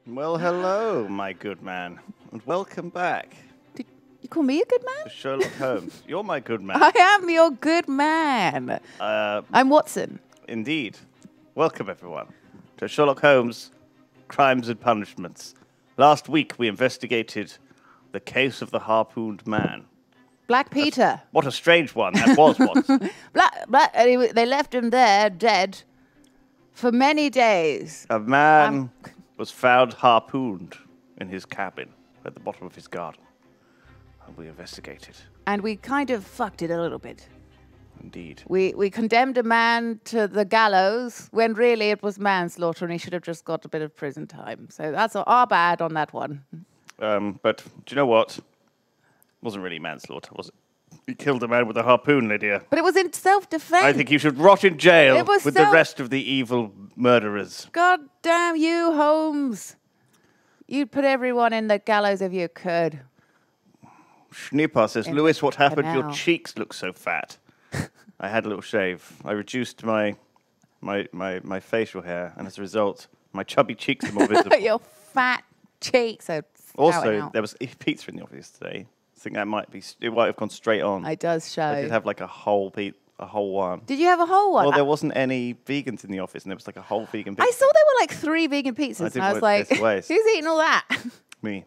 Well, hello, my good man, and welcome back Did you call me a good man? to Sherlock Holmes. You're my good man. I am your good man. I'm Watson. Indeed. Welcome, everyone, to Sherlock Holmes, Crimes and Punishments. Last week, we investigated the case of the harpooned man. Black Peter. What a strange one that was once. They left him there, dead, for many days. A man was found harpooned in his cabin at the bottom of his garden. And we investigated. And we kind of fucked it a little bit. Indeed. We condemned a man to the gallows when really it was manslaughter and he should have just got a bit of prison time. So that's our bad on that one. But do you know what? It wasn't really manslaughter, was it? You killed a man with a harpoon, Lydia. But it was in self-defense. I think you should rot in jail It was with the rest of the evil murderers. God damn you, Holmes. You'd put everyone in the gallows if you could. Schnipper says, Lewis, what happened? Your canal. cheeks look so fat. I had a little shave. I reduced my facial hair, and as a result, my chubby cheeks are more visible. Your fat cheeks are Also, spouting out. there was pizza in the office today. I think that might have gone straight on. It does show. I did have like a whole one. Did you have a whole one? Well, there wasn't any vegans in the office, and there was like a whole vegan pizza. I saw there were like 3 vegan pizzas, and I was like, who's eating all that? Me.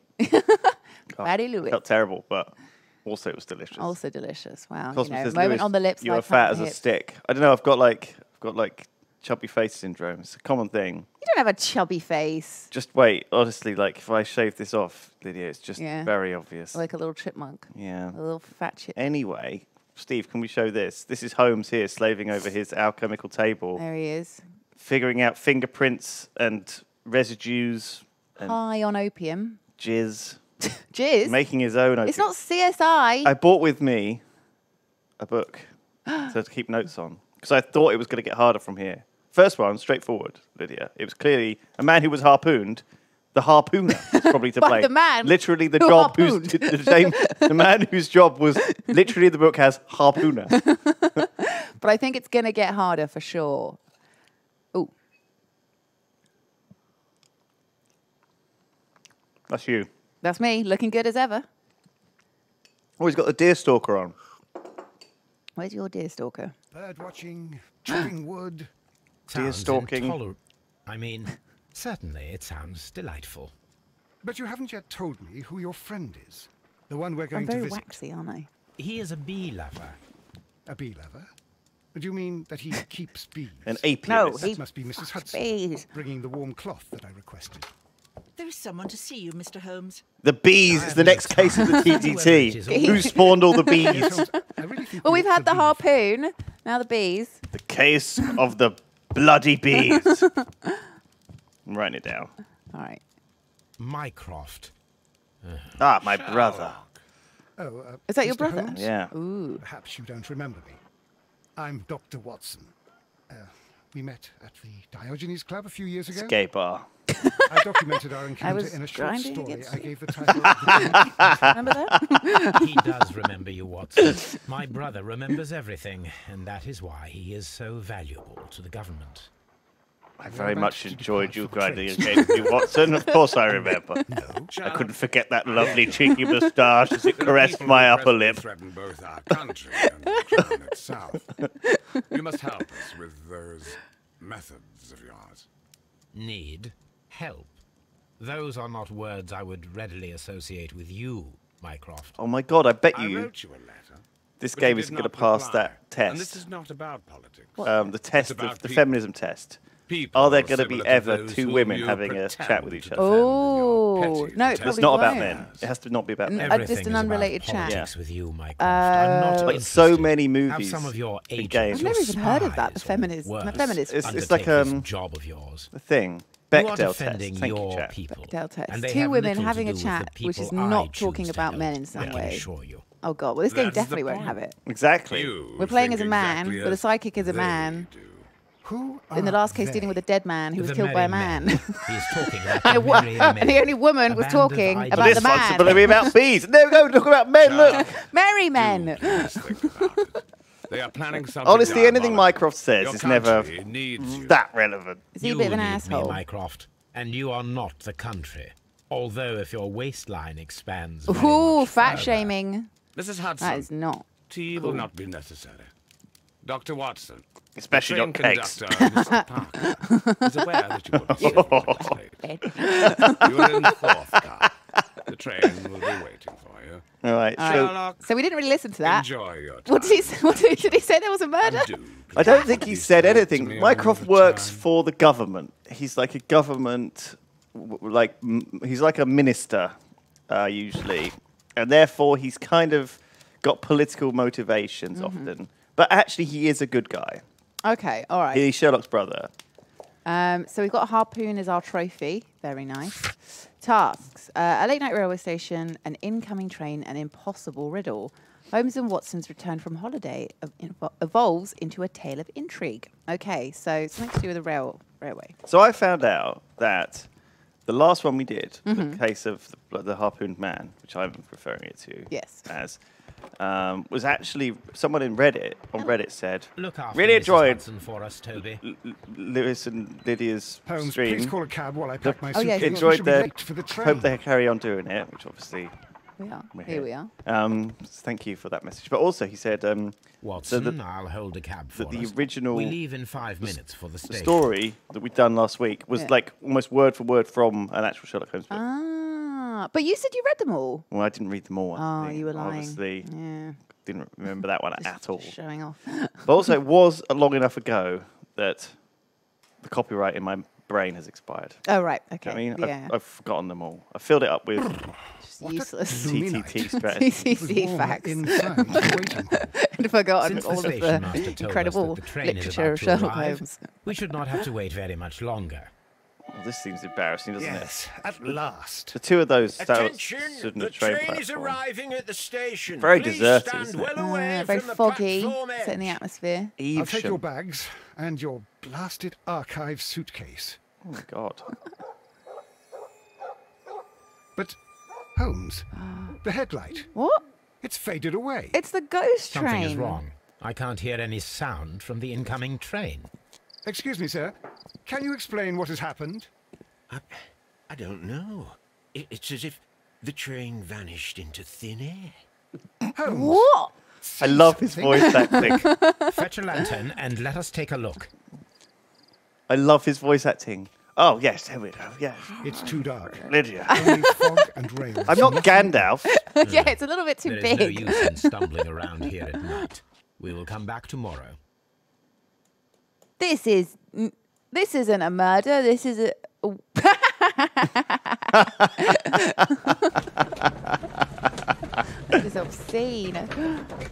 Fatty Louis. Felt terrible, but also it was delicious. Also delicious. Wow. Cosmo You know, says, moment Lewis, on the lips. you are like fat on as the a hips. stick. I don't know. I've got like chubby face syndrome. It's a common thing. You don't have a chubby face. Just wait. Honestly, like if I shave this off, Lydia, it's just very obvious. Like a little chipmunk. Yeah. A little fat chip. Anyway, Steve, can we show this? This is Holmes here, slaving over his alchemical table, There he is. figuring out fingerprints and residues and High on opium. jizz, Jizz. making his own. It's not CSI. I bought with me a book to keep notes on because I thought it was going to get harder from here. First one, straightforward, Lydia. It was clearly a man who was harpooned. The harpooner is probably to By blame. the man literally the who job harpooned. the man whose job was literally in the book has harpooner. But I think it's going to get harder for sure. Ooh. That's you. That's me, looking good as ever. Oh, he's got the deer stalker on. Where's your deer stalker? Bird watching, chopping wood. Deer stalking. Certainly it sounds delightful. But you haven't yet told me who your friend is. The one we're I'm going to very visit. waxy, aren't I? He is a bee lover. A bee lover? Do you mean that he keeps bees? An apiarist. No, That must be Mrs. Hudson. bees. Bringing the warm cloth that I requested. There is someone to see you, Mr. Holmes. The bees is the next case of the TTT. Who spawned all the Yes, bees? Holmes, I really think Well, we we've ought had to the leave. harpoon, now the bees. The case of the bloody bees. I'm writing it down. All right. Mycroft. Ah, my brother. Oh, Is that your Mr. brother? Holmes? Yeah. Ooh. Perhaps you don't remember me. I'm Dr. Watson. We met at the Diogenes Club a few years ago. Gay bar. I documented our encounter was in a short grinding story against I you. gave the title of Remember that? He does remember you, Watson. My brother remembers everything, and that is why he is so valuable to the government. I very about much to enjoyed depart you for the grinding trains. against you, Watson. Of course I remember. No. I couldn't forget that lovely cheeky moustache as it caressed my upper lip. Threaten both our country and the crown itself. You must help us with those methods of yours. Need help. Those are not words I would readily associate with you, Mycroft. Oh my god, I bet I you wrote you a letter. this but you game did isn't going to not pass reply. that And this test. is not about politics. The test, It's about the people. feminism test. People Are there going to be similar to ever those 2 whom women you having a pretend chat with each to other? defend in your Oh, petty no, it detestable It's probably not about won't. men. It has to not be about men. Just Everything an is about unrelated chat. politics with you, Mycroft. I'm not But so interested. many Have movies some of your and agents, games. I've never your even heard of that, the spies, or feminist- worse, feminist It's undertake like, this job of yours. The thing. You are Bechdel test. defending Thank you, your chap. people. Bechdel test. and they 2 have women little to having a do with chat, the which is people not I talking choose to about help, men in some I can way. assure you. Oh, God. Well, this game That's the definitely won't point. have it. Exactly. You We're playing think as a man, exactly but the as psychic is a they man. do. Who In the are last case, they? dealing with a dead man who was The killed by a merry man. men. He is talking like And, the merry men. and the only woman A was band of talking ideas. But about this the one's man. going to be about bees. There we go. Talk about men. Look. Merry men. Please think about it. They are planning something Honestly, anything diabolical. Mycroft says Your is never country needs you. that relevant. Is he a You bit of an need asshole? me, Mycroft, And you are not the country. Although if your waistline expands very Ooh, much fat further- shaming. Mrs. Hudson, That is not. tea will not be necessary. Dr. Watson, Especially the not train cakes. conductor, Mr. Parker, is aware that you will be several minutes late. You are in the 4th car. The train will be waiting for you. All right. So Sherlock, So we didn't really listen to that. enjoy your time. What did he say? Did he say there was a murder? I don't think he said anything. me Mycroft all the works time. for the government. He's like a government, he's like a minister, usually, and therefore he's kind of got political motivations often. But actually, he is a good guy. Okay, all right. He's Sherlock's brother. So we've got a harpoon as our trophy. Very nice. Tasks. A late night railway station, an incoming train, an impossible riddle. Holmes and Watson's return from holiday evolves into a tale of intrigue. Okay, so something to do with the railway. So I found out that the last one we did, the case of the harpooned man, which I'm referring it to Yes. as, was actually someone in Reddit, on Reddit said, Look after really Mrs. enjoyed Hudson for us, Toby. Lewis and Lydia's Holmes, stream. please call a cab while I pack my Oh, yeah, suitcase. sure. We Enjoyed shall be their, late for the train. hope they carry on doing it, which obviously We are. we're Here we are. Thank you for that message. But also he said Watson, I'll hold a cab for the us. original We leave in 5 minutes for the the station. story that we'd done last week was Yeah. like almost word for word from an actual Sherlock Holmes book. Ah, but you said you read them all. Well, I didn't read them all. Oh, actually. you were lying. Obviously, Yeah. didn't remember that one at all. Showing off. But also, it was long enough ago that the copyright in my brain has expired. Oh, right. Okay. I mean, yeah. I've forgotten them all. I filled it up with Just What a useless. Luminite. TTT strategies. It was TCC warmer facts. inside the waiting hall. And forgotten Since the all of station the master told us incredible that the train is literature about of to Sherlock arrive, Holmes. we should not have to wait very much longer. Well, this seems embarrassing, doesn't Yes, at last. it? The two of those stood Attention! in The a train train is platform. arriving at the station. Very Please deserted, stand isn't it? well away Very from the foggy. platform Set in the edge. atmosphere. I'll take your Evesham. bags and your blasted archive suitcase. Oh my god. But, Holmes, the headlight, What? it's faded away. It's the ghost Something train. is wrong. I can't hear any sound from the incoming train. Excuse me, sir. Can you explain what has happened? I don't know. It's as if the train vanished into thin air. Holmes. What? I love his something. voice acting. Fetch a lantern and let us take a look. I love his voice acting. Oh, yes, there we go. Yeah. It's too dark. Lydia. Only fog and rails. I'm not Gandalf. Yeah, it's a little bit too There is no big. use in stumbling around here at night. We will come back tomorrow. This isn't a murder. This is a. This is obscene. All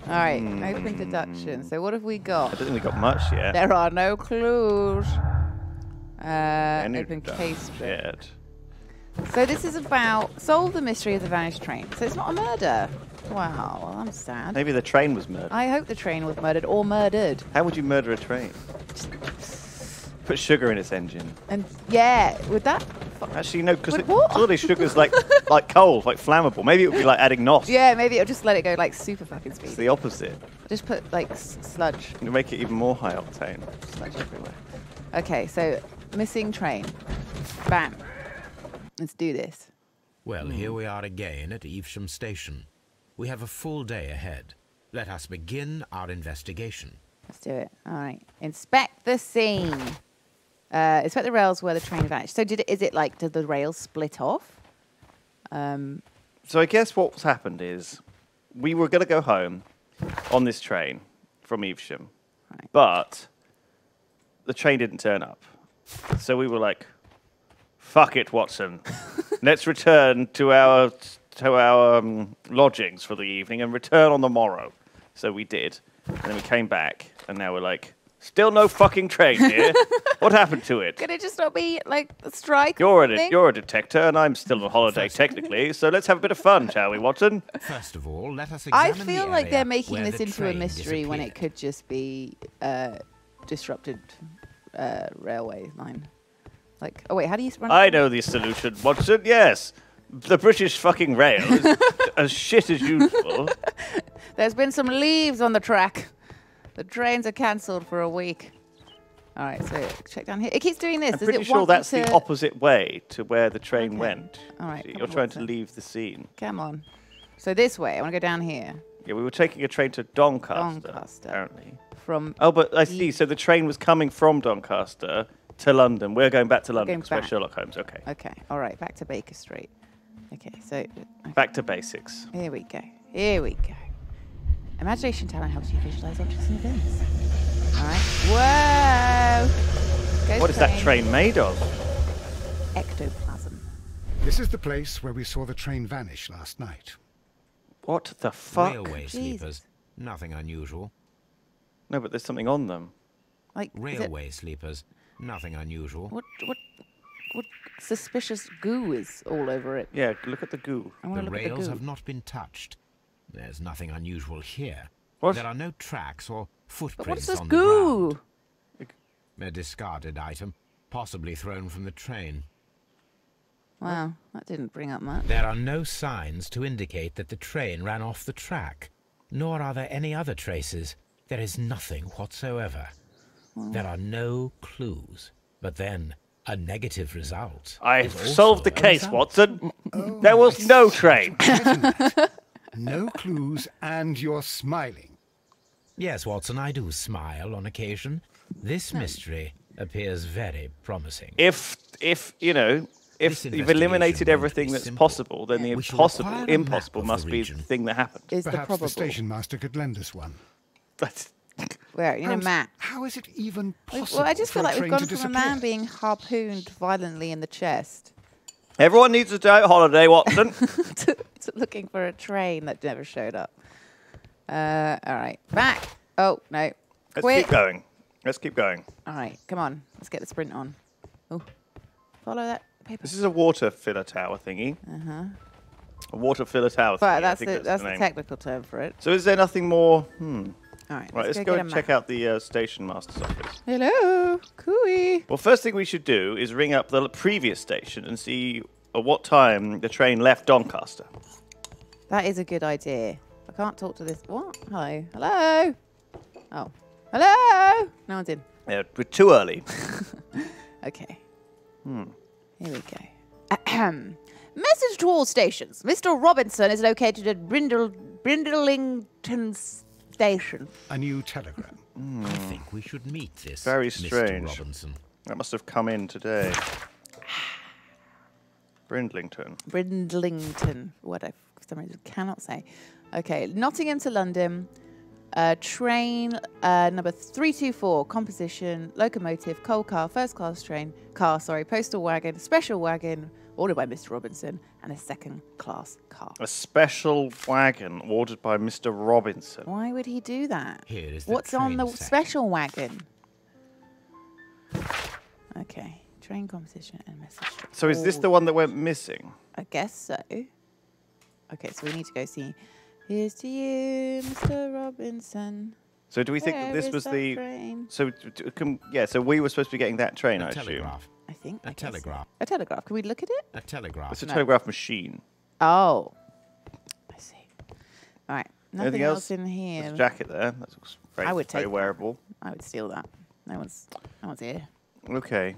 right, open deduction. So what have we I got? don't think we got much yet. There are no clues. Any Open case. shit. So this is about solve the mystery of the vanished train. So it's not a murder. Wow, well, I'm sad. Maybe the train was murdered. I hope the train was murdered or murdered. How would you murder a train? Put sugar in its engine. And yeah, would that? Actually, no, because But what? all these sugar's like coal, like flammable. Maybe it would be like adding NOS. Yeah, maybe it'll just let it go like super fucking It's speed. the opposite. Just put like sludge. It'll make it even more high octane. Sludge everywhere. Okay, so missing train. Bam. Let's do this. Well, here we are again at Evesham Station. We have a full day ahead. Let us begin our investigation. Let's do it. All right. Inspect the scene. Inspect the rails where the train vanished. So did the rails split off? So I guess what's happened is we were going to go home on this train from Evesham, Right. but the train didn't turn up. So we were like, fuck it, Watson. Let's return to our lodgings for the evening and return on the morrow. So we did. And then we came back, and now we're like, still no fucking train here. What happened to it? Could it just not be like a strike? You're thing? a detector, and I'm still on holiday technically. So let's have a bit of fun, shall we, Watson? First of all, let us I examine feel the like they're area making where this the into a train mystery when it disappeared. could just be disrupted railway line. Like, oh wait, how do you run? I know the solution, Watson. Yes. The British fucking rail is as shit as usual. There's been some leaves on the track. The trains are cancelled for a week. All right, so check down here. It keeps doing this. I'm Does pretty it sure want me that's the to- opposite way to where the train Okay. went. All right, So come you're on, trying to Watson. leave the scene. Come on. So this way. I want to go down here. Yeah, we were taking a train to Doncaster, Doncaster. apparently. From Oh, but I see. So the train was coming from Doncaster to London. We're going back to London going because we're back. Sherlock Holmes. Okay. Okay. All right. Back to Baker Street. Okay. So Back to basics. here we go. Here we go. Imagination talent helps you visualize objects and events. All right. Whoa. Ghost What is that train made of? Ectoplasm. This is the place where we saw the train vanish last night. What the fuck? Railway Jesus. sleepers. Nothing unusual. No, but there's something on them. Like is it- Railway sleepers. Nothing unusual. What suspicious goo is all over it? Yeah, look at the goo. I want The to look at the rails goo. have not been touched. There's nothing unusual here. What? There are no tracks or But footprints what's this on goo? the ground. A discarded item, possibly thrown from the train. Wow, that didn't bring up much. There are no signs to indicate that the train ran off the track, nor are there any other traces. There is nothing whatsoever. There are no clues. But then, a negative result. I've is also solved the a case, result. Watson. There was no train. No clues, and you're smiling. Yes, Watson, I do smile on occasion. This mystery appears very promising. If you know, if This you've eliminated investigation everything won't be that's simple. possible, then the We shall acquire a map impossible of the must be the region. thing that happened. Is the Perhaps probable? the station master could lend us one. That's Where in a Holmes, map? How is it even possible Well, I just for feel a like we've train gone to from a disappear? man being harpooned violently in the chest everyone needs a day out holiday, Watson. to looking for a train that never showed up. All right, back. Oh no, Let's quick! keep going. Let's keep going. All right, come on, let's get the sprint on. Oh, follow that paper. This is a water filler tower thingy. A water filler tower. But thingy, I that's think that's the name. technical term for it. So is there nothing more? All right, Right, let's go go get and a check map. out the station master's office. Hello, cooey. Well, first thing we should do is ring up the previous station and see at what time the train left Doncaster. That is a good idea. I can't talk to this. What? Hello, hello. Oh, hello. No one's in. Yeah, we're too early. Okay. Here we go. Ahem. Message to all stations. Mr. Robinson is located at Brindlington Station. A new telegram. I think we should meet this Very Mr. strange. Robinson. That must have come in today. Brindlington. Brindlington. What I for some reason cannot say. Okay. Nottingham to London. Train number 324. Composition. Locomotive. Coal car. First class train. Postal wagon. Special wagon. Ordered by Mr. Robinson. And a second class car. A special wagon ordered by Mr. Robinson. Why would he do that? Here is the What's on train the section. special wagon? Okay. Train composition and message. to So is this all- the one that went missing? I guess so. Okay, so we need to go see. Here's to you, Mr. Robinson. So do we think that Where this is was that the... train? So, so we were supposed to be getting that train, I A assume. telegraph. I think. A I guess so. telegraph. A telegraph. Can we look at it? A telegraph. It's a No. telegraph machine. Oh. I see. All right. Nothing Anything else else? in here. There's a jacket there. That looks very, I would very take that. wearable. I would steal that. No one's here. Okay.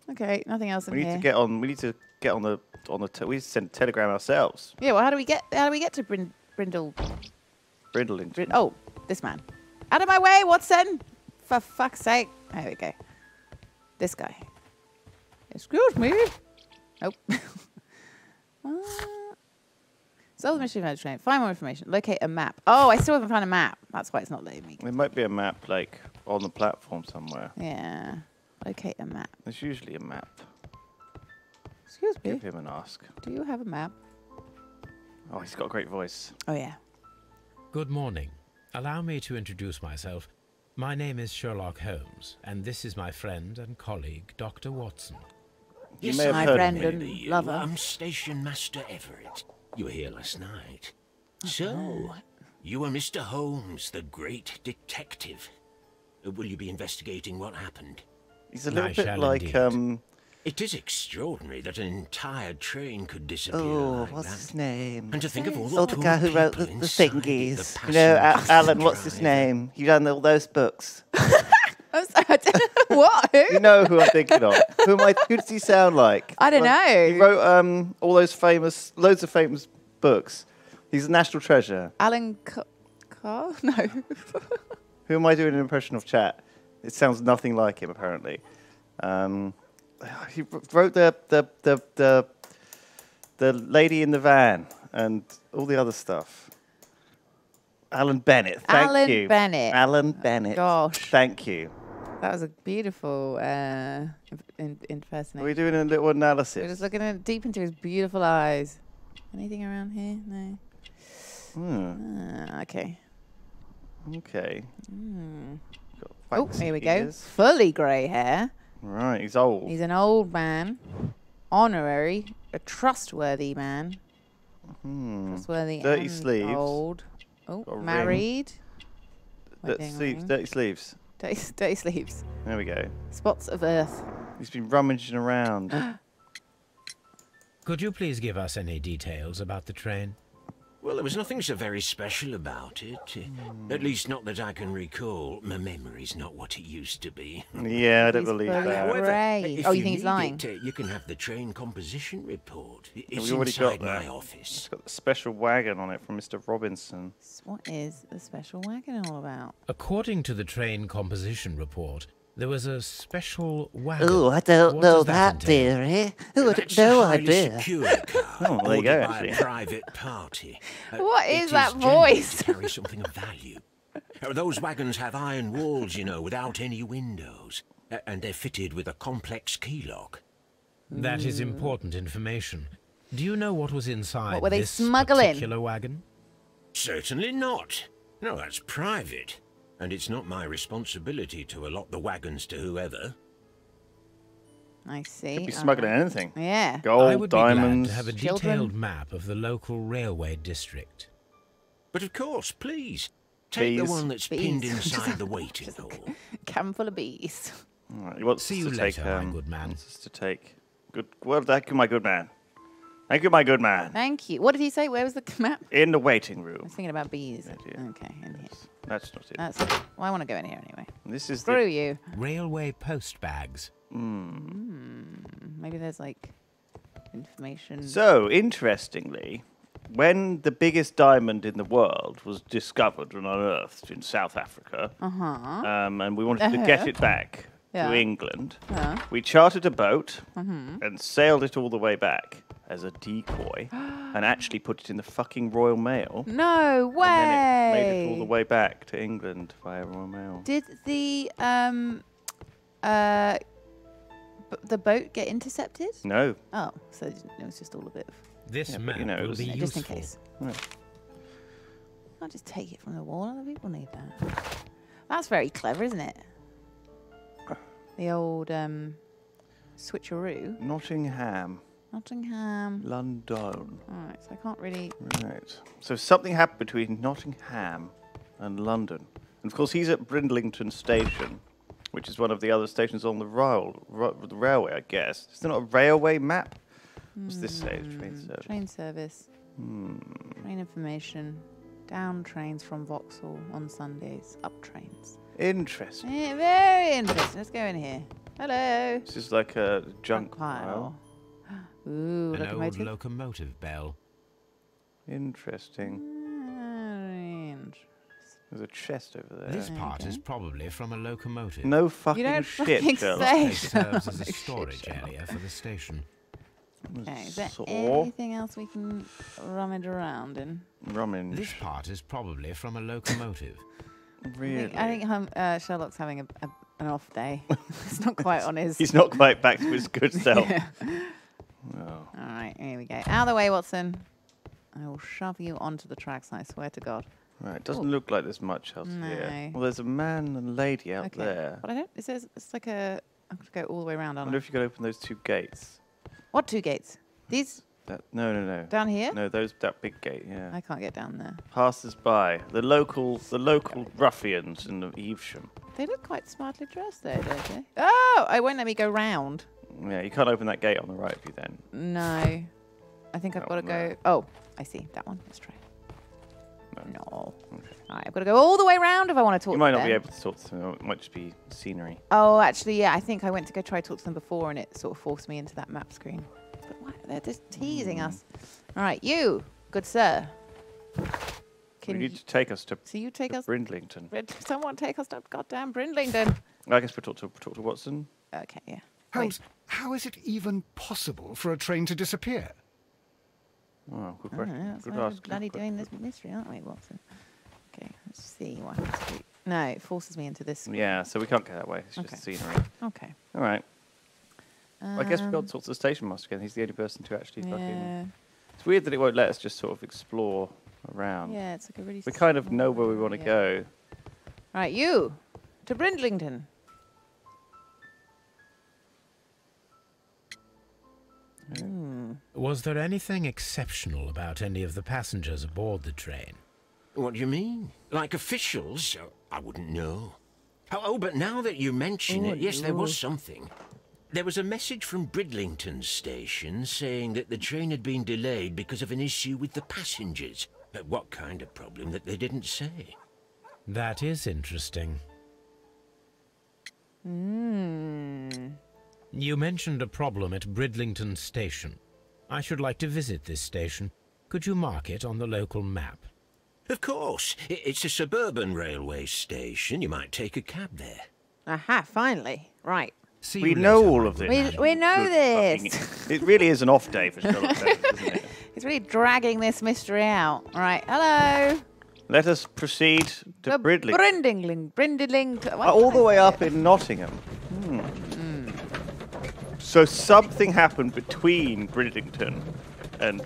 Okay. Nothing else in We need here. to get on. We need to get on the we need to send a telegram ourselves. Yeah. Well, how do we get to Brindle? Brindlington. Oh, this man. Out of my way, Watson! For fuck's sake. There we go. This guy. Excuse me. Nope. Solve the mystery of the train. Find more information. Locate a map. Oh, I still haven't found a map. That's why it's not letting me. There might be a map like on the platform somewhere. Yeah. Locate a map. There's usually a map. Excuse me. Give him an ask. Do you have a map? Oh, he's got a great voice. Oh, yeah. Good morning. Allow me to introduce myself. My name is Sherlock Holmes, and this is my friend and colleague, Dr. Watson. You Yes, may have My heard of friend me. and you. lover. I'm Station Master Everett. You were here last night. So, you are Mr. Holmes, the great detective. Will you be investigating what happened? He's a little I bit shall like indeed. It is extraordinary that an entire train could disappear Oh, like what's that. his name? And to think of all Oh, the the poor guy who wrote the people inside it, thingies. the You know, passengers, Alan, the what's his driver. name? He done all those books. I'm sorry. I didn't- What? Who? You know who I'm thinking of. Who does he sound like? I don't know. He wrote all those loads of famous books. He's a national treasure. Alan Carr? No. Who am I doing an impression of? Chat? It sounds nothing like him, apparently. He wrote the Lady in the Van and all the other stuff. Alan Bennett. Thank you. Alan Bennett. Gosh. Thank you. That was a beautiful impersonation. We're doing a little analysis. We're just looking deep into his beautiful eyes. Anything around here? No. Okay. Okay. Oh, here we go. Fully grey hair. Right, he's old. He's an old man. Honorary. A trustworthy man. Trustworthy Dirty and sleeves. old. Oh, Got a married. Dirty sleeves. Dirty sleeves. There we go. Spots of earth. He's been rummaging around. Could you please give us any details about the train? Well, there was nothing so very special about it. At least not that I can recall. My memory's not what it used to be. Yeah, I don't He's believe fully that. grey. If Oh, you think he's need lying? you can have the train composition report. It's we already got inside my that. office. It's got the special wagon on it from Mr. Robinson. What is the special wagon all about? According to the train composition report, there was a special wagon. Oh, I don't What know does that, entail? dearie. Oh, That's no a highly idea. secure car. Oh, there you go, ordered by actually. a private party. What is It that generally voice? to carry something of value. Those wagons have iron walls, you know, without any windows. And they're fitted with a complex key lock. That is important information. Do you know what was inside What were they this smuggling? particular wagon? Certainly not. No, that's private. And it's not my responsibility to allot the wagons to whoever. I see. Could be smuggling anything. Yeah. I Gold, would diamonds. be glad to have a children. detailed map of the local railway district. But of course, please. Take the Bees. one that's Bees. pinned inside the waiting hall. Cabin full of bees. All right, he wants See us you to later, take, my good man. wants us to take. Good. Well, thank you, my good man. Thank you, my good man. Thank you. What did he say? Where was the map? In the waiting I room. was thinking about bees. dear. Okay, in here. That's not it. That's well, I want to go in here anyway. This is Screw the. you. Railway post bags. Maybe there's like information. So, interestingly, when the biggest diamond in the world was discovered and unearthed in South Africa, and we wanted to get it back Yeah. to England, we chartered a boat and sailed it all the way back as a decoy and actually put it in the fucking Royal Mail. No way. And then it made it all the way back to England via Royal Mail. Did the boat get intercepted? No. Oh, so it was just all a bit of This Yeah, but, map you know, it will was- be just in useful. case. No. I'll just take it from the wall. Other people need that. That's very clever, isn't it? The old switcheroo. Nottingham, Nottingham. London. Alright, so I can't really... Right. So something happened between Nottingham and London. And of course, he's at Brindlington Station, which is one of the other stations on the railway, I guess. Is there not a railway map? What's this say? Train service. Train service. Train information. Down trains from Vauxhall on Sundays. Up trains. Interesting. Yeah, very interesting. Let's go in here. Hello. This is like a junk pile. pile. Ooh, An locomotive. old locomotive bell. Interesting. Very interesting. There's a chest over there. This part is probably from a locomotive. No fucking don't shit, fucking Sherlock. say. It serves as a Shit, storage Sherlock. area for the station. Okay, is there Saw. anything else we can rummage around in? Rummage. This part is probably from a locomotive. Really? I think Sherlock's having an off day. It's not quite on his... He's not quite back to his good self. Yeah. Oh. All right, here we go. Out of the way, Watson. I will shove you onto the tracks, I swear to God. Right, it doesn't look like there's much else No. here. Well, there's a man and lady out Okay. there. But I don't... It's like a... I'm going to go all the way around, I aren't wonder I? if you could open those two gates. What two gates? These No. down here? No, that big gate, yeah. I can't get down there. Passers by, the local ruffians in the Evesham. They look quite smartly dressed there, don't they? Oh! It won't let me go round. Yeah, you can't open that gate on the right of you then. No. I think I've That got to one go... there. Oh, I see. That one. Let's try. No. All right, I've got to go all the way around if I want to talk You to might them. not be able to talk to them. It might just be scenery. Oh, actually, yeah. I think I went to go try to talk to them before, and it sort of forced me into that map screen. But why? They're just teasing us. All right, you, good sir. We need to take us to, So you take us. Brindlington. Someone take us to goddamn Brindlington. I guess we'll talk to Watson. Okay, yeah. Holmes, how is it even possible for a train to disappear? Oh, good Oh, question. yeah, that's Good why we're ask. bloody doing this mystery, aren't we, Watson? Okay, let's see what happens. No, it forces me into this. Yeah, so we can't go that way. It's Okay. just scenery. Okay. All right. I guess we've got to Um, talk to the station master again. He's the only person to actually fucking... Yeah. It's weird that it won't let us just sort of explore around. Yeah, it's like a really. We kind of know where we small want to area. go. Right, you to Brindlington. Was there anything exceptional about any of the passengers aboard the train? What do you mean? Like officials? I wouldn't know. Oh, but now that you mention it, yes, there was something. There was a message from Bridlington station saying that the train had been delayed because of an issue with the passengers. But what kind of problem that they didn't say? That is interesting. You mentioned a problem at Bridlington Station. I should like to visit this station. Could you mark it on the local map? Of course. It's a suburban railway station. You might take a cab there. Aha, finally. Right. See We you know later, all my of good this. man. We know Good this. fucking- It really is an off day for Sherlock Holmes, isn't it? He's really dragging this mystery out. All right. Hello. Let us proceed to Bridlington. Brindling. All the way up in Nottingham. So something happened between Bridlington and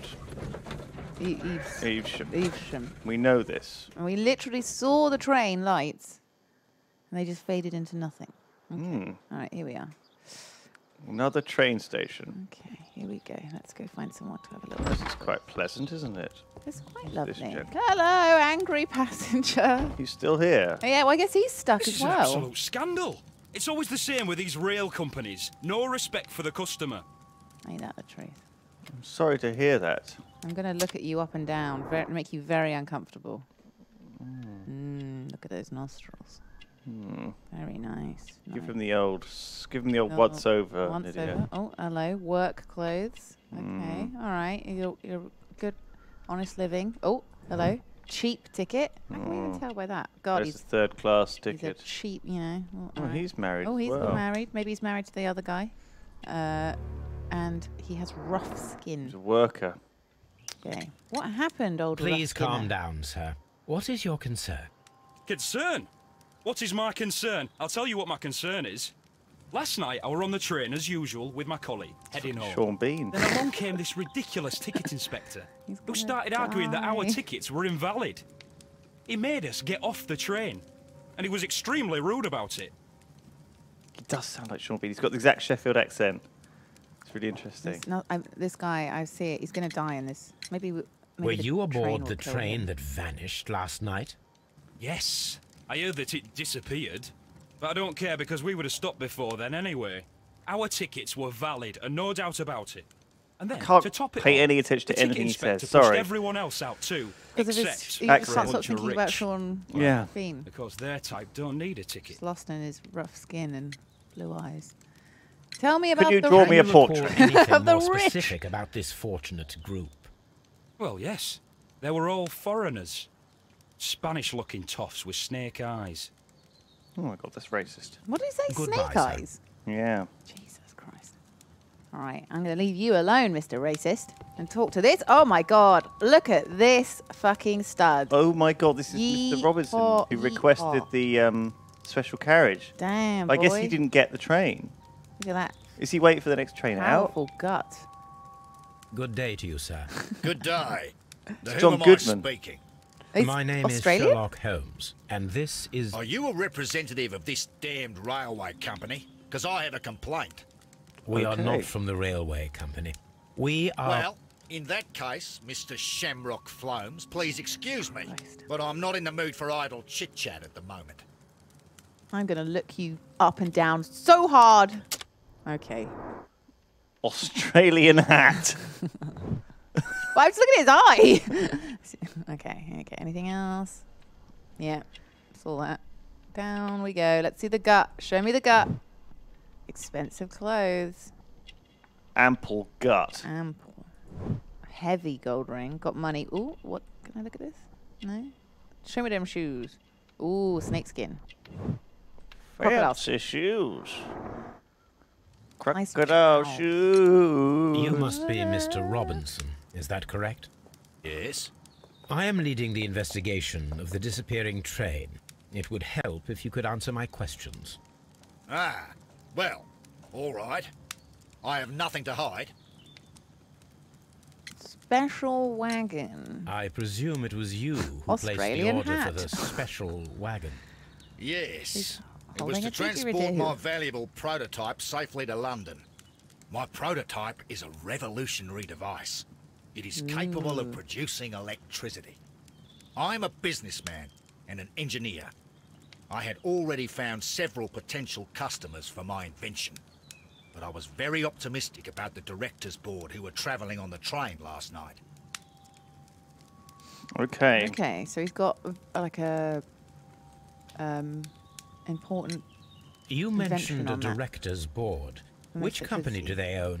Evesham. Evesham. We know this. And we literally saw the train lights, and they just faded into nothing. Okay. All right, here we are. Another train station. Okay, here we go. Let's go find someone to have a look. This is quite pleasant, isn't it? It's quite This lovely. gent. Hello, angry passenger. He's still here. Oh, yeah, well, I guess he's stuck This as is an well. absolute scandal. It's always the same with these rail companies. No respect for the customer. Ain't that the truth? I'm sorry to hear that. I'm going to look at you up and down, make you very uncomfortable. Look at those nostrils. Very nice. Give Nice. him the old Oh, once over. Once Lydia. over. Oh, hello. Work clothes. Okay. All right. You're good. Honest living. Oh, hello. Cheap ticket. How can we even tell by that? God, There's a he's third class a ticket. cheap, you know. Well, Oh, all right. he's married. Oh, as he's well. married. Maybe he's married to the other guy. And he has rough skin. He's a worker. Okay. What happened, old Please rough calm skinner? down, sir. What is your concern? Concern? What is my concern? I'll tell you what my concern is. Last night, I were on the train as usual with my colleague, heading home. Sean Bean. Then along came this ridiculous ticket inspector, He's who gonna started arguing that our die. tickets were invalid. He made us get off the train, and he was extremely rude about it. He does sound like Sean Bean. He's got the exact Sheffield accent. It's really interesting. This guy, I see it. He's going to die in this. Maybe Were the you train aboard will the kill train him. that vanished last night? Yes, I heard that it disappeared, but I don't care because we would have stopped before then anyway. Our tickets were valid, and no doubt about it. And then, Can't to top it pay off, any attention the to ticket anything he inspector says. pushed Sorry. everyone else out too, Because of his, except you for a start sort of bunch of thinking about rich. Sean Yeah. Bean. Because their type don't need a ticket. He's lost in his rough skin and blue eyes. Tell me about you the draw rich. me a Can you recall portrait? anything Of the more rich. specific about this fortunate group? Well, yes. They were all foreigners. Spanish-looking toffs with snake eyes. Oh my god, that's racist. What did he say? Goodbye, Snake sir. eyes? Yeah. Jesus Christ. All right, I'm going to leave you alone, Mr. Racist, and talk to this. Oh my God, look at this fucking stud. Oh my god, this is Mr. Robinson who requested the special carriage. Damn, I guess boy. he didn't get the train. Look at that. Is he waiting for the next train out? Powerful gut. Good day to you, sir. Good day. To John whom am Goodman. I speaking? He's My name Australian? is Sherlock Holmes, and this is... Are you a representative of this damned railway company? Because I have a complaint. We are Okay. not from the railway company. We are... Well, in that case, Mr. Shamrock Flomes, please excuse me, Christ. but I'm not in the mood for idle chit-chat at the moment. I'm going to look you up and down so hard. Okay. Australian hat. Well, I'm just looking at his eye. Okay. Anything else? Yeah. That's all that. Down we go. Let's see the gut. Show me the gut. Expensive clothes. Ample gut. Ample. Heavy gold ring. Got money. Ooh, what? Can I look at this? No? Show me them shoes. Ooh, snakeskin. Crocodile. Fancy shoes. Nice Crocodile cow. shoes. You must be Mr. Robinson, is that correct? Yes? I am leading the investigation of the disappearing train. It would help if you could answer my questions. Ah, well, all right. I have nothing to hide. Special wagon. I presume it was you who Australian placed the order hat. for the special wagon. Yes. It was holding to a transport didgeridoo. my valuable prototype safely to London. My prototype is a revolutionary device. It is capable of producing electricity. I'm a businessman and an engineer. I had already found several potential customers for my invention, but I was very optimistic about the directors' board who were travelling on the train last night. Okay. Okay, so he's got like a important. You Invention mentioned a on that. director's board. Makes Which it company busy. do they own?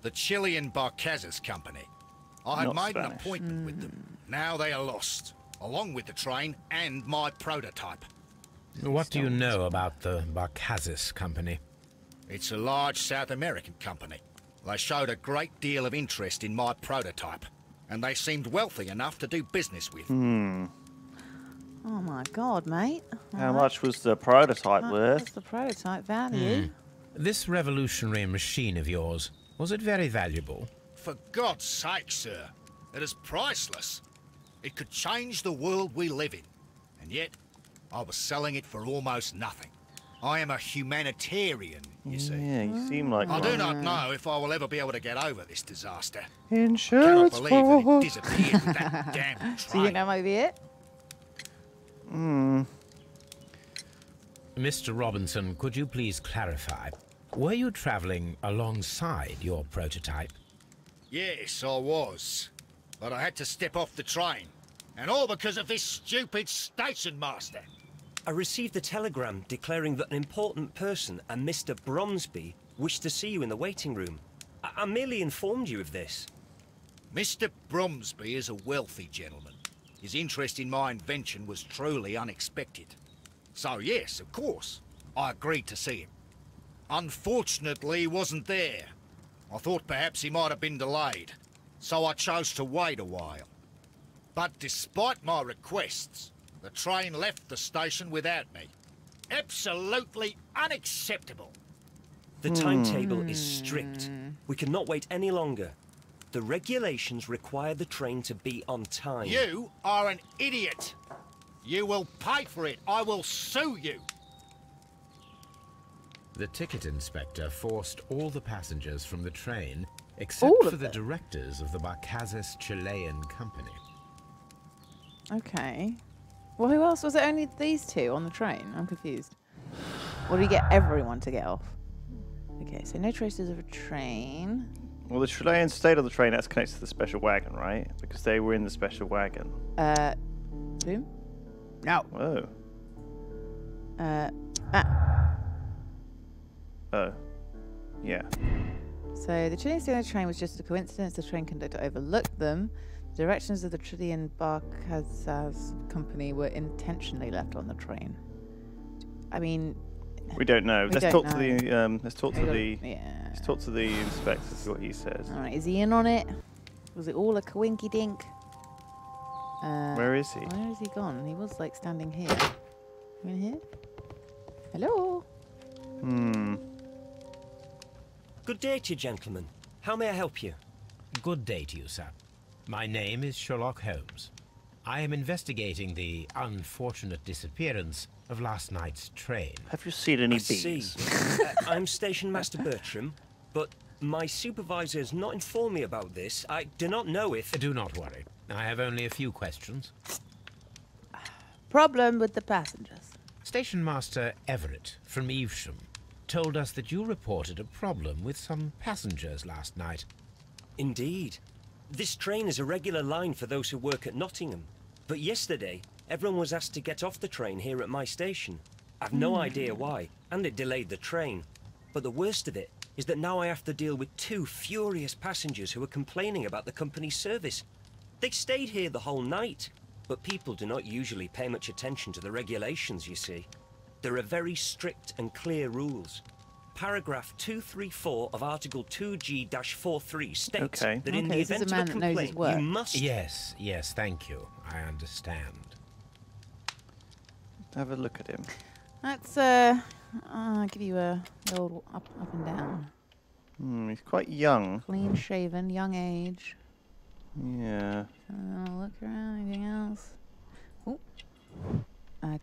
The Chilean Barcazas Company. I had Not made an Spanish. appointment with them. Now they are lost, along with the train and my prototype. What do you know about the Barcazas company? It's a large South American company. They showed a great deal of interest in my prototype, and they seemed wealthy enough to do business with. Oh my god, mate. How much was the prototype What's worth? the prototype value? This revolutionary machine of yours, was it very valuable? For God's sake, sir, it is priceless. It could change the world we live in, and yet I was selling it for almost nothing. I am a humanitarian, you see. Yeah, you seem like I do one. not know if I will ever be able to get over this disaster. I Insurance cannot believe that for... it disappeared with that damn Do you think train. that might be it? Mr. Robinson, could you please clarify? Were you traveling alongside your prototype? Yes, I was. But I had to step off the train. And all because of this stupid station master. I received a telegram declaring that an important person, a Mr. Bromsby, wished to see you in the waiting room. I merely informed you of this. Mr. Bromsby is a wealthy gentleman. His interest in my invention was truly unexpected. So yes, of course, I agreed to see him. Unfortunately, he wasn't there. I thought perhaps he might have been delayed, so I chose to wait a while. But despite my requests, the train left the station without me. Absolutely unacceptable. The timetable is strict. We cannot wait any longer. The regulations require the train to be on time. You are an idiot. You will pay for it. I will sue you. The ticket inspector forced all the passengers from the train All except of for the them? directors of the Barcazas Chilean company. Okay. Well, who else? Was it only these two on the train? I'm confused. Or did he get everyone to get off? Okay, so no traces of a train. Well, the Chileans stayed on the train. That's connected to the special wagon, right? Because they were in the special wagon. Boom? No. Oh. Oh. Yeah. So the Chilean stealing the train was just a coincidence. The train conductor overlooked them. The directions of the Chilean Barcazas company were intentionally left on the train. I mean, We don't know. We Let's don't talk to know. the let's talk to the yeah. let's talk to the inspector, see what he says. All right, is he in on it? Was it all a coinky dink? Where is he? Where has he gone? He was like standing here. You in here? Hello? Good day to you, gentlemen. How may I help you? Good day to you, sir. My name is Sherlock Holmes. I am investigating the unfortunate disappearance of last night's train. Have you seen any I see. bees? I'm Station Master Bertram, but my supervisor has not informed me about this. I do not know if... Do not worry. I have only a few questions. Problem with the passengers. Station Master Everett from Evesham told us that you reported a problem with some passengers last night. Indeed. This train is a regular line for those who work at Nottingham. But yesterday, everyone was asked to get off the train here at my station. I've no idea why, and it delayed the train. But the worst of it is that now I have to deal with 2 furious passengers who are complaining about the company's service. They stayed here the whole night, but people do not usually pay much attention to the regulations, you see. There are very strict and clear rules. Paragraph 234 of Article 2G-43 states that in the event of a complaint, you must... Yes, thank you. I understand. Have a look at him. Let's give you a old up and down. He's quite young. Clean shaven, young age. Yeah. Look around. Anything else? Ooh.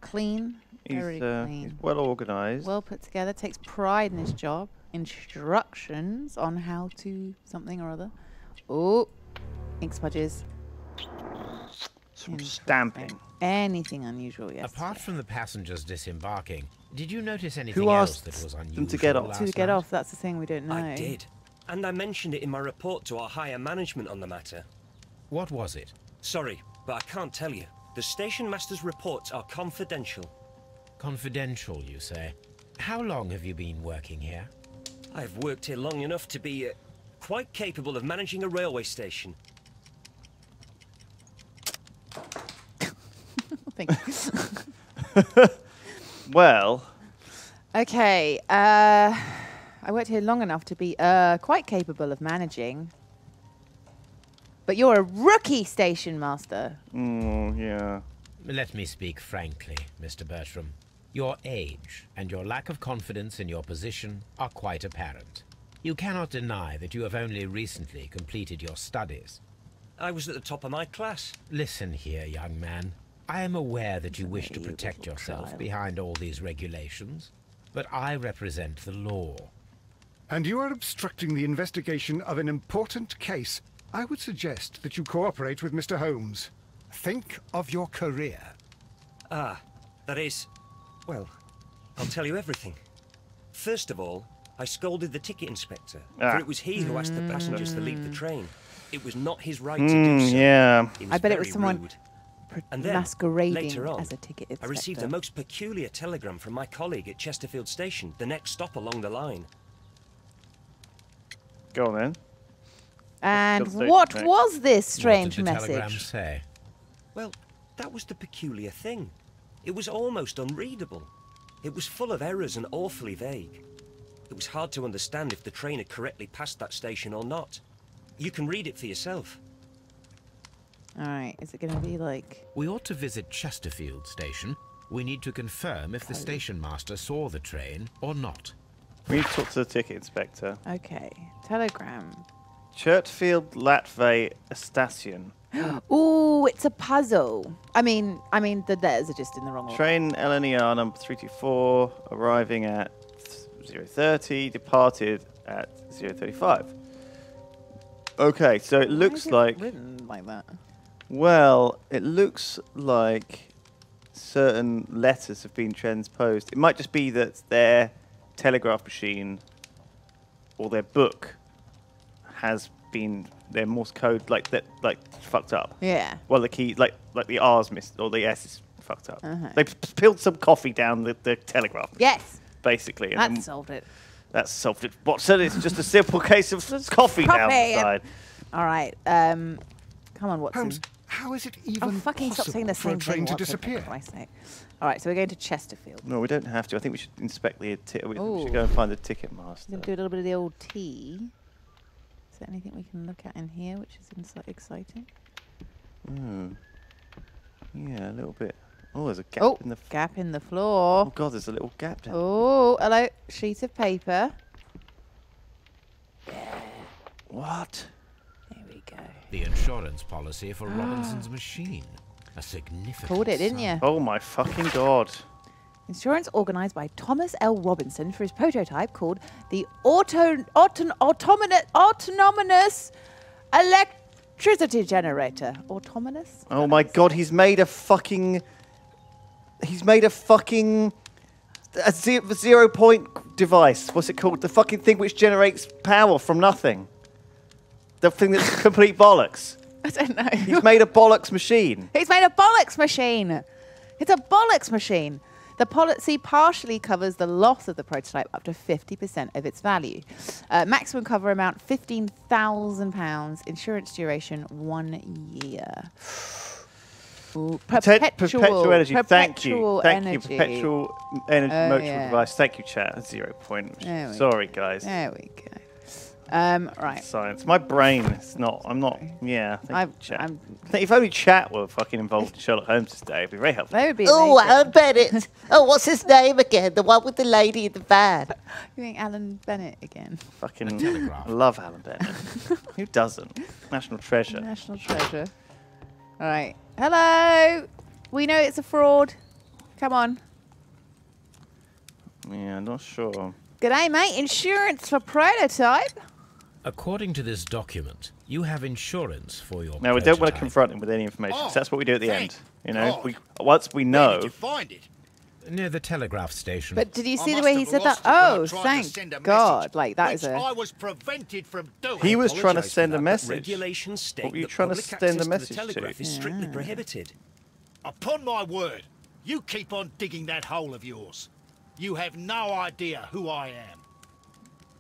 Clean. Very clean. He's well organised. Well put together. Takes pride in his job. Instructions on how to something or other. Oh, ink smudges. Some stamping. Anything unusual? Yes. Apart from the passengers disembarking, did you notice anything else that was unusual? Them to get off? To get off. That's the thing we don't know. I did, and I mentioned it in my report to our higher management on the matter. What was it? Sorry, but I can't tell you. The station master's reports are confidential. Confidential, you say? How long have you been working here? I've worked here long enough to be quite capable of managing a railway station. Thank you. Well. Okay. I worked here long enough to be quite capable of managing. But you're a rookie station master. Yeah. Let me speak frankly, Mr. Bertram. Your age and your lack of confidence in your position are quite apparent. You cannot deny that you have only recently completed your studies. I was at the top of my class. Listen here, young man. I am aware that you wish to protect yourself behind all these regulations, but I represent the law. And you are obstructing the investigation of an important case. I would suggest that you cooperate with Mr. Holmes. Think of your career. Ah, that is... Well, I'll tell you everything. First of all, I scolded the ticket inspector, for it was he who asked the passengers to leave the train. It was not his right to do so. Yeah. I bet it was someone rude. And then, masquerading later on, as a ticket inspector. I received a most peculiar telegram from my colleague at Chesterfield Station, the next stop along the line. Go on then. And what was this strange message? What did the message? Telegram say? Well, that was the peculiar thing. It was almost unreadable. It was full of errors and awfully vague. It was hard to understand if the train had correctly passed that station or not. You can read it for yourself. Alright, is it going to be like... We ought to visit Chesterfield Station. We need to confirm if the station master saw the train or not. We need to talk to the ticket inspector. Okay, telegram. Chertfield Latve Station. Ooh, it's a puzzle. I mean, the letters are just in the wrong order. Train LNER number 324, arriving at 0:30, departed at 0:35. Okay, so it looks like... written like that? Well, it looks like certain letters have been transposed. It might just be that their telegraph machine or their book has been their Morse code like fucked up. Yeah. Well, the key like the R's missed or the S is fucked up. They spilled some coffee down the telegraph. Yes. Basically. That solved it. That solved it. Watson, it's just a simple case of coffee down the side. All right. Come on, Watson. Holmes, how is it even fucking stop saying the possible same for a train thing, to Watson, disappear? for Christ's sake. All right, so we're going to Chesterfield. No, we don't have to. I think we should inspect the ticket. We should go and find the ticket master. We're going to do a little bit of the old T. Is there anything we can look at in here which is exciting? Yeah, a little bit. Oh, there's a gap in the... gap in the floor. Oh, God, there's a little gap down. Oh, hello. Sheet of paper. What? There we go. The insurance policy for Robinson's machine. A significant Called it, didn't you? Oh, my fucking God. Insurance organised by Thomas L. Robinson for his prototype called the Autonomous Electricity Generator. Autonomous? Oh, my God, he's made a fucking... He's made a fucking... A 0-point device. What's it called? The fucking thing which generates power from nothing. The thing that's complete bollocks. I don't know. He's made a bollocks machine. He's made a bollocks machine. It's a bollocks machine. The policy partially covers the loss of the prototype up to 50% of its value. Maximum cover amount £15,000. Insurance duration 1 year. Ooh, Perpetual energy. Thank you. Thank you. Energy. Perpetual energy motor yeah. device. Thank you, chat. 0 point. There we Sorry, guys. There we go. Right. Science. My brain is not. I'm not. Yeah. Thank you, chat. I'm- I think if only chat were fucking involved in Sherlock Holmes this day, it'd be very helpful. That would be Oh, amazing. Alan Bennett. Oh, what's his name again? The one with the lady in the van. You think Alan Bennett again? Fucking Telegraph. I love Alan Bennett. Who doesn't? National treasure. National treasure. All right. Hello. We know it's a fraud. Come on. Yeah, I'm not sure. G'day, mate. Insurance for prototype. According to this document, you have insurance for your No, we don't want to prototype. confront him with any information. 'Cause Oh, that's what we do at the thank end. You know, God. once we Where know. did you find it? Near the telegraph station. But did you I see the must way he have said that? lost it when I Oh, tried to thank send a God. message, Like, that which is a... I was prevented from doing. He was trying to Apologise for send a that, but message. Regulations state What were you that trying to public send a access to message the to? telegraph is strictly prohibited. Upon my word, you keep on digging that hole of yours. You have no idea who I am.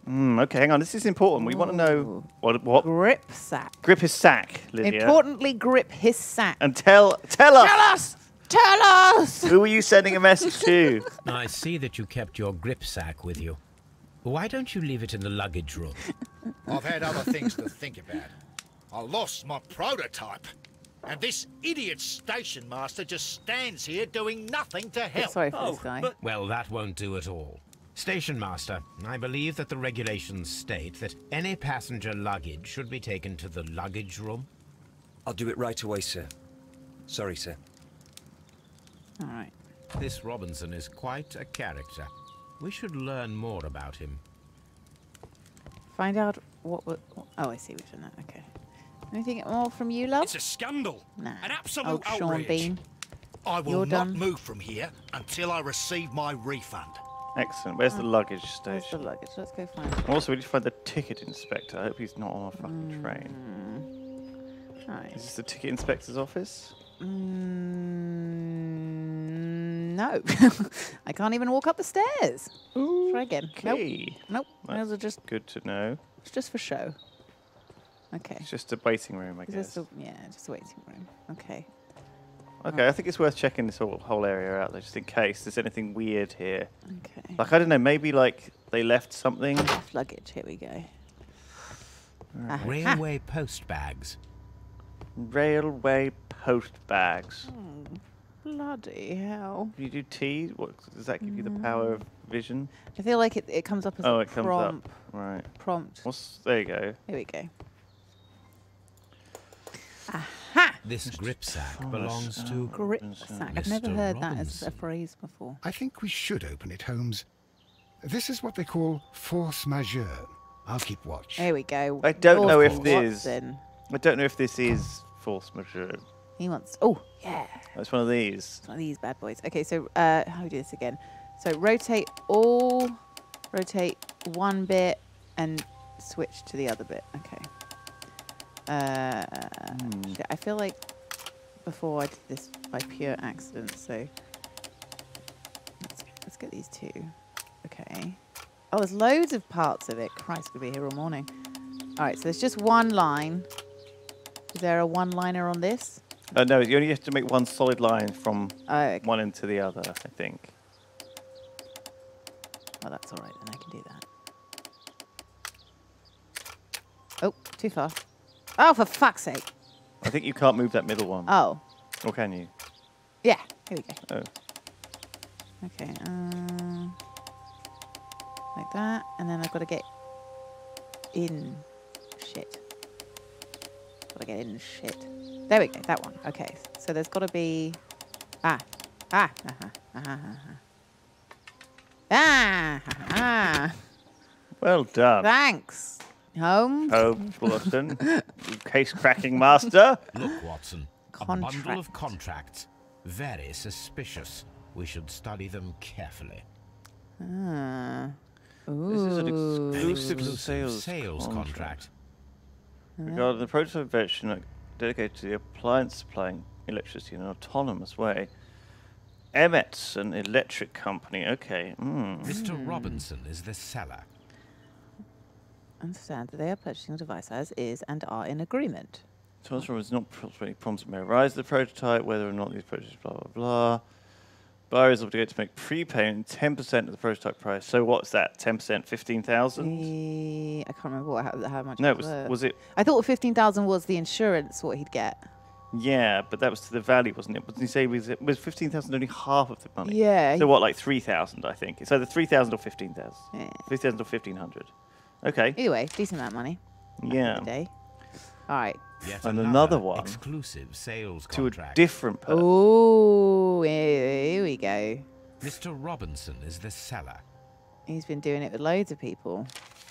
Okay, hang on. This is important. We want to know what Grip sack. grip his sack, Lydia. Importantly, grip his sack. And tell us. Tell us! Tell us! Who are you sending a message to? I see that you kept your grip sack with you. Why don't you leave it in the luggage room? I've had other things to think about. I lost my prototype. And this idiot station master just stands here doing nothing to help. Sorry for this guy. Well, that won't do at all. Station master, I believe that the regulations state that any passenger luggage should be taken to the luggage room. I'll do it right away, sir. Sorry, sir. All right. This Robinson is quite a character. We should learn more about him. Find out what... Oh, I see. We've done that. Okay. Anything more from you, love? It's a scandal. Nah. An absolute Old Sean outrage. Bean. I will You're not done. move from here until I receive my refund. Excellent. Where's the luggage Where's the station? luggage? Let's go find it. Also, we need to find the ticket inspector. I hope he's not on a fucking train. All right. Is this the ticket inspector's office? No. I can't even walk up the stairs. Try again. Okay. Nope. That's Those are just... good to know. It's just for show. Okay. It's just a waiting room, I Is guess. this a, yeah, just a waiting room. Okay. Okay, I think it's worth checking this whole area out, though, just in case there's anything weird here. Okay. Like, I don't know, maybe, like, they left something. Left luggage. Here we go. Aha. Railway post bags. Railway post bags. Bloody hell. Do you do tea? What does that give you the power of vision? I feel like it comes up as Oh, a it comes prompt. up. Right. Prompt. There you go. Here we go. This grip sack belongs to Grip sack. I've never Mr. heard that as a Robinson. phrase before. I think we should open it, Holmes. This is what they call force majeure. I'll keep watch. Here we go. I don't know if Lord this. Watson. I don't know if this is force majeure. He wants... Oh, yeah. It's one of these. It's one of these bad boys. Okay, so how do we do this again? So rotate one bit and switch to the other bit. Okay. Shit, I feel like before I did this by pure accident, so let's get these two. Okay. Oh, there's loads of parts of it. Christ, we'll be here all morning. All right, so there's just one line. Is there a one-liner on this? No, you only have to make one solid line from Oh, okay. one end to the other, I think. Well, that's all right, then I can do that. Oh, too far. Oh, for fuck's sake. I think you can't move that middle one. Oh, Or can you? yeah. Here we go. Oh. Okay. Like that. And then I've got to get in shit. Got to get in shit. There we go. That one. Okay. So there's got to be... Ah. Well done. Thanks. Holmes. Holmes, Watson, case-cracking master. Look, Watson. A bundle Contract. of contracts. Very suspicious. We should study them carefully. Ah. This is an Ooh. exclusive Exclusive sales contract. Regarding the prototype version dedicated to the appliance supplying electricity in an autonomous way. Emerson Electric Company. Okay. Mr. Robinson is the seller. Understand that they are purchasing the device as is and are in agreement. Thomas Robinson not any problems may arise with the prototype, whether or not these purchases, blah, blah, blah. Buyer is obligated to make prepayment 10% of the prototype price. So what's that? 10%, 15,000? I can't remember how much. No, it was it? I thought 15,000 was the insurance. What he'd get. Yeah, but that was to the value, wasn't it? Didn't he say was 15,000 only half of the money? Yeah. So what, like 3,000? I think it's either 3,000 or 15,000. Yeah. 3,000 or 1,500. Okay. Either way, decent amount of money. Yeah. Day. All right. Yet And another one exclusive sales to contract. a different person. Oh, here we go. Mr. Robinson is the seller. He's been doing it with loads of people.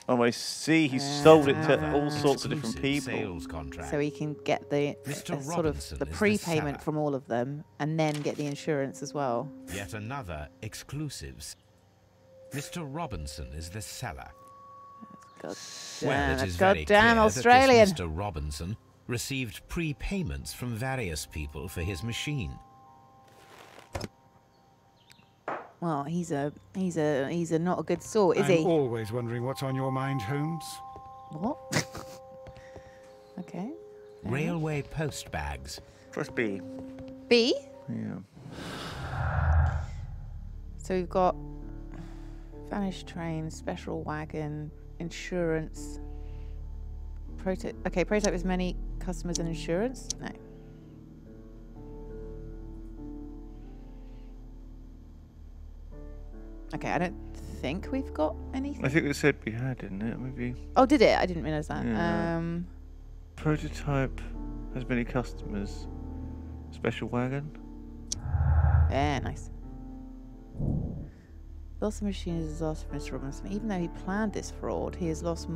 Oh, I see. He sold it to all sorts of different people. Sales contract. So he can get the sort of the prepayment from all of them, and then get the insurance as well. Yet another exclusives. Mr. Robinson is the seller. God Well, damn, it that's is very goddamn clear Australian. that this Mr. Robinson received prepayments from various people for his machine. Well, he's a not a good sort, is I'm he? always wondering what's on your mind, Holmes. What? Okay. Railway post bags. Press B. B. Yeah. So we've got vanished train, special wagon, insurance. Prototype has many customers and insurance? No. Okay, I don't think we've got anything. I think it said we had, didn't it? Maybe. Oh, did it? I didn't realise that. Yeah. Prototype has many customers. Special wagon. Yeah, nice. Loss of machine is a disaster for Mr. Robinson. Even though he planned this fraud, he has lost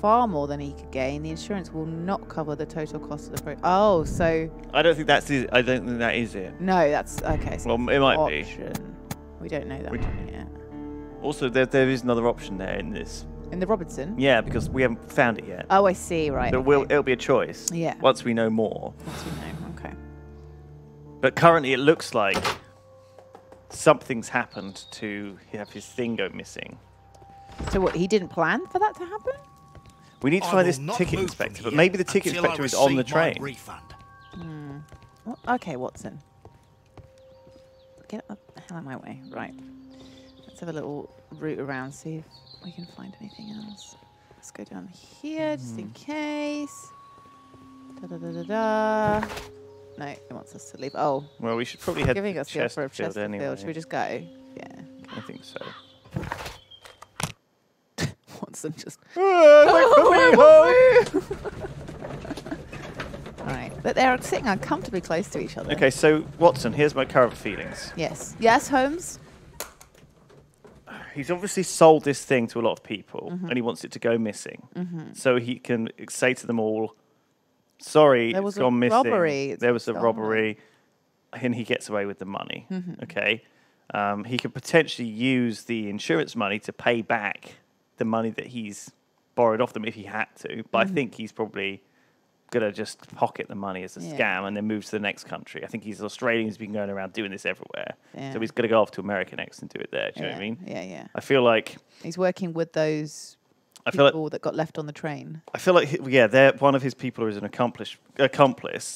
far more than he could gain. The insurance will not cover the total cost of the pro. Oh, so. I don't think that's it. I don't think that is it. No, that's okay. So Well, it might option. We don't know that one yet. Also, there is another option there in this. In the Robinson? Yeah, because we haven't found it yet. Oh, I see. Right. So it'll be a choice. Yeah. Once we know more. Once we know. Okay. But currently, it looks like something's happened to have his thing go missing. So what? He didn't plan for that to happen? We need to find this ticket inspector, but maybe the ticket inspector is on the train. Well, okay, Watson. Get the hell out of my way. Right. Let's have a little route around, see if we can find anything else. Let's go down here just in case. Da-da-da-da-da. No, it wants us to leave. Oh. Well, we should probably head giving to us the offer of Chesterfield anyway. Chesterfield. Should we just go? Yeah. I think so. Watson just. Alright, but they're sitting uncomfortably close to each other. Okay, so Watson, here's my current feelings. Yes. Yes, Holmes? He's obviously sold this thing to a lot of people, and he wants it to go missing. So he can say to them all, sorry, There was it's gone missing. robbery. There was a It's robbery, and he gets away with the money. Okay. He could potentially use the insurance money to pay back the money that he's borrowed off them if he had to. But I think he's probably going to just pocket the money as a scam and then move to the next country. I think he's Australian. He's been going around doing this everywhere. Yeah. So he's going to go off to America next and do it there. Do you know what I mean? Yeah, yeah. I feel like He's working with those feel like- people that got left on the train. they're one of his people is an accomplice.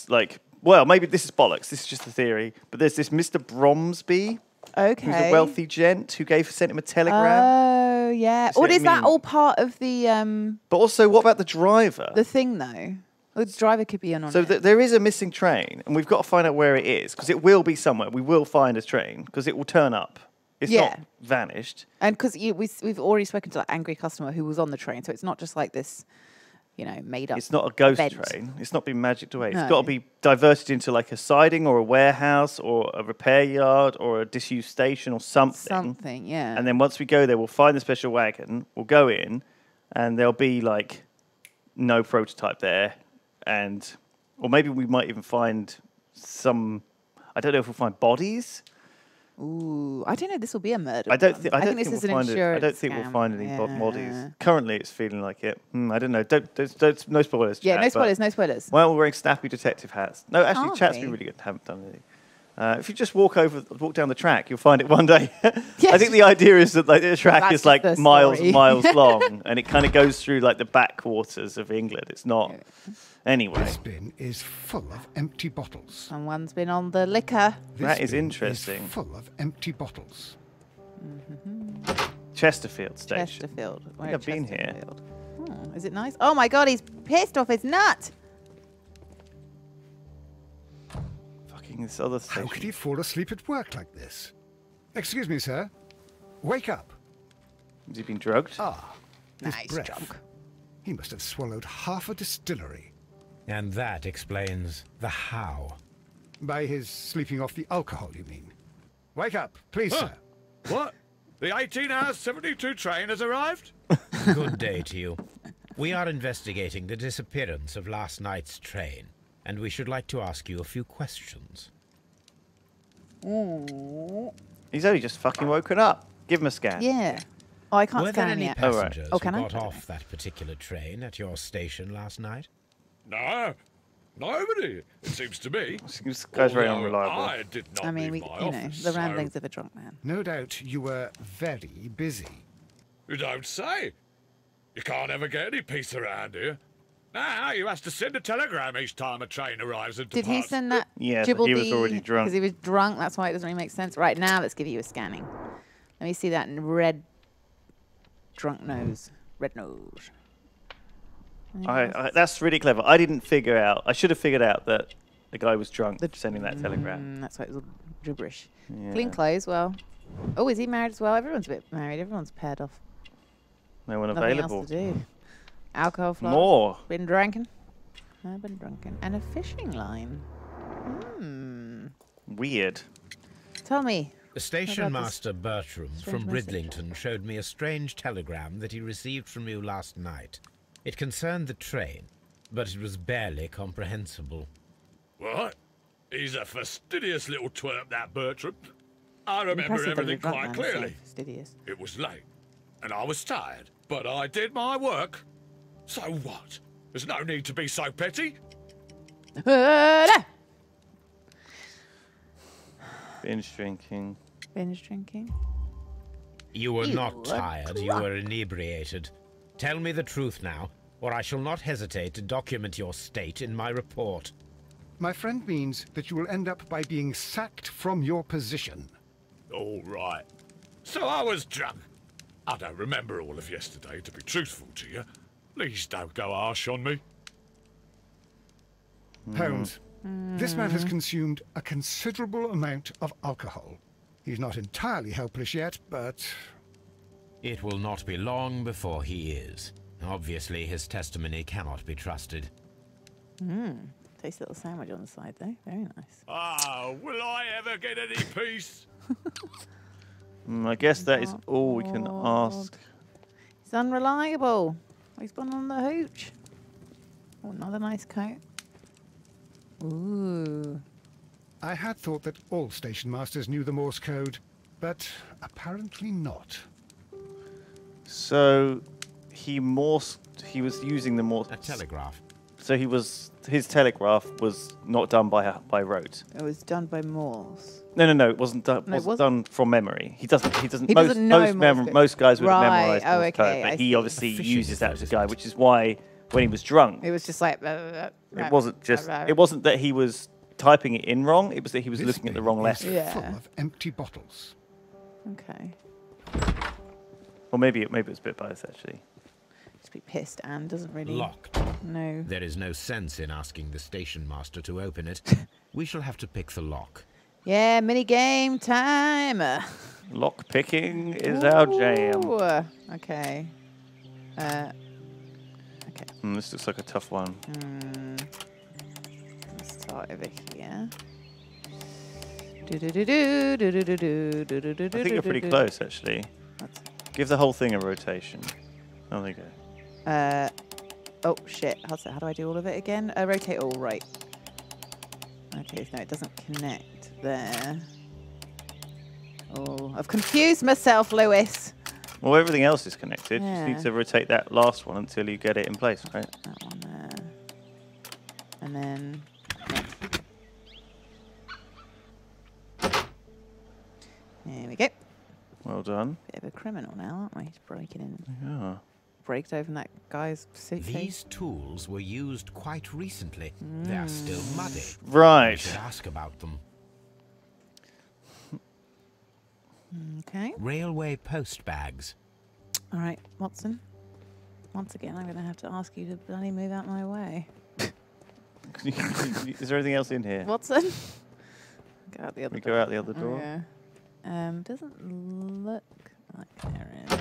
Like, well, maybe this is bollocks. This is just a theory. But there's this Mr. Bromsby, Okay. who's a wealthy gent who sent him a telegram. Oh, yeah. See Or what I is that mean? all part of the But also, what about the driver? thing though? Well, the driver could be in on So it. there is a missing train, and we've got to find out where it is, because it will be somewhere. We will find a train, because it will turn up. It's not vanished. And because we've already spoken to that angry customer who was on the train, so it's not just like this, made up. It's not a ghost event. train. It's not been magicked away. No. It's got to be diverted into like a siding or a warehouse or a repair yard or a disused station or something. Something, yeah. And then once we go there, we'll find the special wagon. We'll go in, and there'll be like no prototype there, or maybe we might even find some. I don't know if we'll find bodies. Ooh, I don't know. This will be a murder. I don't one. think. I don't this think is we'll an find it. I insurance don't think we'll scam. find any Yeah. bodies. Currently, it's feeling like it. I don't know. Don't no spoilers. Yeah, chat, no but- spoilers. No spoilers. Well, we're wearing snappy detective hats. No, actually, Aren't chat's we? been really good. Haven't done anything. If you just walk down the track, you'll find it one day. Yes. I think the idea is that like, the track That's is like just the miles story. and miles long, and it kind of goes through like the backwaters of England. It's not. Anyway, This bin is full of empty bottles. Someone's been on the liquor. that This is bin interesting. Is full of empty bottles. Chesterfield Station. Chesterfield. We're I've at been here. Chesterfield. Oh, is it nice? Oh my God, he's pissed off his nut. Fucking this other How could station. he fall asleep at work like this? Excuse me, sir. Wake up. Has he been drugged? Ah, his Nice breath. drunk. He must have swallowed half a distillery. And that explains the how. By his sleeping off the alcohol, you mean? Wake up, please, sir. What? The 18 hours 72 train has arrived? Good day to you. We are investigating the disappearance of last night's train, and we should like to ask you a few questions. He's only just fucking woken up. Give him a scan. Yeah. Oh, I can't Were there scan him any yet. passengers Oh, can who I? got off that particular train at your station last night? No, nobody, it seems to me. This guy's very Although unreliable. I did not I mean, leave we, my you know, office, the so- ramblings of a drunk man. No doubt you were very busy. You don't say. You can't ever get any peace around here. Now you have to send a telegram each time a train arrives and Did he departs. send that? Yes, he was already drunk. Because he was drunk. That's why it doesn't really make sense. Right now, let's give you a scanning. Let me see that red drunk nose. Red nose. That's really clever. I didn't figure out. I should have figured out that the guy was drunk sending that telegram. That's why it was all gibberish. Yeah. Clean clothes. Well. Oh, is he married as well? Everyone's a bit married. Everyone's paired off. No one Nothing available. else to do. Alcohol flask. More. Been drinking. I've been drinking. And a fishing line. Weird. Tell me. The station about this master Bertram strange from message? Bridlington showed me a strange telegram that he received from you last night. It concerned the train, but it was barely comprehensible. What? He's a fastidious little twerp, that Bertram. I remember Impressive that everything you're drunk, quite man, so clearly. fastidious. It was late, and I was tired, but I did my work. So what? There's no need to be so petty. Binge drinking. Binge drinking. You were You not were tired, you were inebriated. Tell me the truth now, or I shall not hesitate to document your state in my report. My friend means that you will end up by being sacked from your position. All right. So I was drunk. I don't remember all of yesterday, to be truthful to you. Please don't go harsh on me. Holmes, this man has consumed a considerable amount of alcohol. He's not entirely helpless yet, but... It will not be long before he is. Obviously, his testimony cannot be trusted. Tasty little sandwich on the side, though. Very nice. Oh, will I ever get any peace? I guess that is all we can ask. He's unreliable. He's gone on the hooch. Oh, another nice coat. Ooh. I had thought that all station masters knew the Morse code, but apparently not. So he was using the Morse. A telegraph. So his telegraph was not done by rote. It was done by Morse. No, it wasn't done. No, it wasn't done from memory. He doesn't. He doesn't know Morse code. Most guys would have Right. memorized Oh, Morse code, okay, but I he see. obviously Efficient uses that as a service guide, must which is why when he was drunk, It was just like... it wasn't just. It wasn't that he was typing it in wrong. It was that he was This looking at the bin wrong is letter. Yeah. full of empty bottles. Okay. Or maybe it was a bit both actually. Just be pissed and doesn't really... Locked. No. There is no sense in asking the station master to open it. We shall have to pick the lock. Yeah, mini game time. Lock picking is our jam. Ooh. Okay. Okay. This looks like a tough one. Let's start over here. I I think you're pretty close actually. Give the whole thing a rotation. Oh, there you go. Oh shit! How do I do all of it again? Rotate all, right. Okay, no, it doesn't connect there. Oh, I've confused myself, Lewis. Well, everything else is connected. You Yeah. just need to rotate that last one until you get it in place, right? That one there. And then... There we go. Well done. Bit of a criminal now, aren't we? He's breaking in. Yeah. Braked open that guy's suitcase. These tools were used quite recently. They are still muddy. Right. You should ask about them. Okay. Railway post bags. All right, Watson. Once again, I'm going to have to ask you to bloody move out my way. Is there anything else in here? Watson? Go out the other We door. go out the other door? Yeah. Doesn't look like there is.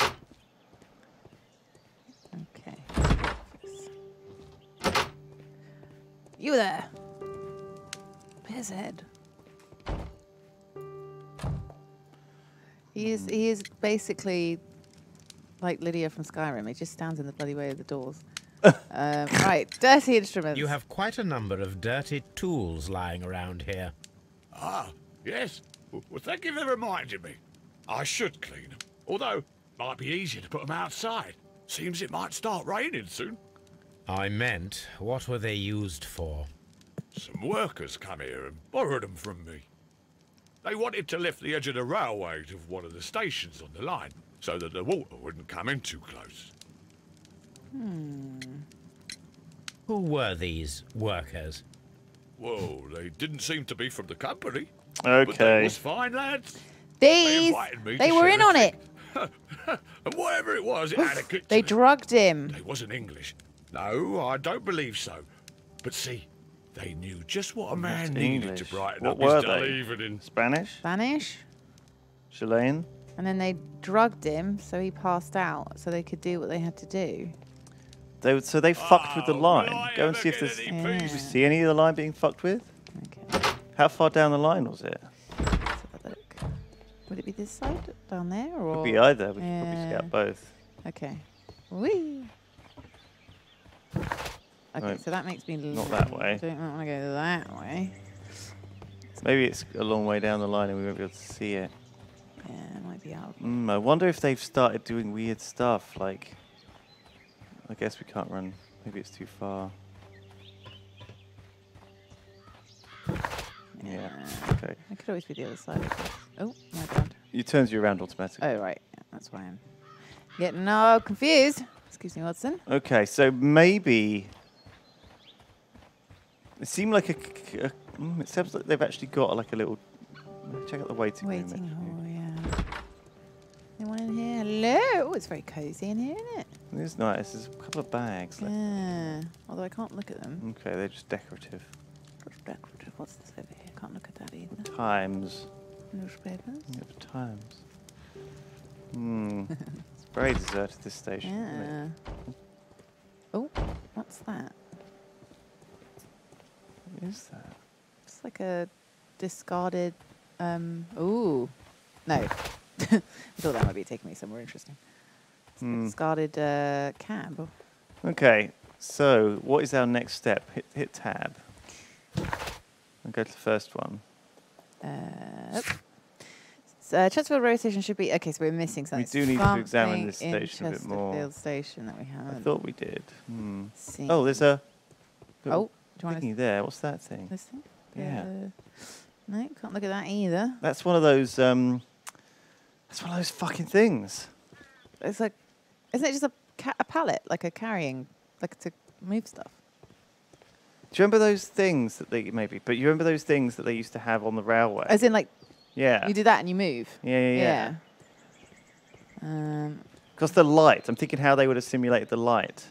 Okay. You there. His head. He is basically like Lydia from Skyrim. He just stands in the bloody way of the doors. Right, dirty instruments. You have quite a number of dirty tools lying around here. Ah, yes. Well, thank you for reminding me. I should clean them. Although, might be easier to put them outside. Seems it might start raining soon. I meant, what were they used for? Some workers come here and borrowed them from me. They wanted to lift the edge of the railway to one of the stations on the line, so that the water wouldn't come in too close. Who were these workers? Whoa, they didn't seem to be from the company. But they Okay. was fine, lads. These, invited me they to were share in a on it. And whatever it was, it had a kick to They it. drugged him. They wasn't English. No, I don't believe so. But see, they knew just what a man needed English. to brighten What up were his dull they? evening. Spanish? Spanish. Chilean? And then they drugged him so he passed out so they could do what they had to do. So they fucked with the Oh, line. will I Go and ever see if get there's... any Did peace? you see any of the line being fucked with? Okay. How far down the line was it? Let's have a look. Would it be this side down there or? Could be either. We could probably Yeah. scout both. Okay. Whee. Okay, Right. so that makes me Not that way. don't want to go that way. Maybe it's a long way down the line and we won't be able to see it. Yeah, it might be out. I wonder if they've started doing weird stuff. Like, I guess we can't run. Maybe it's too far. Yeah. Okay. It could always be the other side of this. Oh, my God. It turns you around automatically. Oh, right. Yeah, that's why I'm getting all confused. Excuse me, Watson. Okay, so maybe it seemed like it sounds like they've actually got like a little. Check out the waiting room. Waiting actually. hall, yeah. Anyone in here? Hello. Oh, it's very cozy in here, isn't it? It is nice. There's a couple of bags. Left. Yeah. Although I can't look at them. Okay, they're just decorative. Decorative. What's this over here? Can't look at that either. Times. Newspapers. Yeah, the Times. It's very deserted, this station. Isn't it? Yeah. Oh, what's that? What is that? It's like a discarded. Ooh, no. I thought that might be taking me somewhere interesting. It's a discarded cab. Okay, so what is our next step? Hit tab. And go to the first one. Chesterfield Railway Station should be. Okay, so we're missing something. We do need to examine this Something in station a bit more. Chesterfield Station that we I haven't thought we did. seen. Oh, there's a Oh, little do you want thingy there. What's that thing? this thing? Yeah. No, can't look at that either. That's one of those. That's one of those fucking things. It's like, isn't it just a pallet, like a carrying, like to move stuff? Do you remember those things that they maybe? But you remember those things that they used to have on the railway? As in, like, Yeah. you do that and you move. Yeah. Yeah. Because the light. I'm thinking how they would have simulated the light.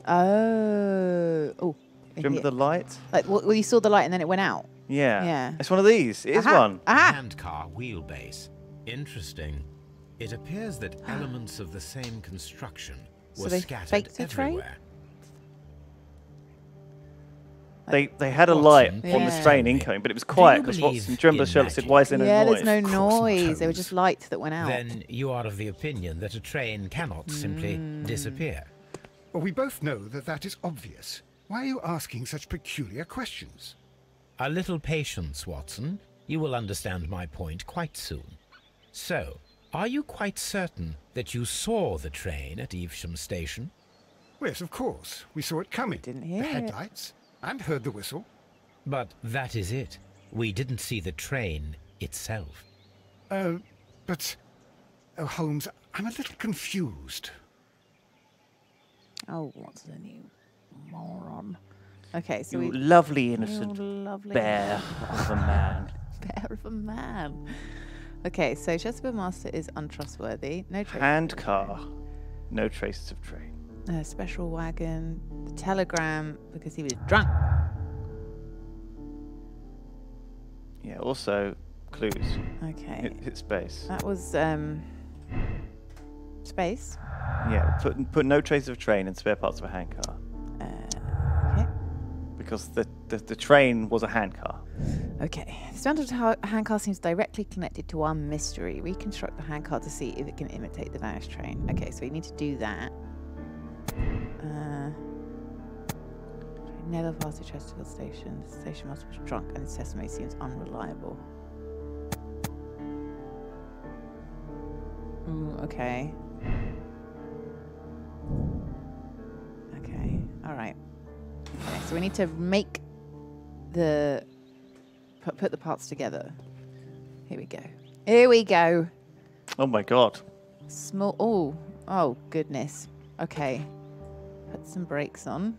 Oh. Do you remember the light? Like, well, you saw the light and then it went out. Yeah. Yeah. It's one of these. It is one. Handcar wheelbase. Interesting. It appears that elements of the same construction So were they scattered faked a train? everywhere. They had a light Watson, on the Yeah. train incoming, but it was quiet because believe Watson. Do you remember in Sherlock said, magic? "Why is there no Yeah, noise?" there's no Of course not, noise. There were Holmes. just lights that went out. Then you are of the opinion that a train cannot simply disappear. Well, we both know that that is obvious. Why are you asking such peculiar questions? A little patience, Watson. You will understand my point quite soon. So, are you quite certain that you saw the train at Evesham Station? Yes, of course. We saw it coming. Didn't hear the it. headlights. And heard the whistle. But that is it. We didn't see the train itself. But... Oh, Holmes, I'm a little confused. Oh, what's the new moron? Okay, so You we... lovely, innocent lovely bear of a man. bear of a man. Okay, so Chesapeake Master is untrustworthy. No traces. Hand car. No traces of train. Special wagon. The telegram, because he was drunk. Yeah, also clues. Okay. Hit space. That was, space. Yeah, put no traces of train and spare parts of a hand car. Okay. Because the train was a hand car. Okay. The standard handcar seems directly connected to our mystery. Reconstruct the handcar to see if it can imitate the vanished train. Okay, so we need to do that. Never passed through Chesterfield Station. The station master was drunk and his testimony seems unreliable. Okay. Okay, alright. Okay, so we need to make the... Put the parts together. Here we go. Here we go. Oh my god. Small... Oh, goodness. Okay. Put some brakes on.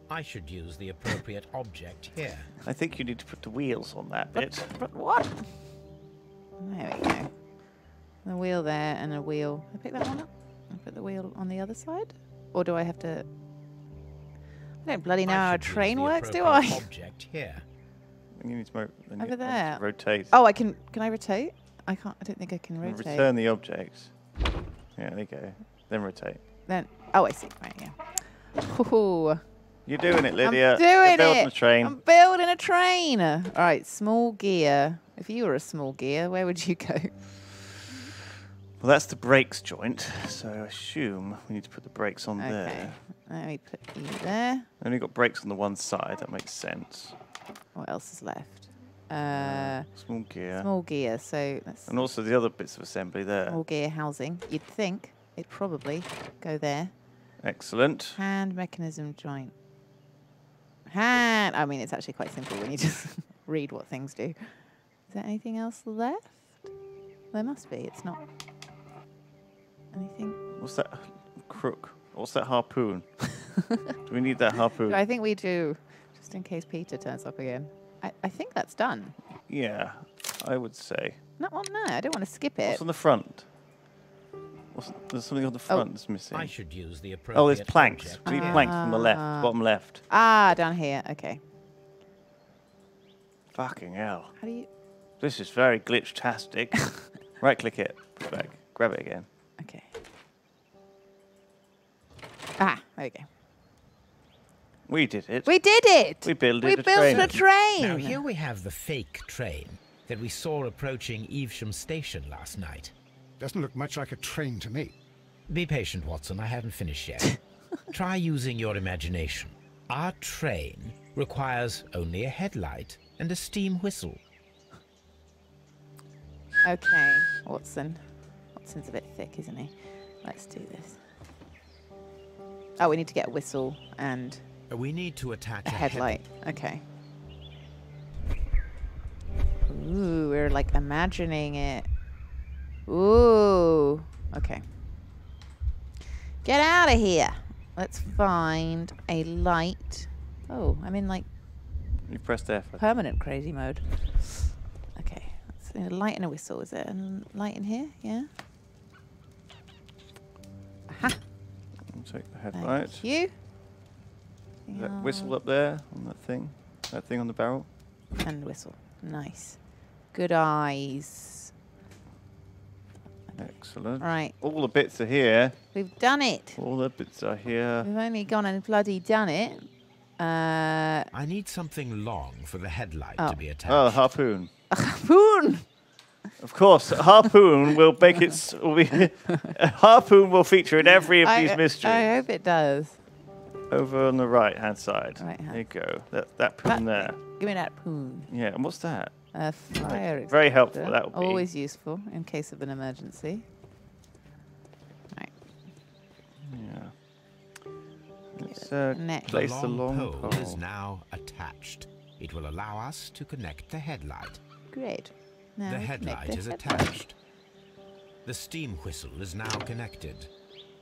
I should use the appropriate object here. I think you need to put the wheels on that bit. But what? There we go. The wheel there and a wheel. I pick that one up? I put the wheel on the other side? Or do I have to... I don't bloody know how a train works, do I? Object here. You need to Over there. rotate. Oh, I can I rotate? I can't. I don't think I can rotate. Return the object. Yeah, there you go. Then rotate. Then, oh, I see. Right, yeah. Ooh. You're doing it, Lydia. I'm doing You're building it. a train. I'm building a train. All right, small gear. If you were a small gear, where would you go? Well, that's the brakes joint, so I assume we need to put the brakes on there. Let me put you there. Only got brakes on the one side. That makes sense. What else is left? Small gear. Small gear. So that's And also the other bits of assembly there. small gear housing. You'd think it'd probably go there. Excellent. Hand mechanism joint. Hand. I mean, it's actually quite simple when you just read what things do. Is there anything else left? There must be. It's not anything. What's that crook? What's that harpoon? Do we need that harpoon? I think we do, just in case Peter turns up again. I think that's done. Yeah, I would say. No, I don't want to skip it. What's on the front? There's something on the front that's missing. I should use the appropriate. Oh, there's planks. We need planks from the left, bottom left. Ah, down here. Okay. Fucking hell. How do you... This is very glitch-tastic. Right-click it. Put it back. Grab it again. Okay. Ah, there we go. We did it. We did it! We built a train! Now here we have the fake train that we saw approaching Evesham Station last night. Doesn't look much like a train to me. Be patient, Watson. I haven't finished yet. Try using your imagination. Our train requires only a headlight and a steam whistle. Okay, Watson. Watson's a bit thick, isn't he? Let's do this. Oh, we need to get a whistle and... We need to attach a headlight. Okay. Ooh, we're like imagining it. Ooh. Okay. Get out of here. Let's find a light. Oh, I'm in like... You pressed F. Permanent crazy mode. Okay. So a light and a whistle. Is there a light in here? Yeah. Aha. Take the headlight. Thank you. That whistle up there on that thing on the barrel. And whistle. Nice. Good eyes. Excellent. Right. All the bits are here. We've done it. All the bits are here. We've only gone and bloody done it. I need something long for the headlight to be attached. Oh, harpoon. A harpoon. Of course, a harpoon will make its. A harpoon will feature in every of these mysteries. I hope it does. Over on the right-hand side. Right hand. There you go. That poon there. Give me that poon. Yeah, and what's that? A fire Very helpful, extinguisher. that would be. Always useful in case of an emergency. Right. Yeah. Let's Next. place The the long long pole pole. is now attached. It will allow us to connect the headlight. Great. Now The we connect headlight the is headlight. attached. The steam whistle is now connected.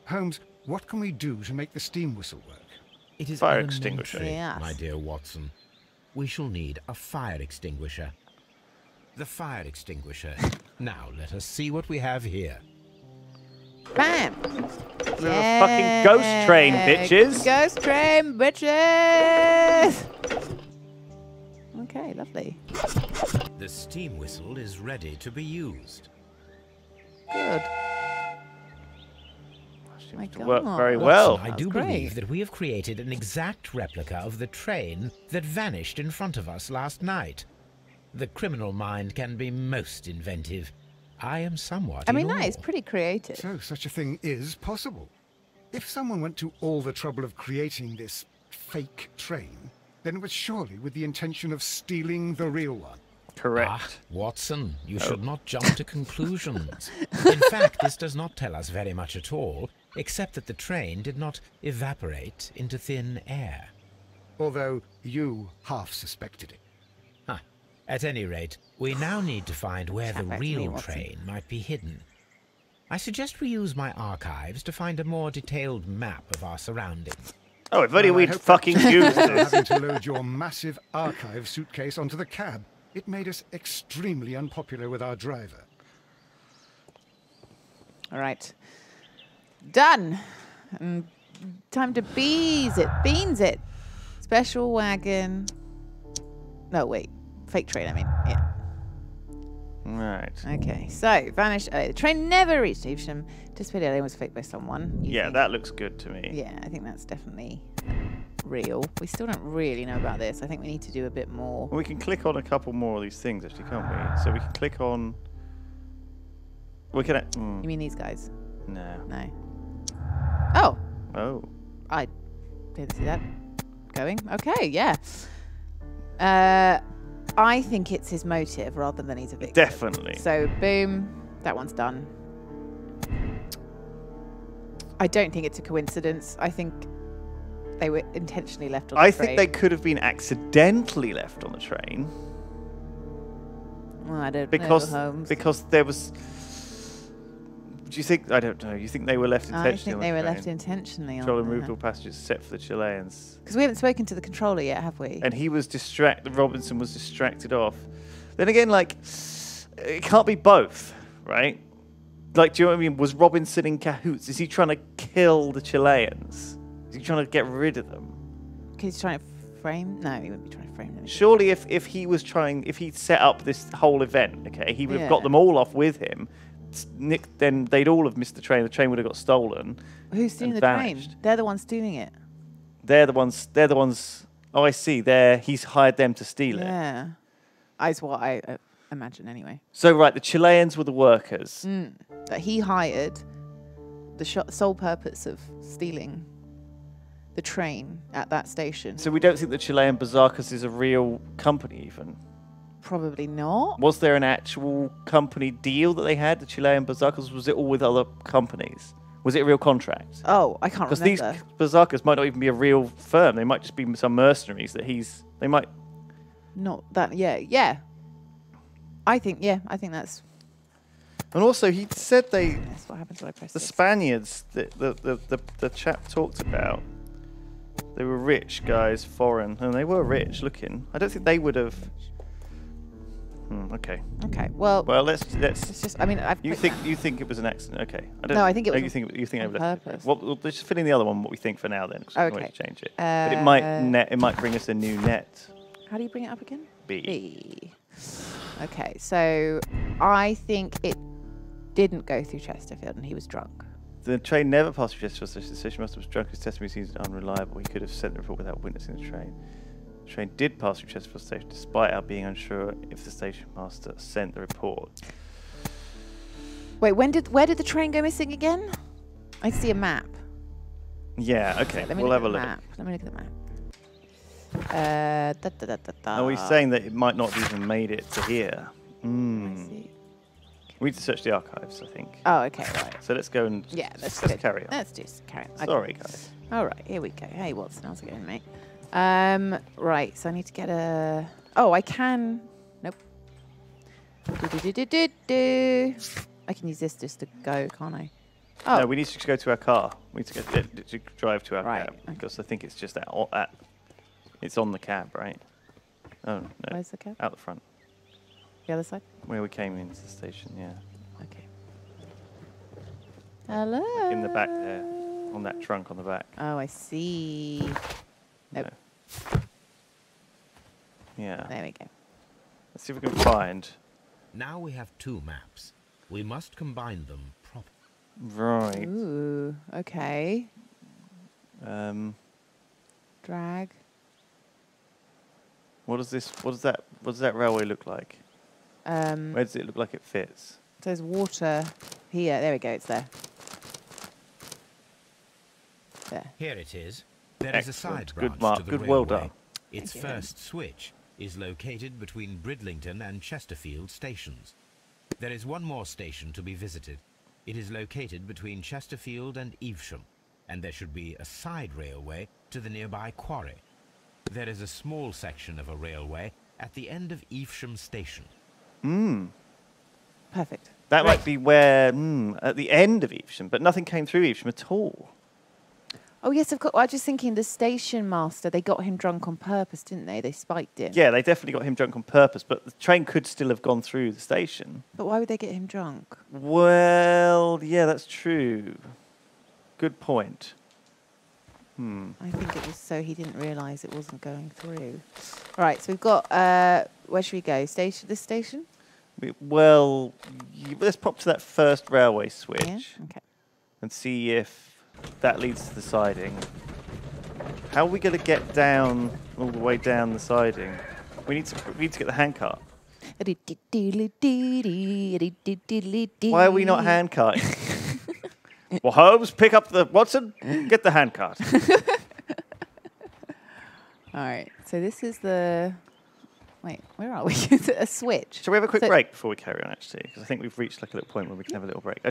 Holmes, what can we do to make the steam whistle work? It is Fire elementary, extinguisher. Yes. my dear Watson. We shall need a fire extinguisher. The fire extinguisher. Now let us see what we have here. Bam! There's a fucking ghost train, bitches. Ghost train, bitches! Okay, lovely. The steam whistle is ready to be used. Good. Seems to work very well. Watson, I do believe that we have created an exact replica of the train that vanished in front of us last night. The criminal mind can be most inventive. I am somewhat I mean, in that awe. is pretty creative. So such a thing is possible. If someone went to all the trouble of creating this fake train, then it was surely with the intention of stealing the real one. Correct. Ah, Watson, you should not jump to conclusions. In fact, this does not tell us very much at all, except that the train did not evaporate into thin air. Although you half suspected it. Huh. At any rate, we now need to find where the Chat back to me, real Watson. train might be hidden. I suggest we use my archives to find a more detailed map of our surroundings. Oh, if only Well, I we'd hope fucking that used after this. having to load your massive archive suitcase onto the cab, it made us extremely unpopular with our driver. All right. Done. And time to beans it. Special wagon. No, wait. Fake train, I mean. Yeah. Right. Okay. So, vanished early. The train never reached Evesham. Anticipated alien was faked by someone. You Yeah, think? that looks good to me. Yeah, I think that's definitely real. We still don't really know about this. I think we need to do a bit more. Well, we can click on a couple more of these things, actually, can't we? So we can click on... We can... You mean these guys? No. No. Oh. Oh. I didn't see that going. Okay, yeah. I think it's his motive rather than he's a victim. Definitely. So, boom. That one's done. I don't think it's a coincidence. I think they were intentionally left on the I train. think they could have been accidentally left on the train. Well, I don't Because know, Holmes. because there was... Do you think... I don't know. You think they were left I intentionally think on they the were train? left intentionally on Control there. removed all passengers except for the Chileans. Because we haven't spoken to the controller yet, have we? And he was distracted. Robinson was distracted off. Then again, like, it can't be both, right? Like, do you know what I mean? Was Robinson in cahoots? Is he trying to kill the Chileans? Is he trying to get rid of them? He's trying to frame? No, he wouldn't be trying to frame them. Surely, if he was trying, if he'd set up this whole event, okay, he would have got Yeah. them all off with him. Nick, then they'd all have missed the train. The train would have got stolen. Who's stealing and the vanished. train? They're the ones stealing it. They're the ones. They're the ones. Oh, I see. He's hired them to steal it. Yeah. That's what I imagine anyway. So right, the Chileans were the workers. That he hired the sole purpose of stealing the train at that station. So we don't think the Chilean Berserkers is a real company even. Probably not. Was there an actual company deal that they had, the Chilean Berserkers? Was it all with other companies? Was it a real contract? Oh, I can't Because remember. these Berserkers might not even be a real firm. They might just be some mercenaries that they might... Not that, yeah. I think that's And also, he said that's what happens when I press the this. Spaniards that the chap talked about, they were rich guys, foreign, and they were rich looking. I don't think they would have... okay. Okay, well, let's it's just, I mean, You think it was an accident? Okay. No, I think it was you think on they left it. purpose. Well, let's just fill in the other one. What we think for now, then. 'Cause we can always Okay. change it. But it might bring us a new net. How do you bring it up again? B. Okay, so I think it didn't go through Chesterfield and he was drunk. The train never passed through Chesterfield station. The station master was drunk. His testimony seems unreliable. He could have sent the report without witnessing the train. The train did pass through Chesterfield station, despite our being unsure if the station master sent the report. Wait, where did the train go missing again? I see a map. Yeah. Okay. Let me We'll look have a at the look. map. Let me look at the map. Are we saying that it might not have even made it to here? We need to search the archives, I think. Oh, okay, right. So let's go and let's carry on. Let's carry on. Sorry, guys. All right, here we go. Hey, Watson, how's it going, mate? Right, so I need to get a... Oh, I can... Nope. I can use this just to go, can't I? Oh. No, we need to go to our car. We need to drive to our Right, cab because I think it's just at it's on the cab, right? Oh no. Where's the cab? Out the front. The other side? Where we came into the station, yeah. Okay. Hello. Like in the back there, on that trunk on the back. Oh, I see. Nope. No. Yeah. There we go. Let's see if we can find. Now we have 2 maps. We must combine them properly. Right. Ooh, okay. Drag. What does that railway look like? Where does it look like it fits? There's water here. There we go. It's there. There. Here it is. There is a side Good branch mark. to the Good. railway. Well done. Its first switch is located between Bridlington and Chesterfield stations. There is one more station to be visited. It is located between Chesterfield and Evesham, and there should be a side railway to the nearby quarry. There is a small section of a railway at the end of Evesham station. Perfect. That might be where at the end of Evesham, but nothing came through Evesham at all. Oh, yes, of course. I was just thinking the station master, they got him drunk on purpose, didn't they? They spiked him. Yeah, they definitely got him drunk on purpose, but the train could still have gone through the station. But why would they get him drunk? Well, yeah, that's true. Good point. I think it was so he didn't realise it wasn't going through. Right, so we've got, where should we go? This station? Let's pop to that first railway switch. Yeah, okay. And see if that leads to the siding. How are we going to get down, all the way down the siding? We need to get the handcart. Why are we not handcarting? Well, Holmes, pick up the... Watson, get the handcart. All right, so this is the... Wait, where are we? Is it a switch? Shall we have a quick break before we carry on, actually? Because I think we've reached like a little point where we can have a little break. I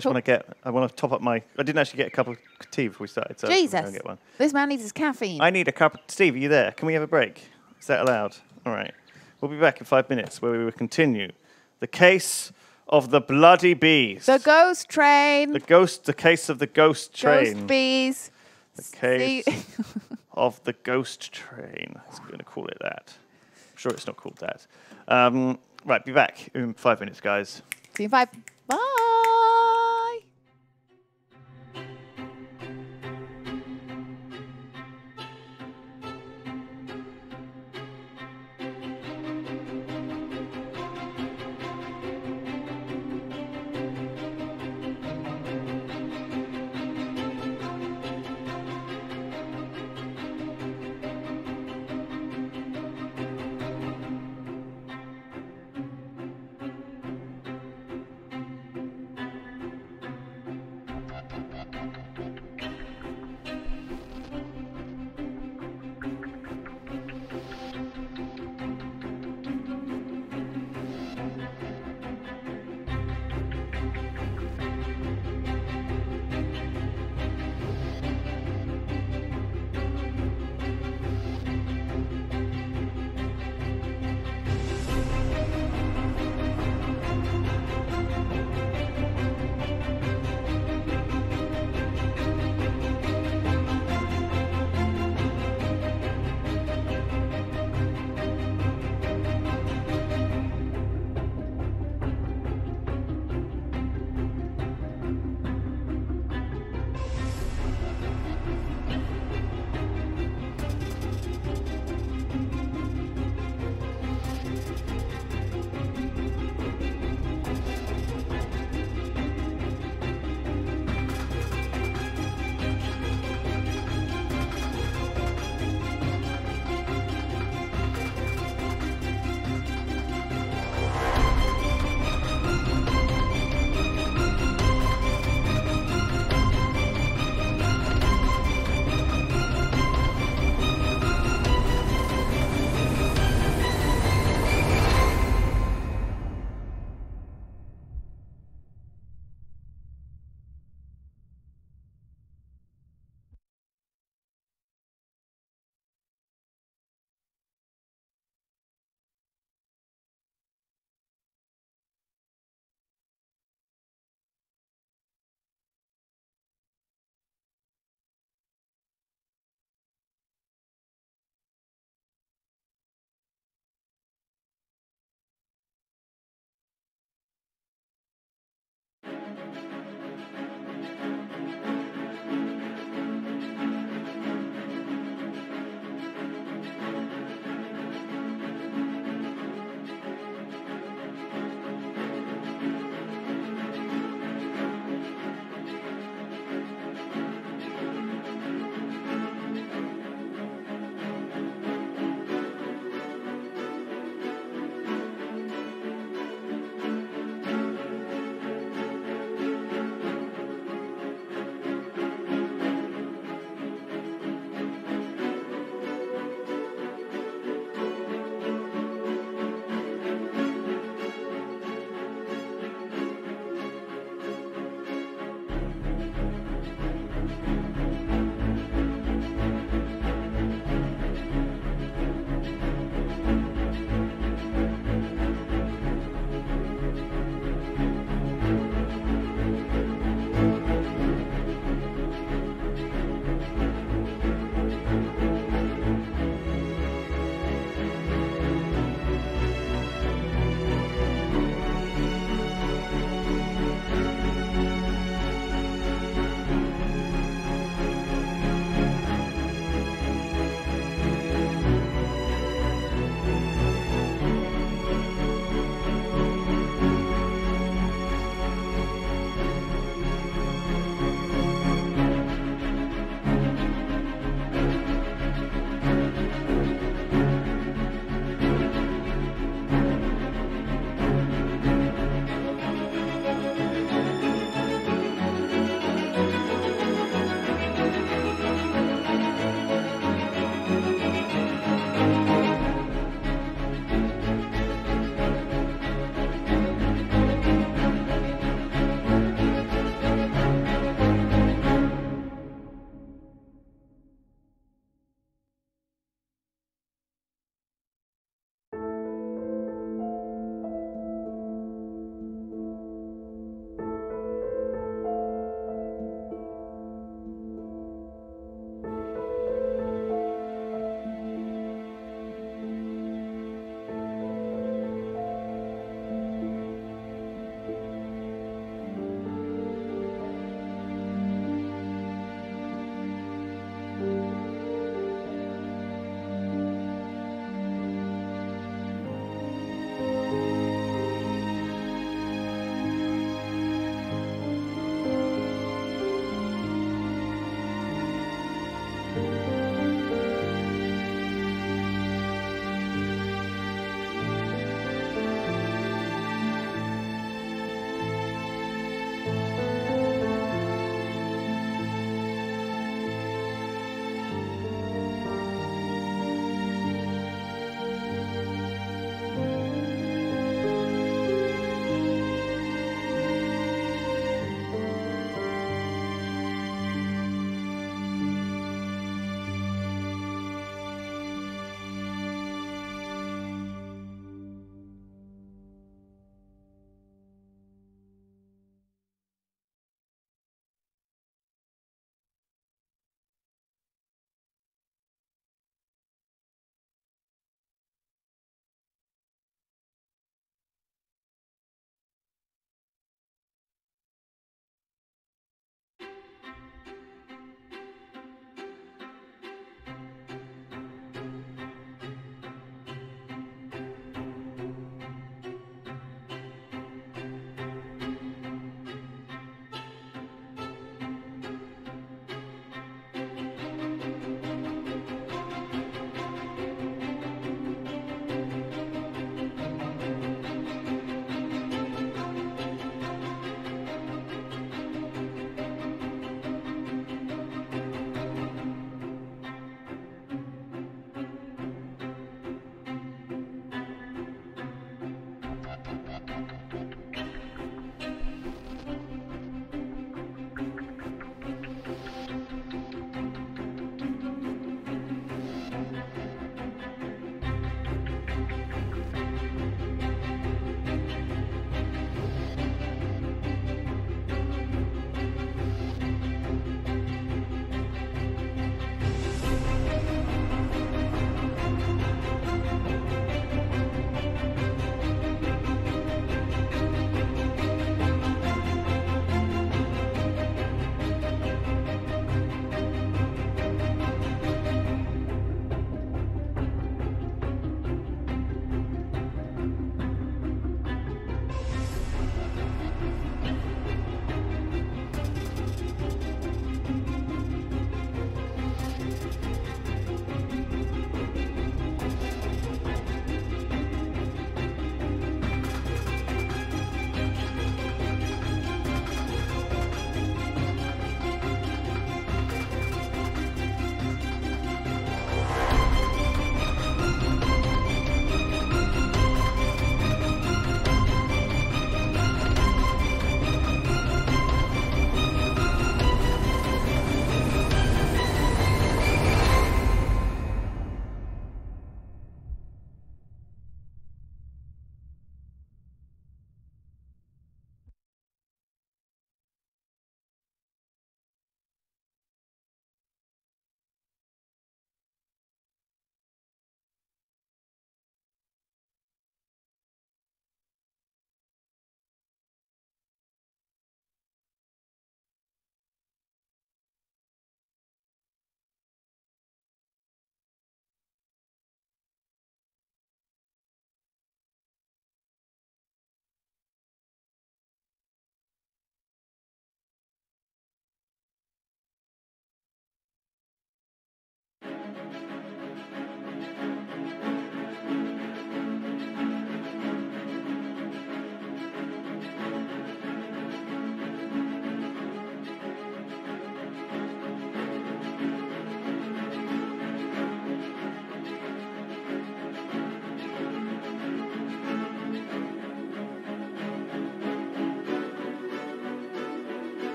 want to top up my... I didn't actually get a cup of tea before we started, so Jesus, I'm going to get one. This man needs his caffeine. I need a cup of... Steve, are you there? Can we have a break? Is that allowed? All right. We'll be back in 5 minutes where we will continue the case of the bloody bees. The ghost train. The case of the ghost train. Ghost bees. The case of the ghost train. I'm going to call it that. I'm sure it's not called that. Right, be back in 5 minutes, guys. See you in 5. Bye.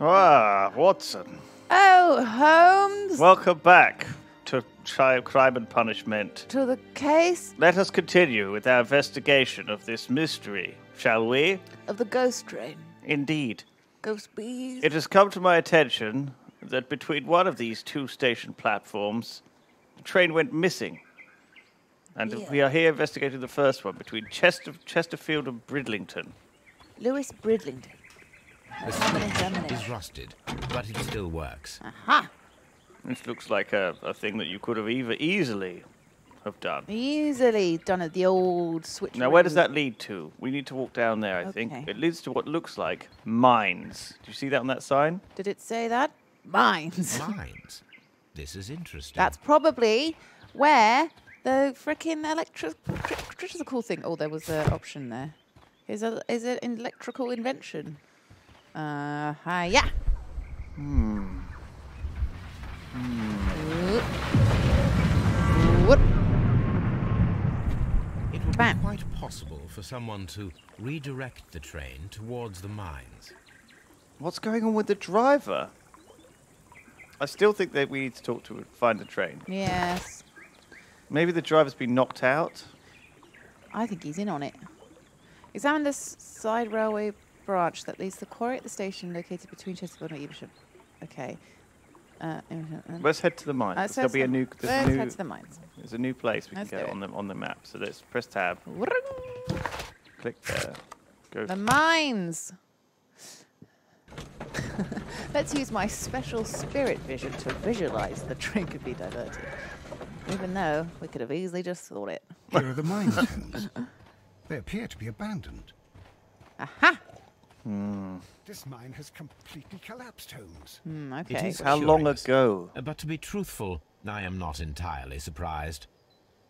Ah, Watson. Oh, Holmes. Welcome back to Crime and Punishment. To the case Let us continue with our investigation of this mystery, shall we? of the ghost train. Indeed. Ghost bees. It has come to my attention that between one of these two station platforms, the train went missing. And we are here investigating the first one between Chesterfield and Bridlington. Lewis Bridlington. The switch is rusted, but it still works. Aha! This looks like a thing that you could have easily have done. Easily done at the old switch. Now, where does that lead to? We need to walk down there, I think. Okay. It leads to what looks like mines. Do you see that on that sign? Did it say that? Mines. Mines? This is interesting. That's probably where the frickin' electrical thing. Oh, there was an option there. Is it an electrical invention? Yeah. Whoop. It would Bam. be quite possible for someone to redirect the train towards the mines. What's going on with the driver? I still think that we need to talk to find the train. Yes. Maybe the driver's been knocked out. I think he's in on it. Examine the side railway branch that leads to the quarry at the station located between Chesterfield and Evesham. Okay. Let's head to the mines. There'll be a new. Let's head to the mines. There's a new place we Let's can do go it. on the map. So let's press tab. Click there. Go. The mines. Let's use my special spirit vision to visualize the train could be diverted. Even though we could have easily just thought it. Here are the mines, Holmes. They appear to be abandoned. Aha! This mine has completely collapsed, Holmes. Okay. It is How long curious. ago? But to be truthful, I am not entirely surprised.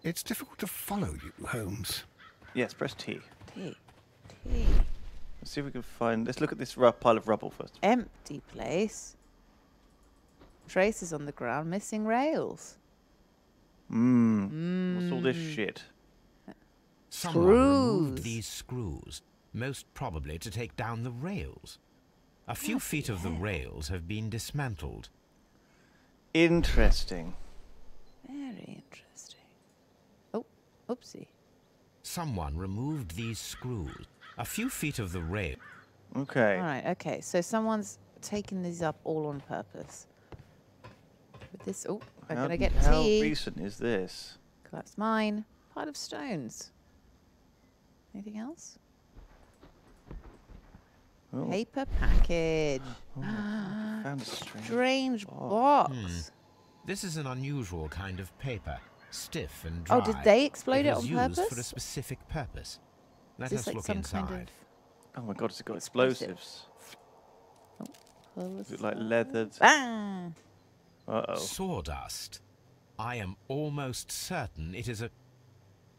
It's difficult to follow you, Holmes. Yes, press T. T. Let's see if we can find. Let's look at this pile of rubble first. Empty place. Traces on the ground, missing rails. What's all this shit? Someone removed Screws. these screws, most probably to take down the rails. A few feet of the rails have been dismantled. Interesting. Very interesting. Oh, oopsie. Someone removed these screws. A few feet of the rail. Okay. All right, okay. So someone's taken these up all on purpose. With this, oh, I'm going to get How tea. recent is this? Collapsed mine. Pile of stones. Anything else? Oh, Paper package. found a Strange box. This is an unusual kind of paper, stiff and Oh, dry. did they explode it was on used purpose? for a specific purpose. Let Is us this like look some inside. kind Oh my god, has it got Explosive. explosives? of... Is it like leathered? Ah! Uh-oh. Sawdust. I am almost certain it is a...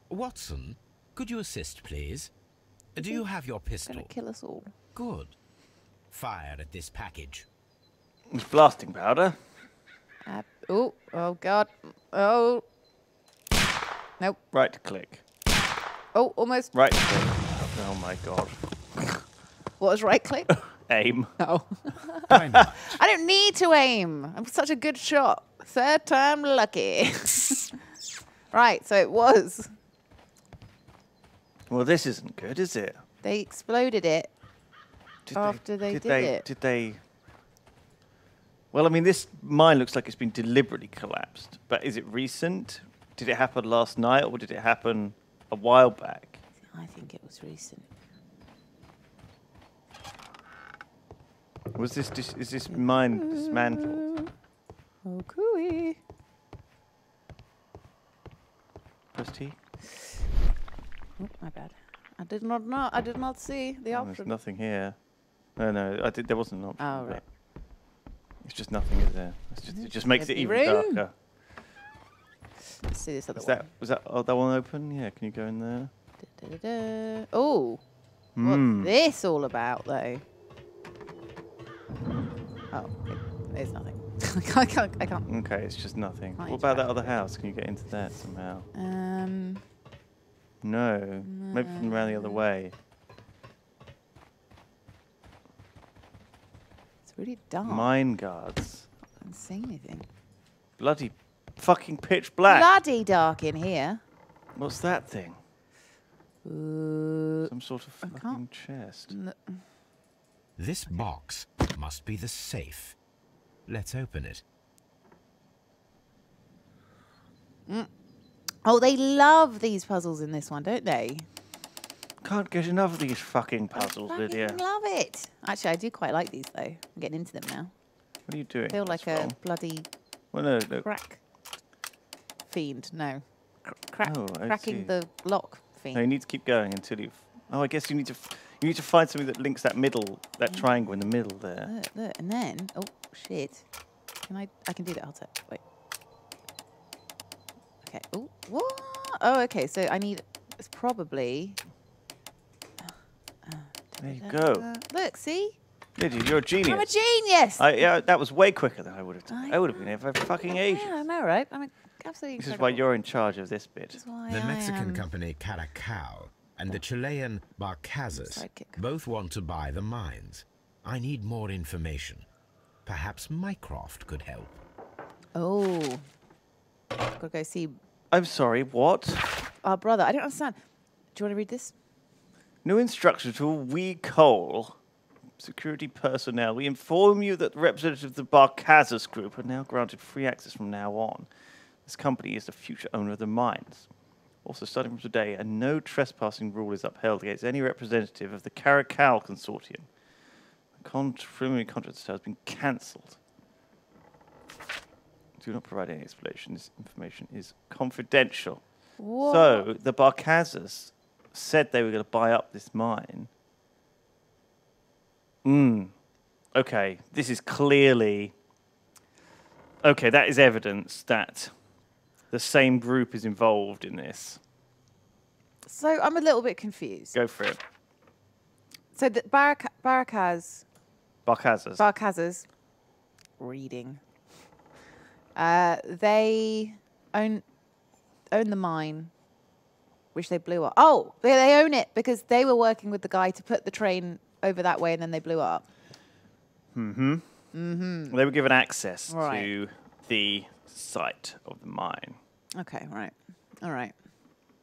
Watson, could you assist, please? Do you have your Gonna pistol? kill us all. Good. Fire at this package. It's blasting powder. Oh God. Oh. Nope. Right click. Oh, almost. Right click. Oh my god. What was right click? Aim. Oh. Dynamite. I don't need to aim. I'm such a good shot. Third time lucky. Right, so it was. Well, this isn't good, is it? They exploded it after they did it. Did they? Well, I mean, this mine looks like it's been deliberately collapsed. But is it recent? Did it happen last night, or did it happen a while back? I think it was recent. Was this? Is this mine dismantled? Oh, cooey. Press T. Oh, my bad. I did not see the Oh, there's option. nothing here. No, I did. There wasn't an option. Oh, but right. It's just nothing, is there? It just makes it Empty even room. darker. Let's see this other Is one. was that that one open? Yeah, can you go in there? Da-da-da-da. Oh, what's this all about, though? Oh, there's nothing. I can't. Okay, it's just nothing. Can't What about that interact other with it. house? Can you get into that somehow? Um, No. Maybe from around the other way. it's really dark. Mine guards. I can't see anything. Bloody fucking pitch black. Bloody dark in here. What's that thing? Some sort of fucking chest. This box must be the safe. Let's open it. Oh, they love these puzzles in this one, don't they? Can't get enough of these fucking puzzles, Lydia. I love it. Actually, I do quite like these, though. I'm getting into them now. What are you doing? I feel like What's a wrong? bloody Well, no. crack fiend. No. Cracking see. the lock fiend. No, you need to keep going until you've... Oh, I guess you need to find something that links that middle, that triangle in the middle there. Look, and then... Oh, shit. I can do that. Hold up. Wait. Okay. Oh, what? Oh, okay. So I need... It's probably... There you go. Look, see? Lydia, you're a genius. I'm a genius! Yeah, that was way quicker than I would have done. I would have been here for fucking ages. Yeah, I know, right? I'm absolutely This is why you're in charge of this bit. The Mexican company Caracao and the Chilean Barcazas both want to buy the mines. I need more information. Perhaps Mycroft could help. Oh. Gotta go see I'm sorry, what? our brother. I don't understand. Do you want to read this? New instructions to We Cole. Security personnel. We inform you that representatives of the Barcazas group are now granted free access from now on. This company is the future owner of the mines. Also, starting from today, a no trespassing rule is upheld against any representative of the Caracal Consortium. The preliminary contract has been cancelled. Do not provide any explanation. This information is confidential. What? So, the Barcazas said they were going to buy up this mine. Okay, this is clearly... Okay, that is evidence that the same group is involved in this. So I'm a little bit confused. Go for it. So the Barcazas reading. They own the mine, which they blew up. Oh, they own it because they were working with the guy to put the train over that way, and then they blew up. They were given access to the site of the mine. Okay, right. All right.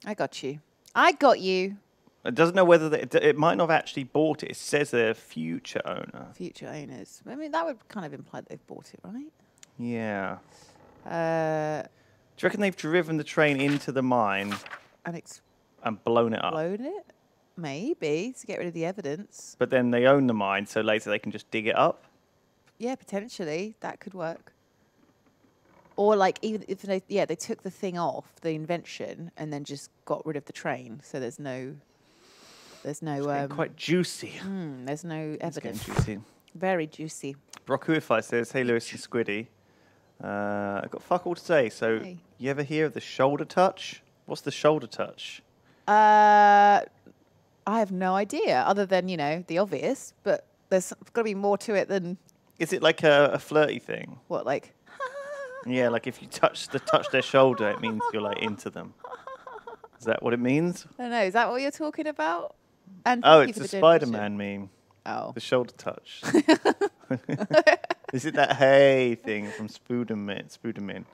I got you. I got you. It doesn't know whether it might not have actually bought it. It says they're a future owner. Future owners. I mean, that would kind of imply that they've bought it, right? Yeah. Do you reckon they've driven the train into the mine and blown it up? Blown it? Maybe, to get rid of the evidence. But then they own the mine, so later they can just dig it up? Yeah, potentially. That could work. Or like even if they took the thing off, the invention, and then just got rid of the train. So there's no quite juicy. There's no evidence. Juicy. Very juicy. Brockify says, "Hey Lewis and Squiddy, I've got fuck all to say. So you ever hear of the shoulder touch? What's the shoulder touch? I have no idea, other than the obvious. But there's got to be more to it than. Is it like a flirty thing? What, like? Yeah, like if you touch their shoulder, it means you're like into them. Is that what it means? I don't know. Is that what you're talking about? And oh, it's a Spider-Man meme. Oh. The shoulder touch. Is it that hey thing from Spooderman?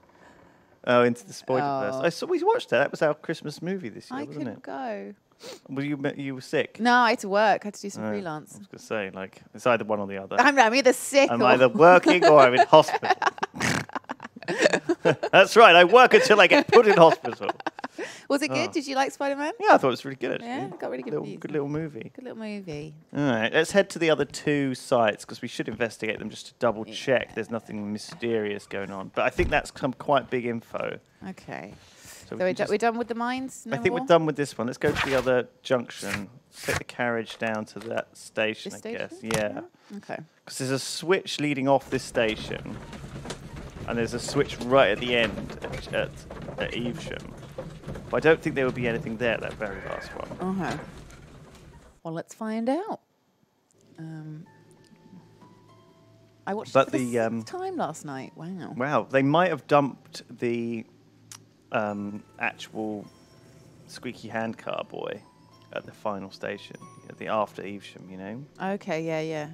Oh, into the Spider-Verse. We watched that. That was our Christmas movie this year, wasn't it? I couldn't go. Well, you were sick? No, I had to work. I had to do some freelance. I was going to say, like, it's either one or the other. I'm either sick I'm either working or I'm in hospital. That's right. I work until I get put in hospital. Was it good? Did you like Spider-Man? Yeah, I thought it was really good, actually. Yeah, it got really good reviews. Good little movie. Good little movie. All right, let's head to the other two sites, because we should investigate them just to double-check there's nothing mysterious going on. But I think that's some quite big info. Okay. So we're done with the mines? I think we're done with this one. Let's go to the other junction. Take the carriage down to that station, I guess. Yeah. Okay. Because there's a switch leading off this station, and there's a switch right at the end at Evesham. But I don't think there will be anything there at that very last one. Okay. Well, let's find out. I watched it for the 6th time last night. Wow. Wow. They might have dumped the actual squeaky handcar boy at the final station, at the after Evesham, Okay, yeah.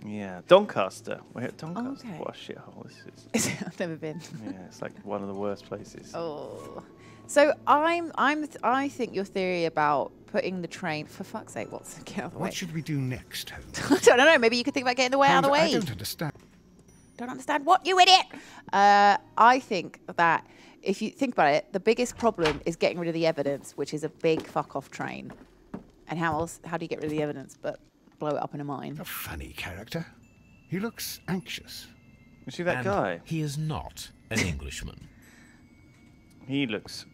Yeah, Doncaster. We're at Doncaster. Okay. What a shithole this is. I've never been. Yeah, it's like one of the worst places. Oh. So I think your theory about putting the train, for fuck's sake, get out of the way. What should we do next, Holmes? I don't know. Maybe you could think about getting the way out of the way. I don't understand. Don't understand what, you idiot? I think that if you think about it, the biggest problem is getting rid of the evidence, which is a big fuck off train. And how do you get rid of the evidence but blow it up in a mine? A funny character. He looks anxious. You see that And guy? he is not an Englishman. He looks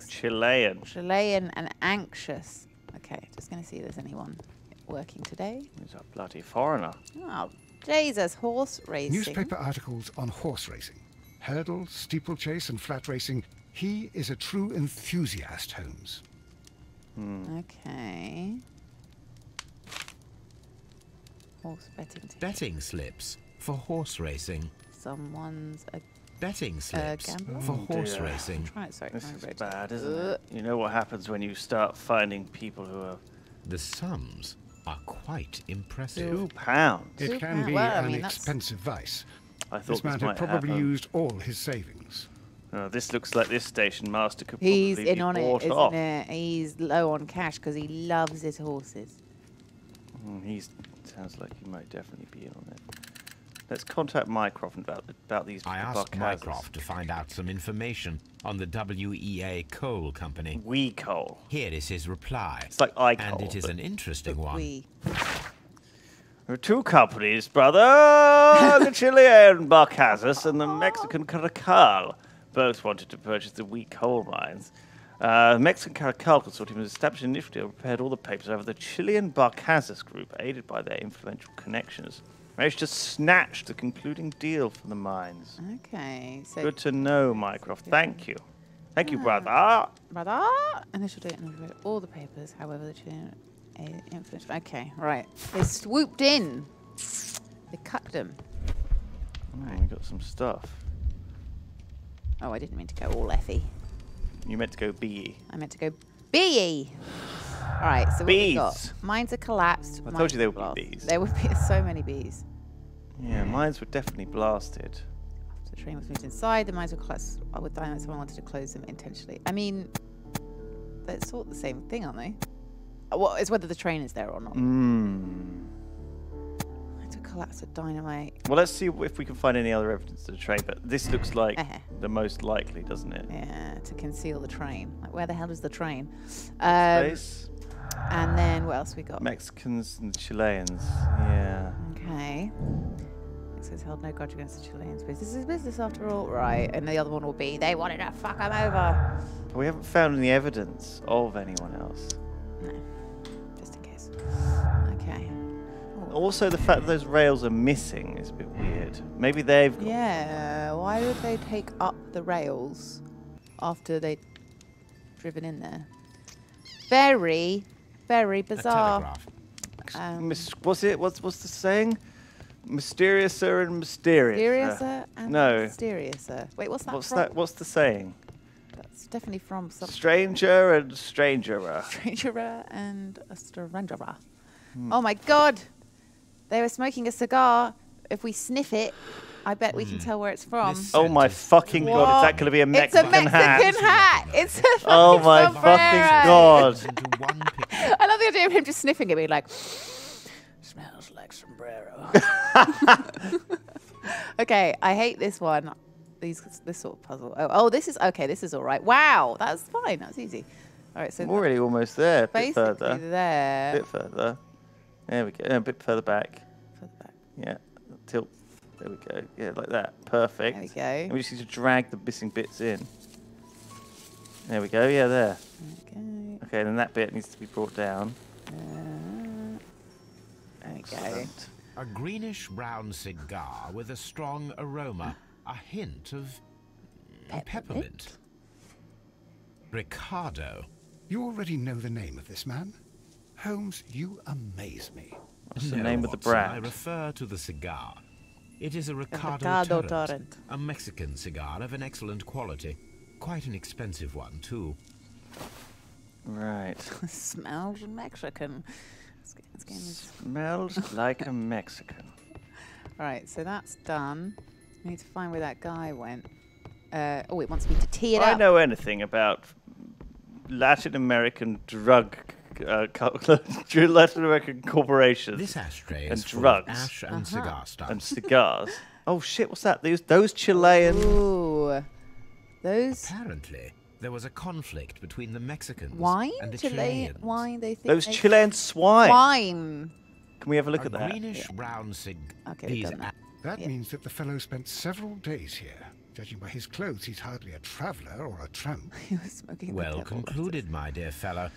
Chilean Chilean. and anxious. Okay, just going to see if there's anyone working today. He's a bloody foreigner. Oh, Jesus, horse racing. Newspaper articles on horse racing. Hurdle, steeplechase, and flat racing. He is a true enthusiast, Holmes. Okay. Horse betting. Betting slips for horse racing. Someone's a Betting slips gambler? for horse dear. racing. This is bad, isn't it? You know what happens when you start finding people who are... The sums are quite impressive. £2. It can be an expensive vice. I thought This man had might probably happen. used all his savings. This looks like this station master could He's probably in be on it, bought isn't off. it? He's low on cash because he loves his horses. Sounds like he might definitely be in on it. Let's contact Mycroft about these. I asked Mycroft to find out some information on the WEA Coal Company. We Coal. Here is his reply. It's like I And Coal, it is an interesting one. There are two companies, brother. The Chilean Barcazas and the Mexican Caracal. Both wanted to purchase the weak coal mines. The Mexican Caracal consortium was established initially and prepared all the papers over the Chilean Barcazas group, aided by their influential connections. Managed to snatch the concluding deal for the mines. Okay, so Good to know, Mycroft. Thank you. Thank you, brother. Brother, initial date and read all the papers. However, the Chilean influence. Okay, right. They swooped in. They cucked them. Oh, we got some stuff. Oh, I didn't mean to go all Effie. You meant to go BE. I meant to go BE. All right, so what we got? Bees. Mines are collapsed. I told mines you there are would be blasted. bees. There would be so many bees. Yeah, mines were definitely blasted. The train was moved inside. The mines were collapsed with dynamite. Someone wanted to close them intentionally. I mean, they're sort of the same thing, aren't they? Well, it's whether the train is there or not. To collapse with dynamite. Well, let's see if we can find any other evidence to the train, but this looks like the most likely, doesn't it? Yeah, to conceal the train. Like, where the hell is the train? Space. And then what else we got? Mexicans and Chileans. Yeah. Okay. Mexicans held no grudge against the Chileans. Business is business after all. Right. And the other one will be, they wanted to fuck them over. But we haven't found any evidence of anyone else. No. Just in case. Okay. Also, the fact that those rails are missing is a bit weird. Maybe they've got... Yeah. Why would they take up the rails after they'd driven in there? Very, very bizarre. What's the saying? Mysteriouser and mysterious. Mysteriouser and mysteriouser. Wait, what's that from? What's the saying? That's definitely from something. Stranger and strangerer. Strangerer and a strangerer. Oh my God! They were smoking a cigar. If we sniff it, I bet we can tell where it's from. Oh my fucking God! Is that going to be a Mexican hat? It's a Mexican hat. It's a Oh my sombrero. fucking God! I love the idea of him just sniffing it, being like, smells like sombrero. Okay, I hate this one. This sort of puzzle. Oh, this is okay. This is all right. Wow, that's fine. That's easy. All right, so I'm already almost there. A bit basically further. there. A bit further. There we go. A bit further back. Further back. Yeah. Tilt. There we go. Yeah, like that. Perfect. There we go. And we just need to drag the missing bits in. There we go. Yeah, there. Okay. Okay, then that bit needs to be brought down. There we go. Excellent. A greenish-brown cigar with a strong aroma, a hint of peppermint. Ricardo. You already know the name of this man? Holmes, you amaze me. What's the No, name of the Watson, I brand? refer to the cigar. It is a Ricardo, Ricardo Torrent, Torrent. a Mexican cigar of an excellent quality. Quite an expensive one, too. Right. Smells Mexican. Smells like a Mexican. Right, so that's done. I need to find where that guy went. Oh, it wants me to tee it I up. know anything about Latin American drug, Latin American corporations. This ashtray and is full drugs of ash and cigar stuff. and cigars. Oh shit! What's that? Those Chilean. Ooh, those Apparently, there was a conflict between the Mexicans wine, and the Chilean Chileans. wine. They think Those they Chilean swine. wine. Can we have a look A at that? greenish-brown cig. Okay, we've These done that. That Yeah. means that the fellow spent several days here. Judging by his clothes, he's hardly a traveller or a tramp. He was smoking the Well devil concluded, my dear fellow.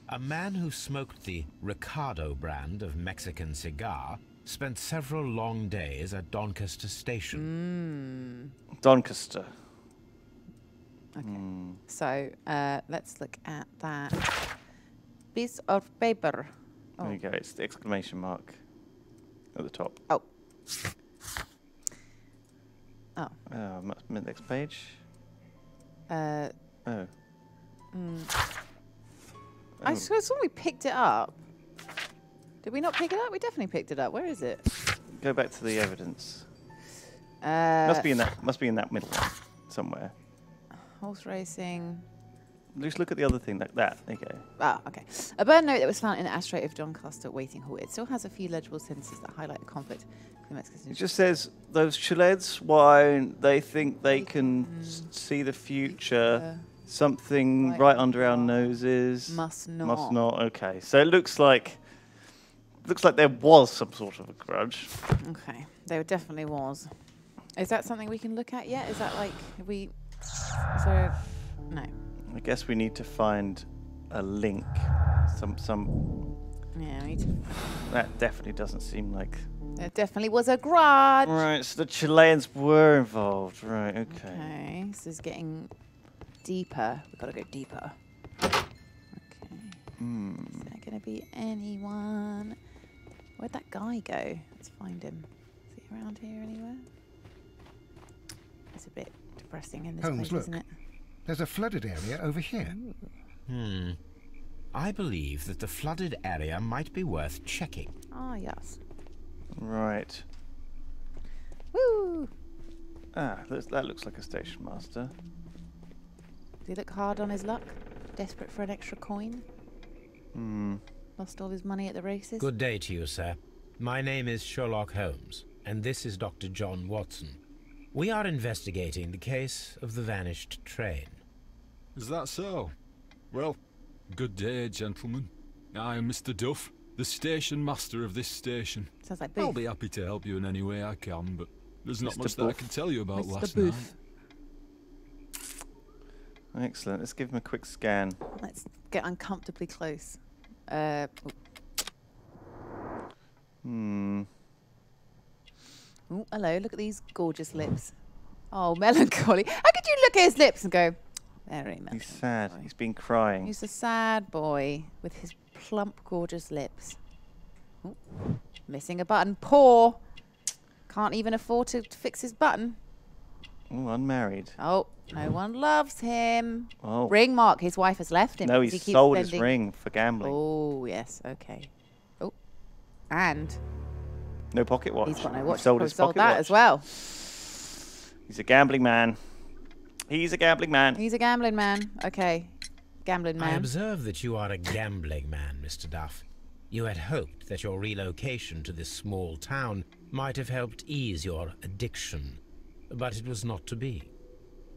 A man who smoked the Ricardo brand of Mexican cigar spent several long days at Doncaster Station. Doncaster. Okay. So let's look at that piece of paper. Oh. There you go. It's the exclamation mark at the top. Oh. Oh. Next page. Oh. I Oh. saw we picked it up. Did we not pick it up? We definitely picked it up. Where is it? Go back to the evidence. Must Must be in that middle one somewhere. Horse racing. Just look at the other thing like that. There you go. Ah, okay. A burn note that was found in the ashtray of Doncaster waiting hall. It still has a few legible sentences that highlight the conflict between the Mexicans and It just says those Chileans wine. They think they can see the future. Something right under our noses. Must not. Must not. Okay. So it looks like there was some sort of a grudge. Okay, there definitely was. Is that something we can look at yet? Is that like so? No. I guess we need to find a link. Some. Yeah, we need to. That definitely doesn't seem like. There definitely was a grudge. Right. So the Chileans were involved. Right. Okay. Okay, this is getting deeper. We've got to go deeper. Okay. Is there going to be anyone? Where'd that guy go? Let's find him. Is he around here anywhere? It's a bit depressing in this Holmes, place, look. isn't it? There's a flooded area over here. I believe that the flooded area might be worth checking. Ah, yes. Right. Woo! That looks like a station master. Does he look hard on his luck? Desperate for an extra coin? Lost all his money at the races? Good day to you, sir. My name is Sherlock Holmes, and this is Dr. John Watson. We are investigating the case of the vanished train. Is that so? Well, good day, gentlemen. I am Mr. Duff, the station master of this station. Sounds like I'll Booth. be happy to help you in any way I can, but there's not Mr. much that I Buff. can tell you about Mr. last Booth. night. Excellent. Let's give him a quick scan. Let's get uncomfortably close. Oh, hello. Look at these gorgeous lips. Oh, melancholy. How could you look at his lips and go, very melancholy? He's sad. He's been crying. He's a sad boy with his plump, gorgeous lips. Ooh, missing a button. Poor. Can't even afford to fix his button. Oh, unmarried. Oh, no one loves him. Oh. Ring mark. His wife has left him. No, because he he keeps sold his spending- ring for gambling. Oh, yes. Okay. Oh, and No pocket watch. he's got no He watch. sold Probably his sold pocket that watch. as well. He's a gambling man. He's a gambling man. He's a gambling man. Okay. Gambling I man. observe that you are a gambling man, Mr. Duff. You had hoped that your relocation to this small town might have helped ease your addiction, but it was not to be.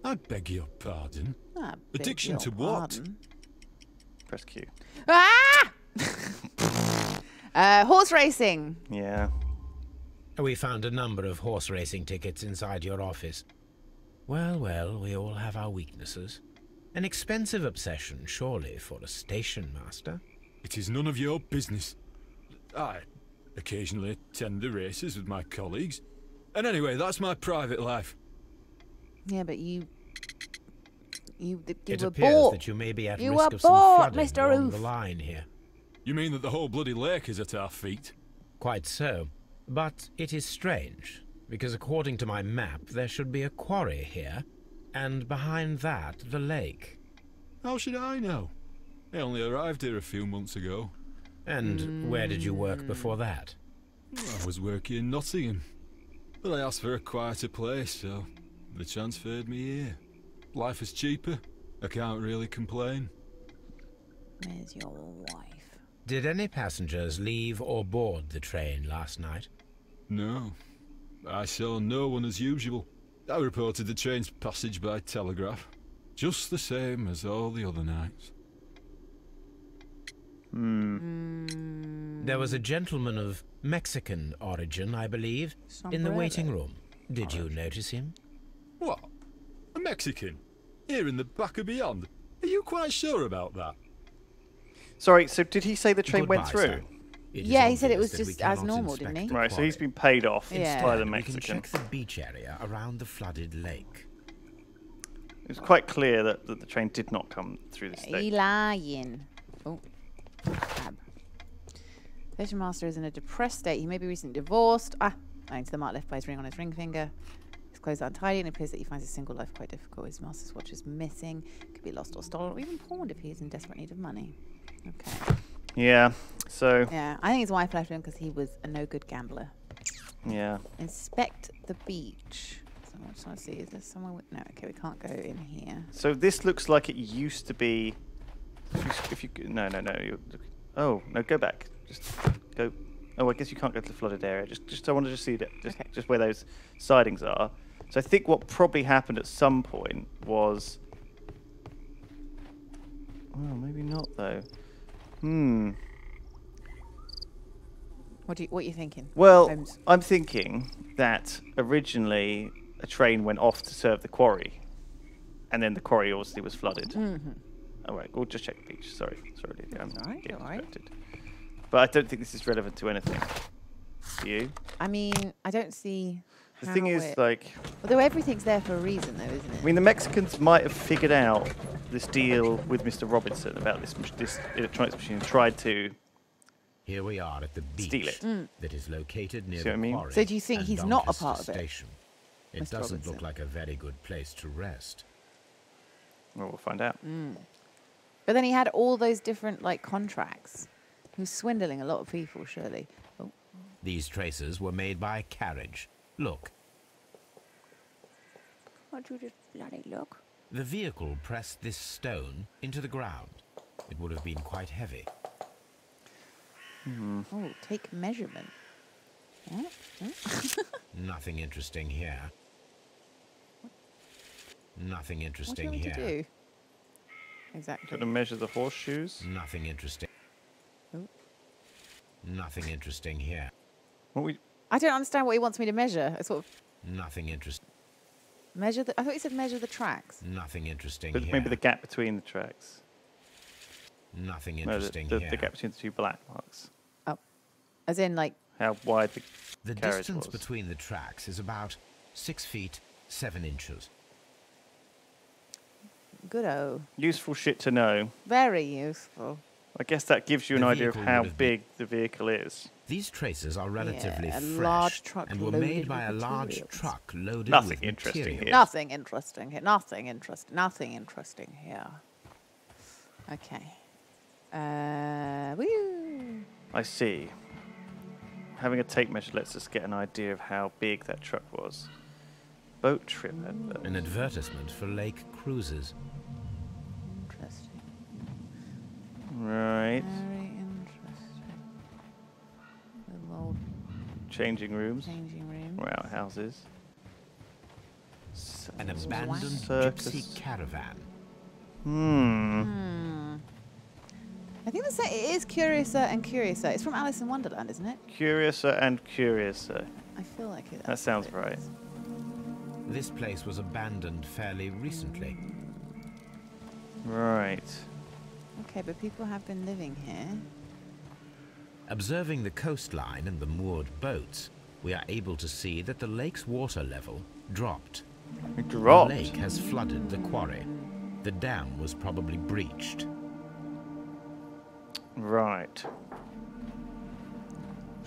I beg your pardon. Ah, beg Addiction your to what? pardon. Press Q. Ah! Horse racing. Yeah. We found a number of horse racing tickets inside your office. Well, well, we all have our weaknesses. An expensive obsession, surely, for a station master. It is none of your business. I occasionally attend the races with my colleagues. And anyway, that's my private life. Yeah, but you It were appears bought. that you may be at You risk were of some bought, flooding Mr. along Oof. the line here. You mean that the whole bloody lake is at our feet? Quite so. But it is strange, because according to my map, there should be a quarry here, and behind that, the lake. How should I know? I only arrived here a few months ago. And where did you work before that? I was working in Nottingham. Well, I asked for a quieter place, so they transferred me here. Life is cheaper. I can't really complain. Where's your wife? Did any passengers leave or board the train last night? No. I saw no one as usual. I reported the train's passage by telegraph. Just the same as all the other nights. There was a gentleman of Mexican origin, I believe, in the waiting room. Did you notice him? What? A Mexican? Here in the back of beyond? Are you quite sure about that? Sorry, so did he say the train went Goodbye, through? sir. It is Yeah, he said it obvious was that we just as cannot normal, inspect didn't he? the Right, so he's quarry. been paid off Yeah. by the We can Mexican. check the beach area around the flooded lake. It's quite clear that the train did not come through the He state. lying. Oh, tab. Station master is in a depressed state. He may be recently divorced. Owing to the mark left by his ring on his ring finger. His clothes are untidy and it appears that he finds his single life quite difficult. His master's watch is missing. Could be lost or stolen or even pawned if he is in desperate need of money. Okay. Yeah, so, Yeah, I think his wife left him because he was a no-good gambler. yeah. Inspect the beach. So I just want to see, is there somewhere... No, okay, we can't go in here. So this looks like it used to be... If you no. Oh, no, go back. Just go... Oh, I guess you can't go to the flooded area. Just I want to just see that, just where those sidings are. So I think what probably happened at some point was... Oh, maybe not, though. What are you thinking? Well, Holmes? I'm thinking that originally a train went off to serve the quarry, and then the quarry obviously was flooded. Mm-hmm. All right, we'll just check the beach. Sorry, Lydia. I'm Alright, getting alright. distracted. But I don't think this is relevant to anything. Do you? I mean, I don't see... The thing is, it... like... Although everything's there for a reason, though, isn't it? I mean, the Mexicans might have figured out this deal with Mr. Robinson about this electronics machine and tried to Here we are at the beach steal it. that is located near See what I the mean? quarry. So do you think and he's not a Doncaster part of it, Station. It Mr. doesn't Robinson? look like a very good place to rest. Well, we'll find out. But then he had all those different, like, contracts. He was swindling a lot of people, surely. Oh. These traces were made by carriage. Look, Why'd you just bloody look? the vehicle pressed this stone into the ground. It would have been quite heavy. Oh, take measurement. Yeah? Nothing interesting here. Nothing What do you interesting want me here. to do? Exactly. Got to measure the horseshoes. Nothing interesting. Oh. Nothing interesting here. What we? I don't understand what he wants me to measure. I sort of Nothing interesting. measure the... I thought he said measure the tracks. Nothing interesting But here. maybe the gap between the tracks. Nothing No, interesting the here. gap between the two black marks. Oh. As in, like... How wide The carriage distance was. between the tracks is about 6 feet 7 inches. Good-o. Useful shit to know. Very useful. I guess that gives you an The idea of vehicle how would have been- big the vehicle is. These traces are relatively Yeah, a fresh large truck and were loaded made by a with large materials. truck loaded Nothing with interesting materials. here. Nothing interesting here. Nothing interesting here. Okay. Woo! I see. Having a tape measure lets us get an idea of how big that truck was. Boat trip advert. An advertisement for lake cruises. Interesting. Right. Very interesting. Little old Changing rooms. changing room. Or outhouses. An abandoned Circus. gypsy caravan. I think it is Curiouser and Curiouser. It's from Alice in Wonderland, isn't it? Curiouser and Curiouser. I feel like it. That sounds right. This place was abandoned fairly recently. Right. Okay, but people have been living here. Observing the coastline and the moored boats, we are able to see that the lake's water level dropped. It dropped. The lake has flooded the quarry. The dam was probably breached. Right.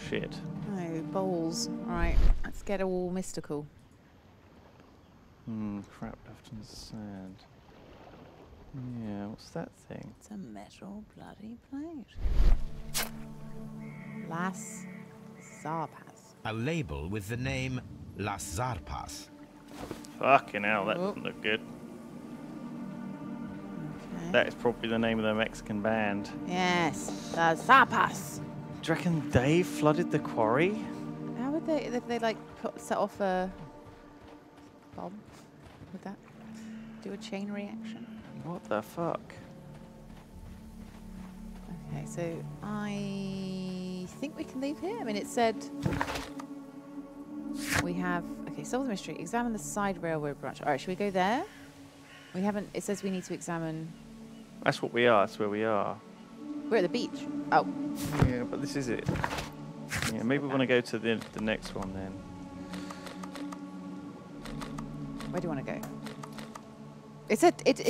Shit. Oh, bowls. Right, let's get all mystical. Crap left in the sand. Yeah, what's that thing? It's a metal bloody plate. Las Zarpas. A label with the name Las Zarpas. Fucking hell, that doesn't look good. Okay. That is probably the name of the Mexican band. Yes, the Zarpas. Do you reckon they flooded the quarry? How would they, if they like set off a bomb? Would that do a chain reaction? What the fuck? Okay, so I think we can leave here. I mean, it said we have, okay, solve the mystery, examine the side railroad branch. All right, should we go there? We haven't, it says we need to examine. That's what we are, that's where we are. We're at the beach. Oh. Yeah, but this is it. Yeah, maybe we want to go to the next one then. Where do you want to go? It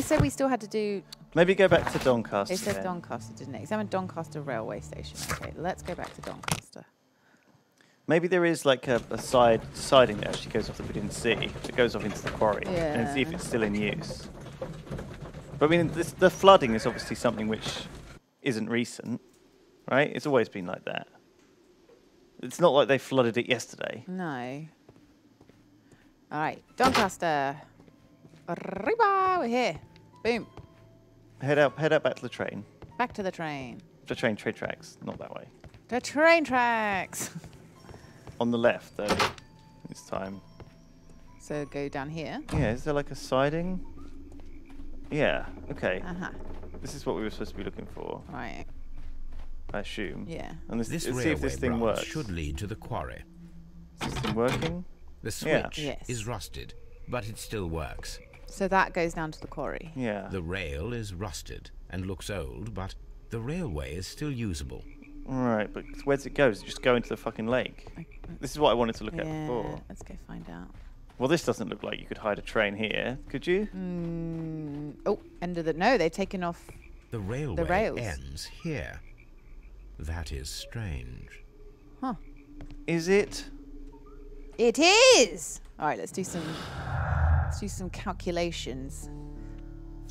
said we still had to do. Maybe go back to Doncaster. It said then. Doncaster, didn't it? Examine Doncaster railway station. Okay, let's go back to Doncaster. Maybe there is like a siding that actually goes off that we didn't see. It goes off into the quarry and see if it's still in use. But I mean, the flooding is obviously something which isn't recent, right? It's always been like that. It's not like they flooded it yesterday. No. All right, Doncaster. Arriba, we're here. Boom. Head out back to the train. Back to the train. The train tracks, not that way. The train tracks. On the left, though, this time. So go down here. Yeah, is there like a siding? Yeah, okay. Uh-huh. This is what we were supposed to be looking for. Right. I assume. Yeah. And This let's see if railway this thing branch works. should lead to the quarry. Is this thing working? The switch Yes. is rusted, but it still works. So that goes down to the quarry. Yeah. The rail is rusted and looks old, but the railway is still usable. Right, but where's it go? Does it just go into the fucking lake? This is what I wanted to look at before. Let's go find out. Well, this doesn't look like you could hide a train here, could you? Oh, end of the... No, they've taken off The railway the rails. ends here. That is strange. Huh. Is it? It is! All right, let's do some calculations.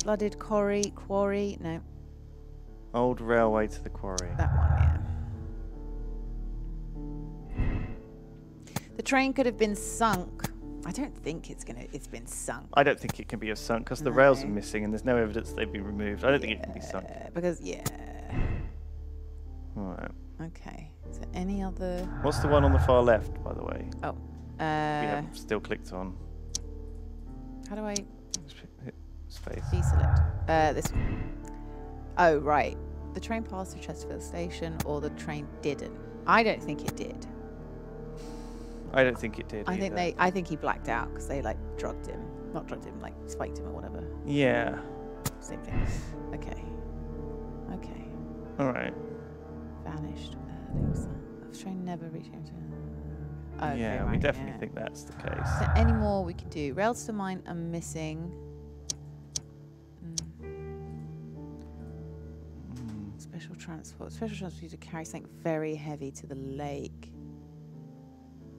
Flooded quarry, no. Old railway to the quarry. That one, yeah. The train could have been sunk. I don't think it's been sunk. I don't think it can be sunk because the rails are missing and there's no evidence they've been removed. I don't think it can be sunk. Because, Alright. Okay. Is there any other... What's the one on the far left, by the way? Oh. We haven't still clicked on. How do I... Hit space. Deselect. This one. Oh, right. The train passed through Chesterfield Station, or the train didn't. I don't think it did. I don't think it did. I either. think he blacked out because they like drugged him. Not drugged him, like spiked him or whatever. Yeah. Same thing. Okay. Alright. Vanished. The train never reached him. Okay, Yeah, right, we definitely think that's the case. Is there any more we can do? Rails to mine are missing. Special transport. Special transport to carry something very heavy to the lake.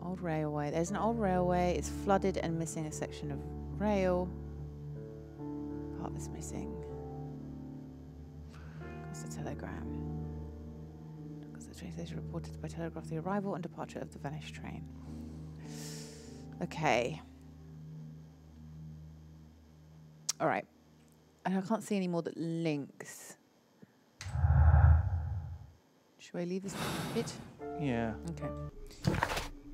Old railway. There's an old railway. It's flooded and missing a section of rail. Part is missing. Cost a telegram. Because the train station reported by telegraph the arrival and departure of the vanished train. Okay. All right. And I can't see any more that links. Should I leave this bit? Yeah. Okay.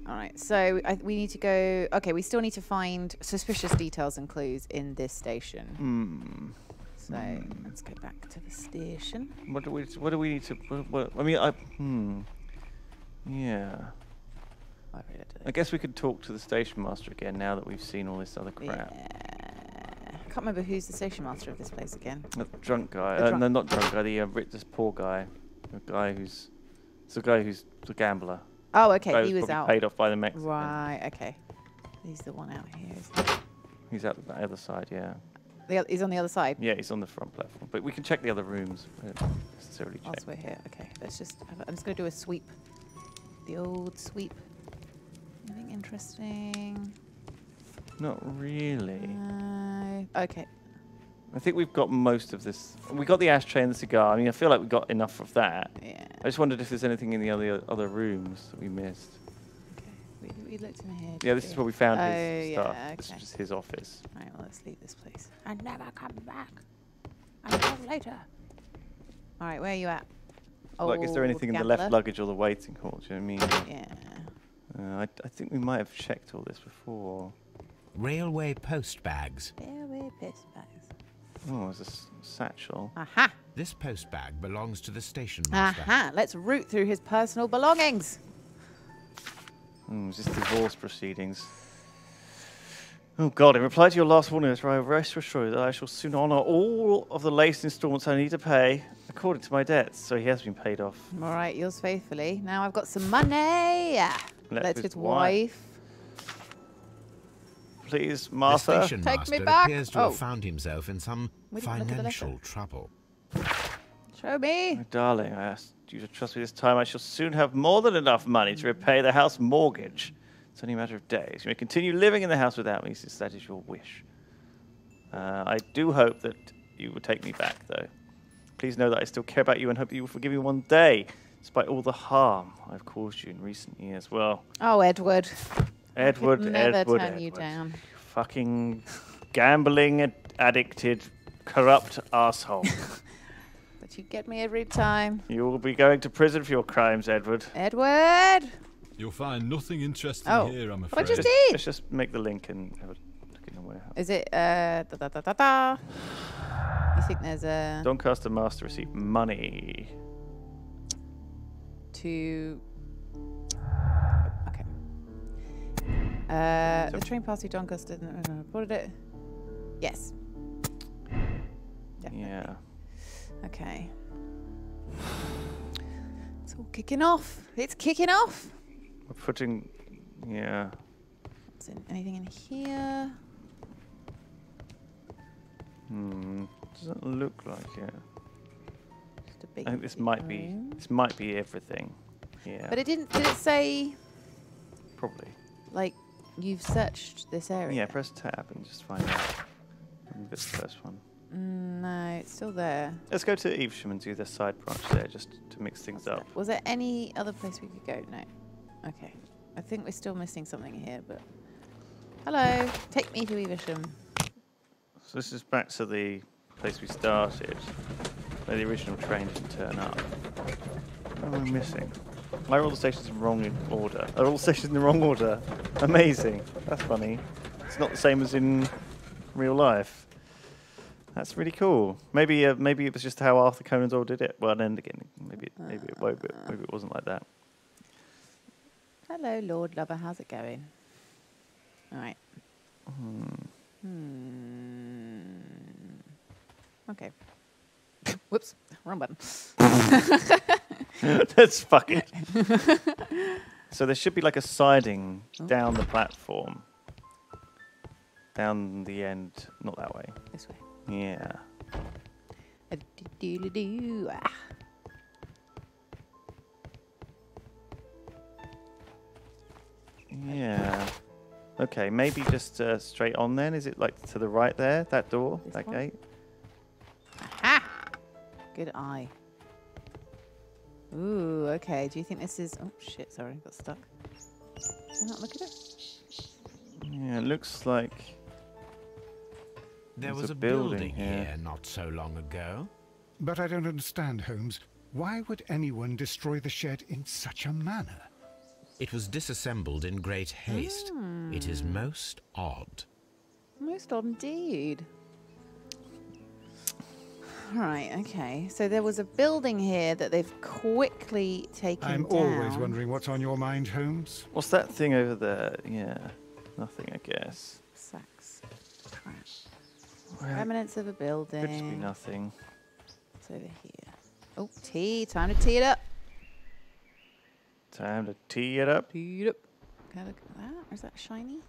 All right. So we need to go. Okay. We still need to find suspicious details and clues in this station. So let's go back to the station. What do we need to? Yeah. I guess we could talk to the station master again now that we've seen all this other crap. Yeah. I can't remember who's the station master of this place again. The drunk guy. The drunk- No, not drunk guy. This poor guy. The guy who's the gambler. Oh, okay. Guy He who's was probably out. paid off by the Mexicans. Right. Okay. He's the one out here. Isn't he? He's out the other side. Yeah. He's on the other side. Yeah, he's on the front platform. But we can check the other rooms. We don't necessarily check. Whilst we're here. Okay. Let's just. I'm just going to do a sweep. The old sweep. Anything interesting? Not really. No. Okay. I think we've got most of this. We got the ashtray and the cigar. I mean, I feel like we got enough of that. Yeah. I just wondered if there's anything in the other rooms that we missed. We looked in here. Yeah, this is where we found his yeah, stuff. okay. This is his office. Right, well, let's leave this place. And never come back. Until later. All right, where are you at? Like, is there anything in the left luggage or the waiting hall? Do you know what I mean? Yeah. I think we might have checked all this before. Railway post bags. Railway post bags. Oh, there's a satchel. Aha! This post bag belongs to the station master. Aha! Let's root through his personal belongings. Is this divorce proceedings? Oh God, in reply to your last warning letter, I rest assured that I shall soon honour all of the latest instalments I need to pay according to my debts. So he has been paid off. All right, yours faithfully. Now I've got some money. Let's his wife. Please, The Martha. station Take master me back. appears to have found himself in some We didn't look at the financial letter. trouble. Show me. My darling, I asked you to trust me this time. I shall soon have more than enough money to repay the house mortgage. It's only a matter of days. You may continue living in the house without me, since that is your wish. I do hope that you will take me back, though. Please know that I still care about you and hope that you will forgive me one day, despite all the harm I've caused you in recent years. Well, Oh, Edward. Edward, I could never Edward, turn you Edward. down. You fucking gambling addicted, corrupt asshole. But you get me every time. You will be going to prison for your crimes, Edward. Edward! You'll find nothing interesting Oh, here, I'm what afraid. I just did. Let's just make the link and have a look in the warehouse. Is it, da-da-da-da-da? You think there's a... Doncaster Master received money. To... Okay. The train passed through Doncaster reported it. Yes. Definitely. Yeah. Okay. It's all kicking off. It's kicking off. We're putting... Yeah. Anything in here? Doesn't look like it. Just a big I think this might be everything. Yeah. But it didn't. Did it say Probably. like you've searched this area? Yeah, press tab and just find out. This first one. No, it's still there. Let's go to Evesham and do the side branch there, just to mix things up. Was there any other place we could go? No. Okay. I think we're still missing something here, but... Hello. Take me to Evesham. So this is back to the place we started, where the original train didn't turn up. What am I missing? Why are all the stations in wrong order? Are all the stations in the wrong order? Amazing. That's funny. It's not the same as in real life. That's really cool. Maybe it was just how Arthur Conan Doyle did it. Well, then again, maybe it wasn't like that. Hello, Lord Lover. How's it going? All right. Okay. Whoops. Wrong button. That's fucking... So there should be like a siding down the platform. Down the end. Not that way. This way. Yeah. Do-do-do-do. Ah. Yeah. Okay, maybe just straight on then. Is it like to the right there? That door? This that one? gate? Aha! Good eye. Ooh, okay. Do you think this is... Oh, shit, sorry. Got stuck. Can I not look at it? Yeah, it looks like... There there's was a building building here not so long ago. But I don't understand, Holmes. Why would anyone destroy the shed in such a manner? It was disassembled in great haste. It is most odd. Most odd indeed. Right, okay. So there was a building here that they've quickly taken I'm down. always wondering what's on your mind, Holmes. What's that thing over there? Yeah. Nothing, I guess. Sacks. Crap. Well, Remnants of a building. could just be nothing. It's over here. Oh, tea. Time to tee it up. Time to tee it up. Tee it up. Can I look at that? Or is that shiny?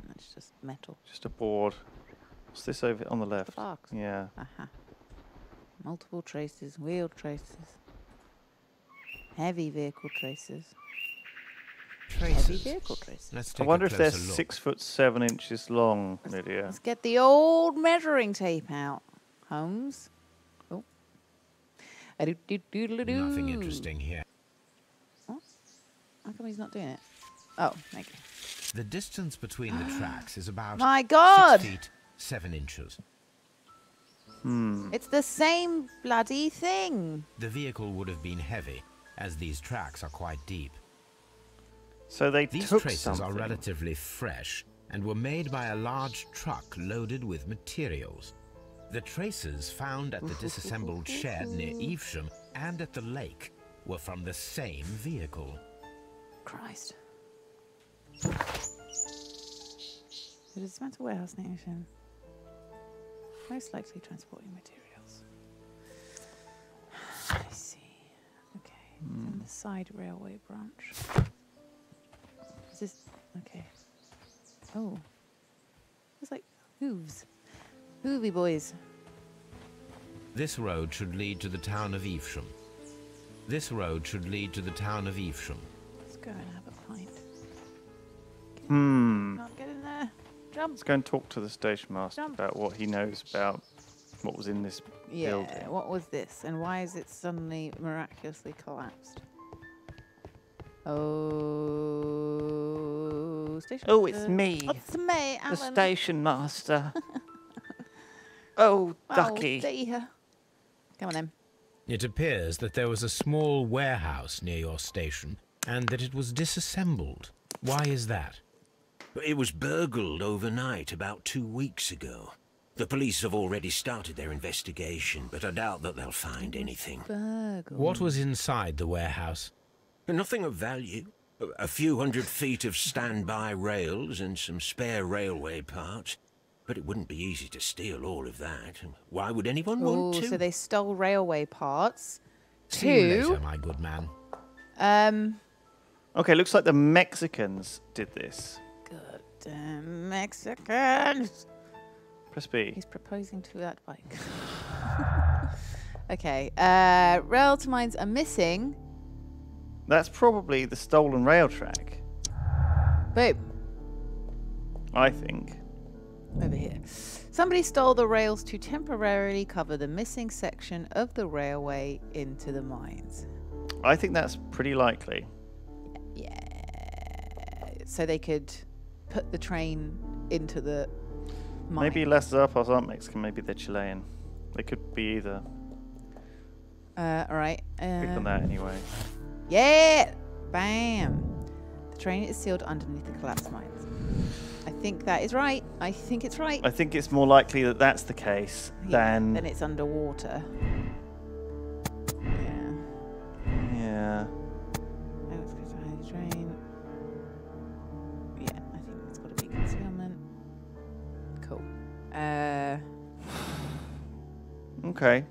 That's just metal. Just a board. What's this over on the left? box. Yeah. Aha. Multiple traces, wheel traces. Heavy vehicle traces. Heavy vehicle traces. Let's I take wonder a if they're closer look. 6'7" long, Lydia. Let's get the old measuring tape out, Holmes. Oh. Nothing interesting here. What? How come he's not doing it? Oh, thank you. The distance between the tracks is about My God! 6 feet 7 inches. It's the same bloody thing. The vehicle would have been heavy, as these tracks are quite deep. So These took traces something. are relatively fresh and were made by a large truck loaded with materials. The traces found at the disassembled shed near Evesham and at the lake were from the same vehicle. Christ. The dismantled warehouse nation. Most likely transporting materials. I see. Okay. And the side railway branch. Is this... Okay. Oh. It's like hooves. Hoovy boys. This road should lead to the town of Evesham. This road should lead to the town of Evesham. Let's go and have a pint. Hmm. Get in there. Jump. Let's go and talk to the station master Jump. about what he knows about what was in this building. Yeah, what was this? And why is it suddenly miraculously collapsed? Oh, station Oh, master. it's me. It's me, The Alan. station master. Oh, ducky. Oh, dear. Come on then. It appears that there was a small warehouse near your station and that it was disassembled. Why is that? It was burgled overnight about 2 weeks ago. The police have already started their investigation, but I doubt that they'll find anything. What was inside the warehouse? Nothing of value. A few 100 feet of standby rails and some spare railway parts. But it wouldn't be easy to steal all of that. Why would anyone want to? So they stole railway parts. See you later, my good man. Okay, looks like the Mexicans did this. God damn Mexicans. Press B. He's proposing to that bike. Okay. Rail to mines are missing. That's probably the stolen rail track, Boom. I think. Over here. Somebody stole the rails to temporarily cover the missing section of the railway into the mines. I think that's pretty likely. Yeah. So they could put the train into the mine. Maybe Las Zarpas aren't Mexican, maybe they're Chilean. They could be either. All right. Click on that anyway. Yeah! Bam! The train is sealed underneath the collapsed mines. I think that is right. I think it's right. I think it's more likely that that's the case than... Then it's underwater. Yeah. Yeah. Oh, it's going to hide the train. Yeah, I think it's got to be concealment. Cool. Okay.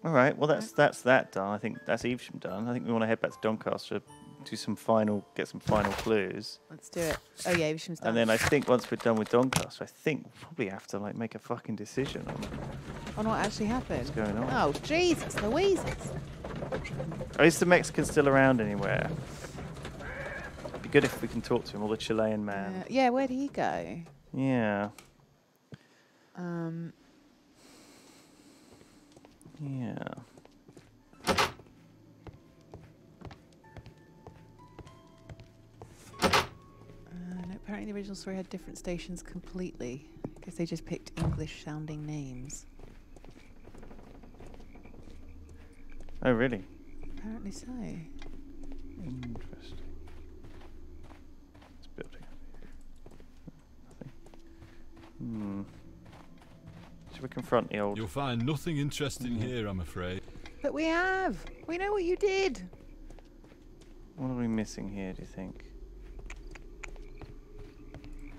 All right. Well, that's that done. I think that's Evesham done. I think we want to head back to Doncaster, get some final clues. Let's do it. Oh yeah, Evesham's done. And then I think once we're done with Doncaster, I think we'll probably have to like make a fucking decision on what actually happened. What's going on? Oh Jesus, Louises! Is the Mexican still around anywhere? It'd be good if we can talk to him, or the Chilean man. Yeah, where did he go? Yeah. Yeah. No, apparently the original story had different stations completely. I guess they just picked English-sounding names. Oh, really? Apparently so. Interesting. It's building. Nothing. Should we confront the old... You'll find nothing interesting here, I'm afraid. But we have! We know what you did! What are we missing here, do you think?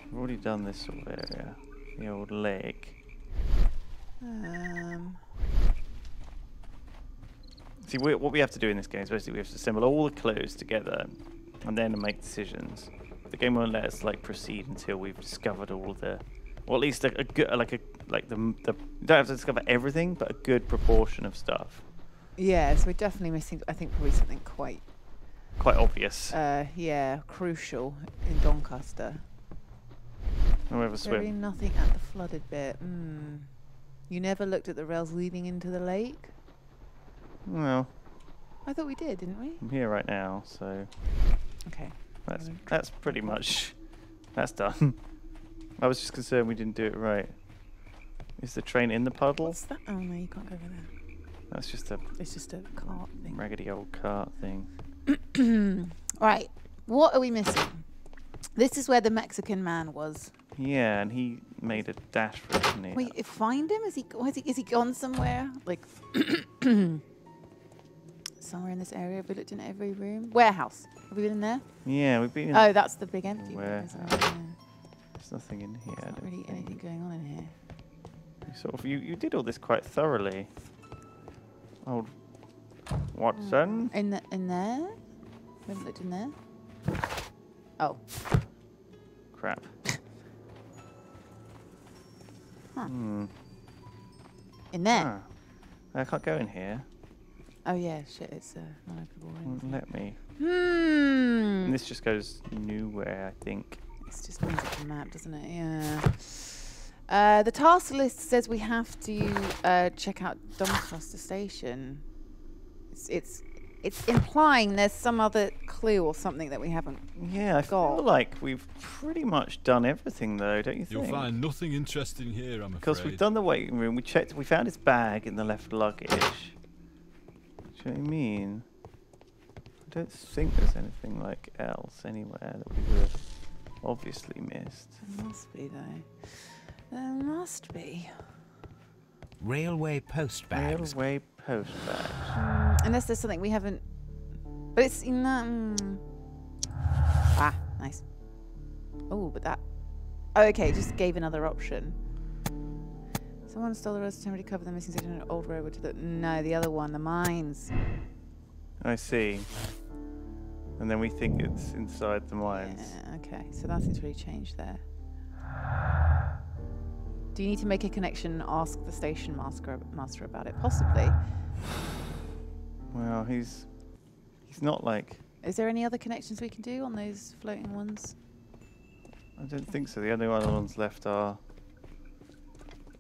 We've already done this sort of area. The old lake. See, what we have to do in this game is basically we have to assemble all the clues together and then make decisions. The game won't let us like proceed until we've discovered all the, or at least a good you don't have to discover everything, but a good proportion of stuff. Yeah, so we're definitely missing, I think, probably something quite obvious. Yeah, crucial in Doncaster. We'll have a swim. There is nothing at the flooded bit. You never looked at the rails leading into the lake? Well, I thought we did, didn't we? I'm here right now, so... Okay. That's pretty much. That's done. I was just concerned we didn't do it right. Is the train in the puddle? What's that? Oh no, you can't go over there. That's just a. It's just a cart thing. Raggedy old cart thing. Right. What are we missing? This is where the Mexican man was. Yeah, and he made a dash for it, didn't he? Wait, find him? Is he gone somewhere? Like somewhere in this area? Have we looked in every room? Warehouse. Have we been in there? Yeah, we've been in. Oh, that's the big empty one. Warehouse. Isn't it? Yeah. There's nothing in here. There's not really anything going on in here. You did all this quite thoroughly. Old Watson. In there? We haven't looked in there. Oh. Crap. Huh. Hmm. In there? I can't go in here. Oh yeah, shit, it's non-openable. Won't let me. Hmm. And this just goes nowhere, I think. This just brings up the map, doesn't it? Yeah. The task list says we have to check out Doncaster Station. It's implying there's some other clue or something that we haven't Yeah, I got. feel like we've pretty much done everything, though, don't you think? You'll find nothing interesting here, I'm afraid. Because we've done the waiting room, we checked, we found his bag in the left luggage. Do you know what I mean? I don't think there's anything like else anywhere that we would have obviously missed. There must be, though. There must be. Railway post bags. Railway post bag. Unless there's something we haven't. But it's in that. Ah, nice. Oh, but that. Oh, okay, it just gave another option. Someone stole the rest of temporary cover the missing section of an old railway to the. No, the other one, the mines. I see. And then we think it's inside the mines. Yeah, okay, so nothing's really changed there. Do you need to make a connection and ask the station master about it? Possibly. Well, he's not like. Is there any other connections we can do on those floating ones? I don't think so. The only other ones left are.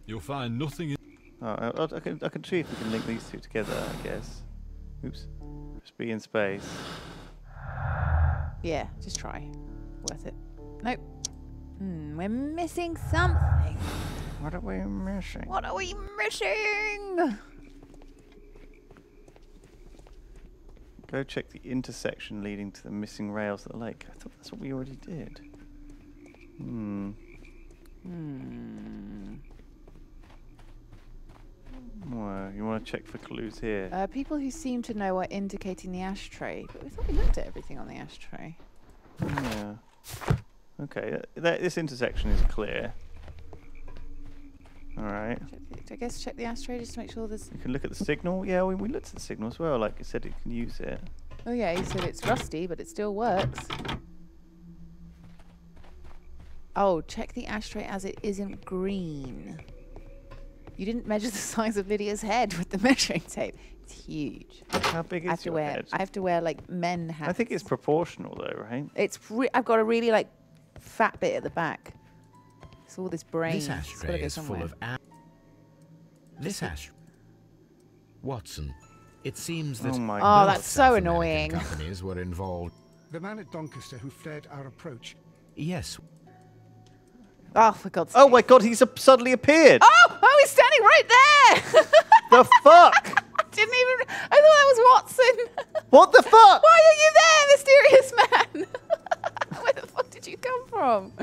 You'll find nothing. Oh, I can see if we can link these two together. I guess. Oops. Just be in space. Yeah, just try. Worth it. Nope. We're missing something. What are we missing? What are we missing? Go check the intersection leading to the missing rails at the lake. I thought that's what we already did. Well, you want to check for clues here? People who seem to know are indicating the ashtray, but we thought we looked at everything on the ashtray. Yeah. Okay, this intersection is clear. All right. I guess check the ashtray just to make sure there's. You can look at the signal. Yeah, we looked at the signal as well. Like you said, you can use it. Oh yeah, you said it's rusty, but it still works. Oh, check the ashtray as it isn't green. You didn't measure the size of Lydia's head with the measuring tape. It's huge. How big is your head? I have to wear like men hats. I think it's proportional though, right? It's. I've got a really like fat bit at the back. It's all this brain. This ashtray is full of. This ashtray. Watson, it seems that. Oh my Oh, God. that's so annoying. Companies were involved. The man at Doncaster who flared our approach. Yes. Oh, for God's sake. Oh my God, he's suddenly appeared. Oh, he's standing right there. The fuck? I thought that was Watson. What the fuck? Why are you there, mysterious man? Where the fuck did you come from?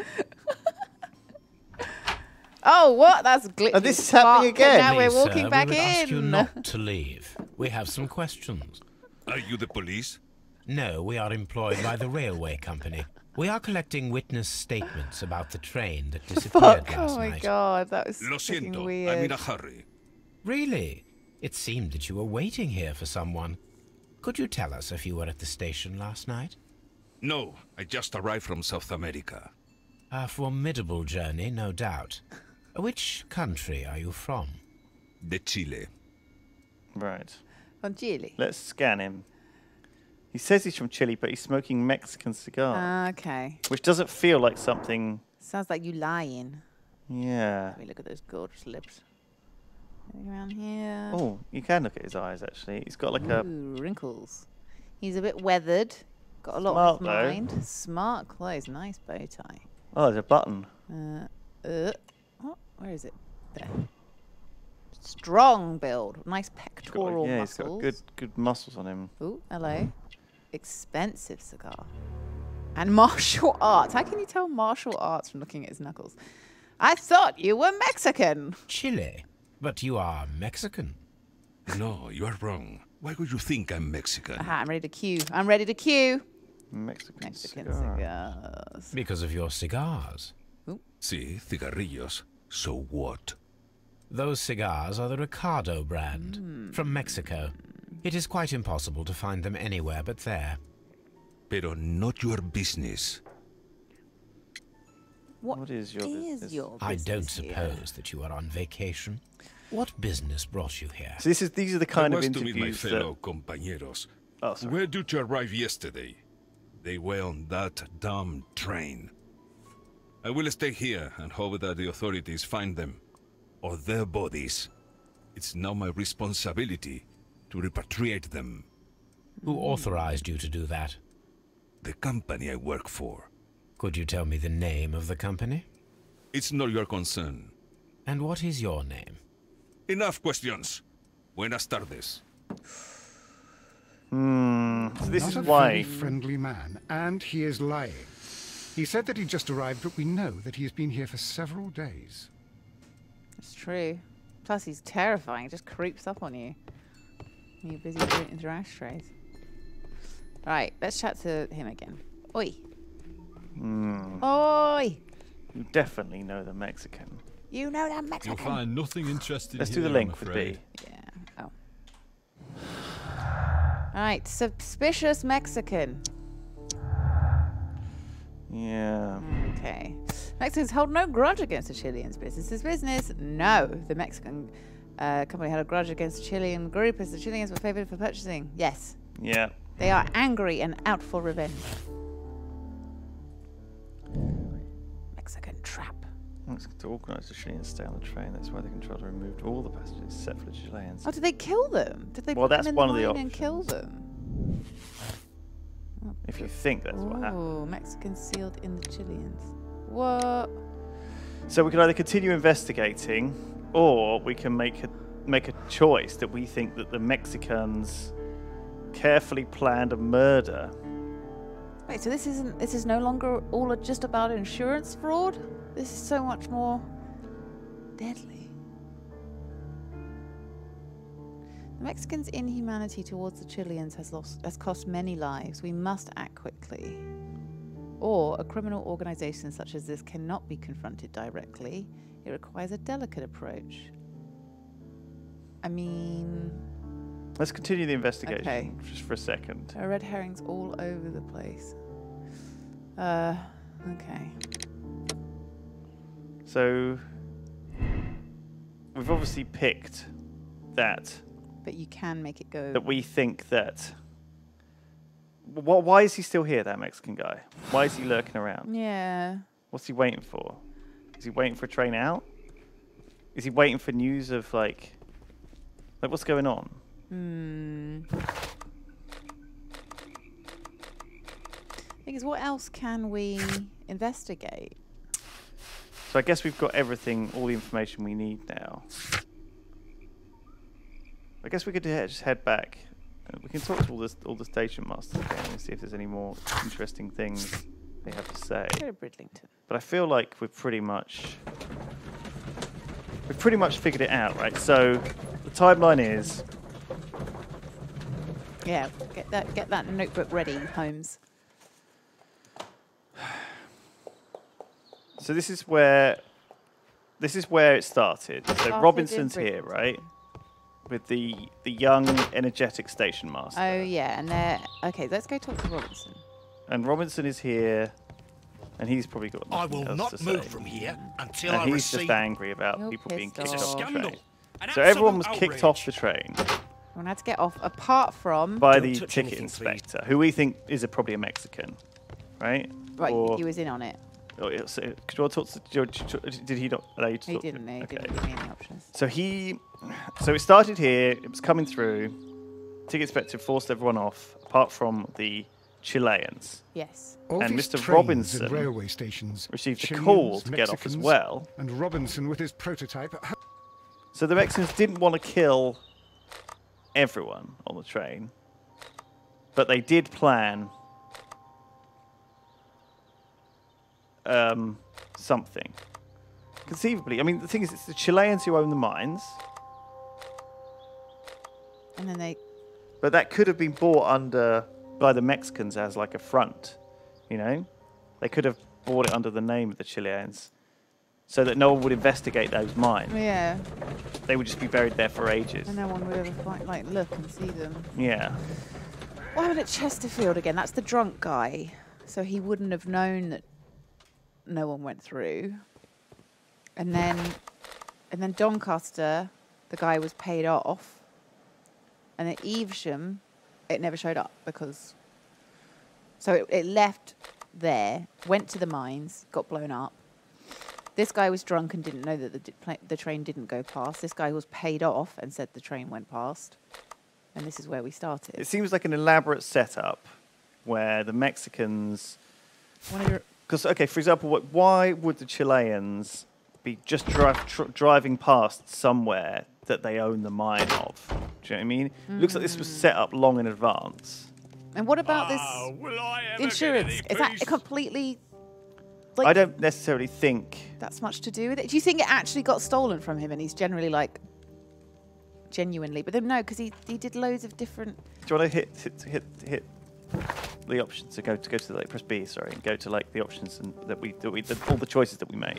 Oh, what? That's glitchy. And this is happening again. Now we're Please, walking sir, back we would ask you in. not to leave. We have some questions. Are you the police? No, we are employed by the railway company. We are collecting witness statements about the train that disappeared Fuck. last Oh my night. God, that was Lo fucking siento, weird. I'm in a hurry. Really? It seemed that you were waiting here for someone. Could you tell us if you were at the station last night? No, I just arrived from South America. A formidable journey, no doubt. Which country are you from? De Chile. Right. From Chile. Let's scan him. He says he's from Chile, but he's smoking Mexican cigars. Okay. Which doesn't feel like something. Sounds like you lying. Yeah. Let me look at those gorgeous lips. Anything around here? Oh, you can look at his eyes actually. He's got like a. Ooh, wrinkles. He's a bit weathered. Got a lot on his Smart, though. mind. Smart clothes. Nice bow tie. Oh, there's a button. What? Where is it? There. Strong build. Nice pectoral Yeah, muscles. he's got good muscles on him. Ooh, hello. Expensive cigar. And martial arts. How can you tell martial arts from looking at his knuckles? I thought you were Mexican. Chile. But you are Mexican. No, you are wrong. Why would you think I'm Mexican? Aha, I'm ready to queue. I'm ready to queue. Mexican cigars. Because of your cigars. Sí, cigarrillos. So what? Those cigars are the Ricardo brand, from Mexico. It is quite impossible to find them anywhere but there. Pero not your business. What is your business? I don't suppose that you are on vacation. What business brought you here? So these are the kind of I was to meet my interviews fellow compañeros. Oh, sorry. Where did you arrive yesterday? They were on that damn train. I will stay here and hope that the authorities find them, or their bodies. It's now my responsibility to repatriate them. Who authorized you to do that? The company I work for. Could you tell me the name of the company? It's not your concern. And what is your name? Enough questions. Buenas tardes. So this Not is a why. very friendly man, and he is lying. He said that he just arrived, but we know that he has been here for several days. It's true. Plus, he's terrifying. He just creeps up on you. When you're busy rooting through ashtrays. Right, let's chat to him again. Oi. Oi. You definitely know the Mexican. You know that Mexican. You'll find nothing interesting Let's here, do the I'm link with afraid. B. Yeah. Oh. Right, suspicious Mexican. Yeah. Okay. Mexicans hold no grudge against the Chileans. Business is business. No. The Mexican company had a grudge against the Chilean group as the Chileans were favored for purchasing. Yes. Yeah. They are angry and out for revenge. Mexican trap. It's to organise the Chileans stay on the train. That's why they control to remove all the passengers except for the Chileans. Oh, did they kill them? Did they Well, put that's them in one the of the line and kill them? If you think that's what happened. Oh, Mexicans sealed in the Chileans. What? So we can either continue investigating, or we can make a choice that we think that the Mexicans carefully planned a murder. Wait, so this is no longer all just about insurance fraud? This is so much more deadly. The Mexicans' inhumanity towards the Chileans has cost many lives. We must act quickly. Or a criminal organization such as this cannot be confronted directly. It requires a delicate approach. I mean... Let's continue the investigation Okay. just for a second. There are red herrings all over the place. Okay. So we've obviously picked that But you can make it go... that we think that... Why is he still here, that Mexican guy? Why is he lurking around? Yeah. What's he waiting for? Is he waiting for a train out? Is he waiting for news of, like what's going on? Thing is, what else can we investigate? So I guess we've got everything, all the information we need now. I guess we could just head back. We can talk to all the station masters again and see if there's any more interesting things they have to say. Go to Bridlington. But I feel like we've pretty much figured it out, right? So the timeline is... Yeah, get that notebook ready, Holmes. So this is where it started. So Started Robinson's in here, right? With the young, energetic station master. Oh yeah, and they're okay. Let's go talk to Robinson. And Robinson is here, and he's probably got I nothing will else not to move say. from here until And I he's receive... just angry about You're people being pissed kicked off. off the Scandal. train. An So everyone was absolute kicked off the train Everyone had to get off, apart from by Don't the touch ticket anything, inspector, who we think is probably a Mexican, right? right. Or, He was in on it. could you all talk to, did he not allow you to He talk to didn't. him? He Okay. didn't give me any options. So it started here. It was coming through. Ticket inspector forced everyone off, apart from the Chileans. Yes. All And these Mr. trains Robinson and railway stations received a Chileans, call to get off as Mexicans, well. And Robinson with his prototype. So the Mexicans didn't want to kill everyone on the train, but they did plan something. Conceivably, I mean, the thing is, it's the Chileans who own the mines. And then they... But that could have been bought under by the Mexicans as like a front, you know? They could have bought it under the name of the Chileans so that no one would investigate those mines. Yeah. They would just be buried there for ages. And no one would ever look and see them. Yeah. What happened at Chesterfield again? That's the drunk guy. So he wouldn't have known that no one went through. And then Doncaster, the guy was paid off. And at Evesham, it never showed up because... So it left there, went to the mines, got blown up. This guy was drunk and didn't know that the train didn't go past. This guy was paid off and said the train went past. And this is where we started. It seems like an elaborate setup where the Mexicans... Because, okay, for example, why would the Chileans be just driving past somewhere that they own the mine of? Do you know what I mean? It looks like this was set up long in advance. And what about this insurance? Is that completely... Like, I don't necessarily think... That's much to do with it. Do you think it actually got stolen from him and he's generally like... Genuinely, but then no, because he did loads of different... Do you want to hit the options? So go to like press B, sorry, and go to like the options and all the choices that we made.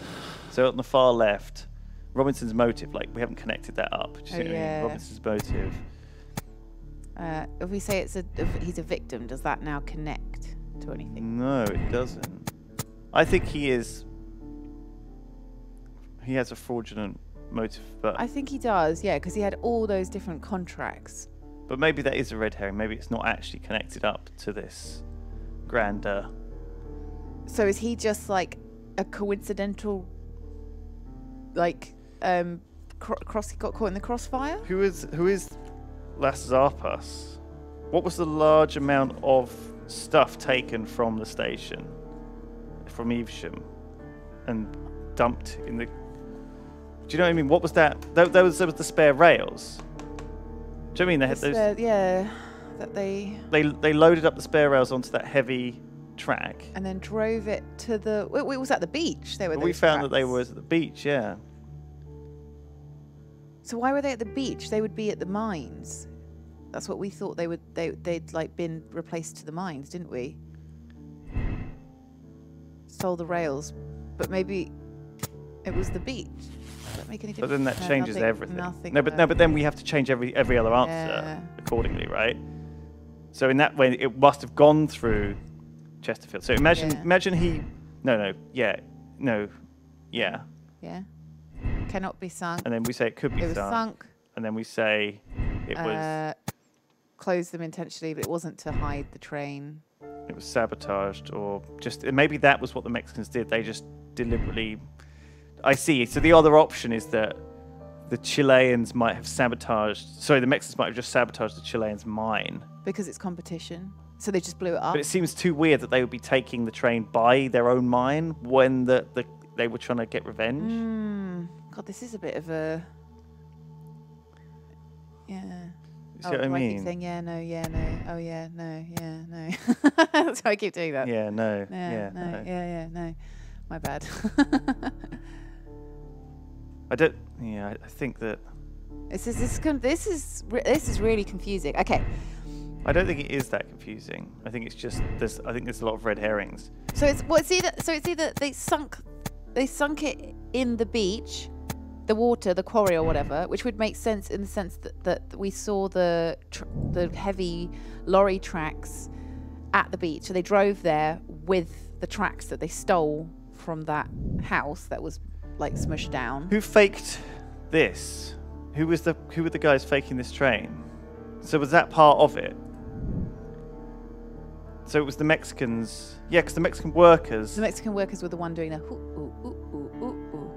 So on the far left, Robinson's motive, like we haven't connected that up. Do you see what I mean? Robinson's motive. If we say he's a victim, does that now connect to anything? No, it doesn't. I think he has a fraudulent motive, but I think he does, yeah, because he had all those different contracts. But maybe that is a red herring. Maybe it's not actually connected up to this grander. So is he just like a coincidental, like, got caught in the crossfire? Who is Las Zarpas? What was the large amount of stuff taken from the station, from Evesham, and dumped in the... Do you know what I mean? What was that? There was the spare rails. Do you know what I mean? They had those... yeah, that they... They loaded up the spare rails onto that heavy track. And then drove it to the... It was at the beach. We found that they were at the beach, yeah. So why were they at the beach? They would be at the mines. That's what we thought they would... They'd like been replaced to the mines, didn't we? Stole the rails. But maybe it was the beach. Does that make any difference? But then that changes everything. Nothing. No, but then we have to change every other answer accordingly, right? So in that way, it must have gone through Chesterfield. So imagine he... Yeah. Cannot be sunk. And then we say it could be It was sunk. And then we say it was... Closed them intentionally, but it wasn't to hide the train. It was sabotaged, or just... Maybe that was what the Mexicans did. They just deliberately... I see. So the other option is that the Chileans might have sabotaged... Sorry, the Mexicans might have just sabotaged the Chileans' mine. Because it's competition. So they just blew it up. But it seems too weird that they would be taking the train by their own mine when they were trying to get revenge. God, this is a bit of a... Yeah. You see what I mean? I keep saying yeah, no, yeah, no. Oh, yeah, no, yeah, no. That's why I keep doing that. Yeah, no, yeah, no, yeah, no. My bad. I don't... Yeah, I think that... This is really confusing. Okay. I don't think it is that confusing. I think it's just I think there's a lot of red herrings. So it's either they sunk it in the beach, the water, the quarry or whatever, which would make sense in the sense that we saw the heavy lorry tracks at the beach. So they drove there with the tracks that they stole from that house that was like smushed down. Who faked this? Who were the guys faking this train? So was that part of it? So it was the Mexicans. Yeah, because the Mexican workers... The Mexican workers were the one doing the ooh, ooh, ooh, ooh, ooh, ooh.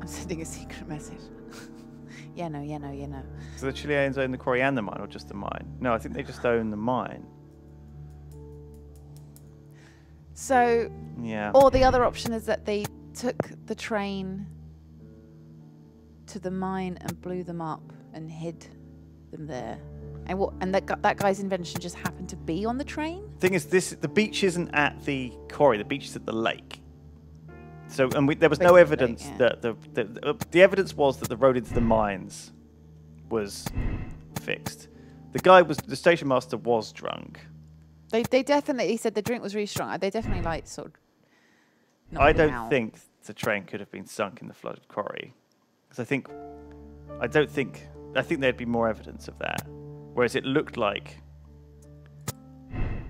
I'm sending a secret message. Yeah, no. So the Chileans own the quarry and the mine, or just the mine? No, I think they just own the mine. So, Yeah. or the other option is that they took the train to the mine and blew them up and hid them there. And that guy's invention just happened to be on the train? Thing is, the beach isn't at the quarry. The beach is at the lake. So, and there was no evidence that the evidence was that the road into the mines was fixed. The station master was drunk. They definitely said the drink was really strong. They definitely sort of. I don't think the train could have been sunk in the flooded quarry, because I think there'd be more evidence of that. Whereas it looked like.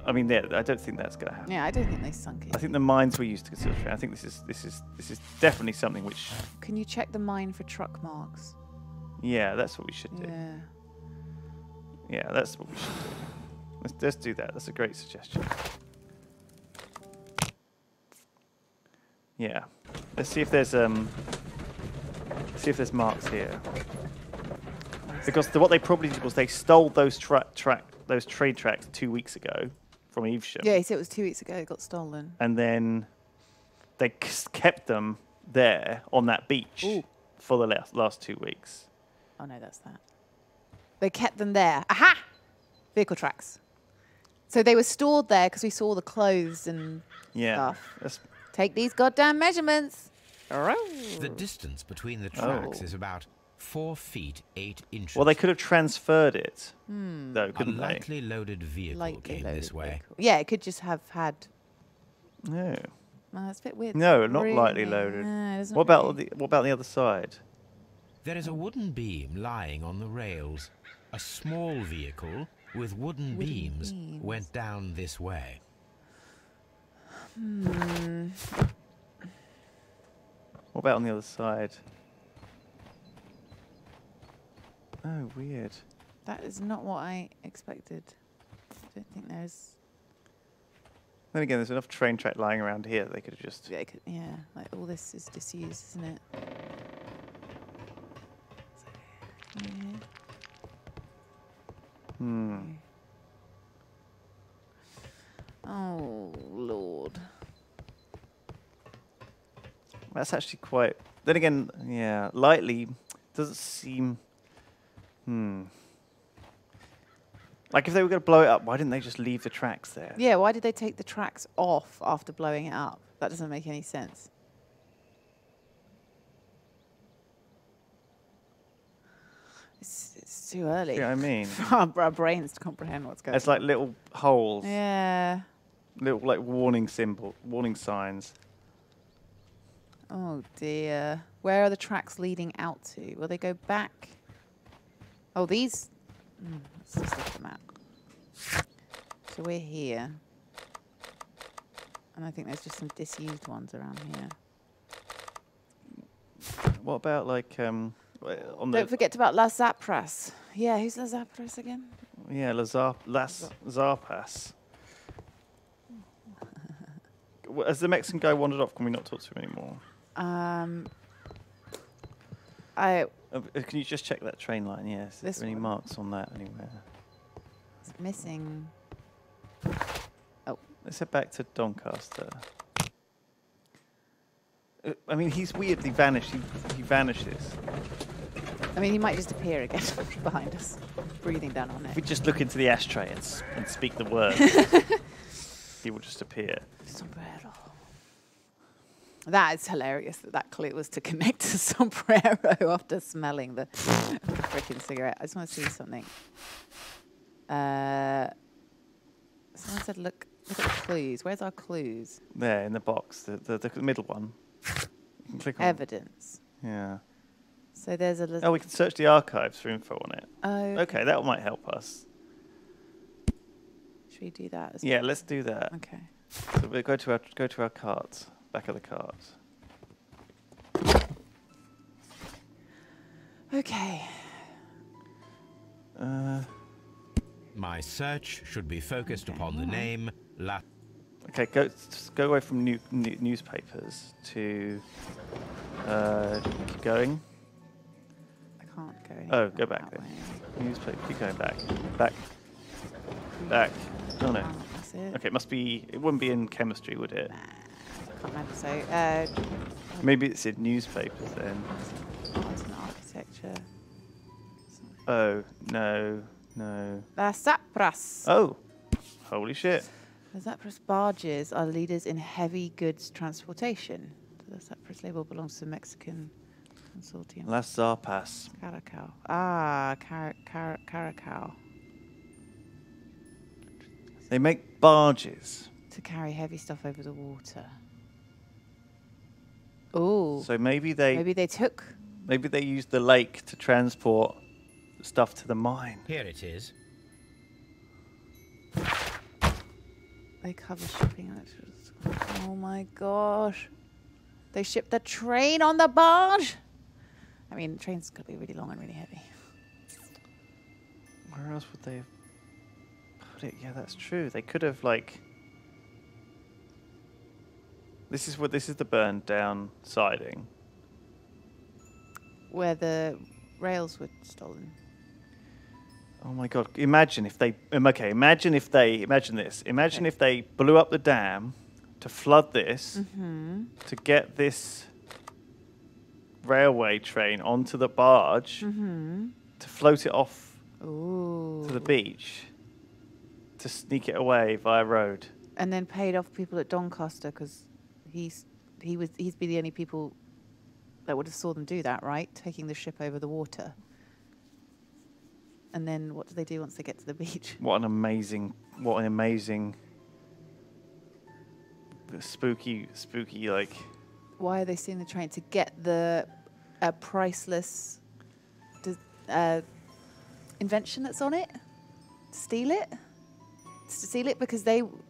I mean, I don't think that's going to happen. Yeah, I don't think they sunk it. I think the mines were used to conceal the train. I think this is definitely something which. Can you check the mine for truck marks? Yeah, that's what we should do. Yeah. Yeah, that's what we should do. Let's do that. That's a great suggestion. Yeah. Let's see if there's marks here. Because what they probably did was they stole those train tracks 2 weeks ago from Evesham. Yeah, he said it was 2 weeks ago. It got stolen. And then they kept them there on that beach for the last 2 weeks. Oh no, that's that. They kept them there. Aha! Vehicle tracks. So they were stored there because we saw the clothes and stuff. Take these goddamn measurements. The distance between the tracks is about 4 feet 8 inches. Well, they could have transferred it, though, couldn't they? A lightly loaded vehicle came this way. Yeah, it could just have had. No. Well, that's a bit weird. No, not lightly loaded. What about the other side? There is a wooden beam lying on the rails. A small vehicle with wooden beams went down this way. What about on the other side? Oh, weird. That is not what I expected. I don't think there's. Then again, there's enough train track lying around here that they could have just. Yeah, like all this is disused, isn't it? Oh, Lord. That's actually quite. Then again, yeah, lightly doesn't seem. Like if they were going to blow it up, why didn't they just leave the tracks there? Yeah, why did they take the tracks off after blowing it up? That doesn't make any sense. It's too early. Yeah, I mean. For our brains to comprehend what's going on. It's like little holes. Yeah. Little like warning signs. Oh dear. Where are the tracks leading out to? Will they go back? Oh, these. Let's just look at the map. So we're here. And I think there's just some disused ones around here. What about like on the? Don't forget about Las Zapras. Yeah, who's Las Zapras again? Yeah, Las Zarpas. Has the Mexican guy wandered off? Can we not talk to him anymore? Can you just check that train line? Yes. Is there any marks on that anywhere? It's missing. Oh. Let's head back to Doncaster. I mean, he's weirdly vanished. He vanishes. I mean, he might just appear again behind us, breathing down on it. If we just look into the ashtray and speak the word, he will just appear. Sombrero. That is hilarious that clue was to connect to sombrero after smelling the freaking cigarette. I just want to see something. Someone said, look at the clues. Where's our clues? There, in the box, the middle one. You can click on Evidence. Yeah. So there's a... Oh, we can search the archives for info on it. Oh. Okay, that might help us. Should we do that as Yeah, well? let's do that. Okay. So we'll go to our carts. Back of the carts. Okay. My search should be focused upon the name La. Okay, go away from newspapers to keep going. I can't going. Oh, go back then. Newspaper. Keep going back. Back. Back. Oh no. That's it. Okay, it must be. It wouldn't be in chemistry, would it? Can't remember. So, Maybe it's in newspapers then. arts and architecture. Oh no, no. The Sapras. Oh, holy shit! The Sapras barges are leaders in heavy goods transportation. The Sapras label belongs to the Mexican consortium. Las Zarpas. Caracao. Ah, Caracao. They make barges. To carry heavy stuff over the water. Oh. So maybe they used the lake to transport stuff to the mine. Here it is. They cover shipping. Oh my gosh. They shipped the train on the barge? I mean, the train's going to be really long and really heavy. Where else would they have put it? Yeah, that's true. They could have, like... This is the burned down siding. Where the rails were stolen. Oh my god, imagine if they... imagine this. Imagine if they blew up the dam to flood this, to get this railway train onto the barge, to float it off to the beach, to sneak it away via road. And then paid off people at Doncaster because he's be the only people that would have saw them do that, right? Taking the ship over the water. And then what do they do once they get to the beach? What an amazing spooky like... Why are they stealing the train? To get the priceless invention that's on it? Steal it? To steal it because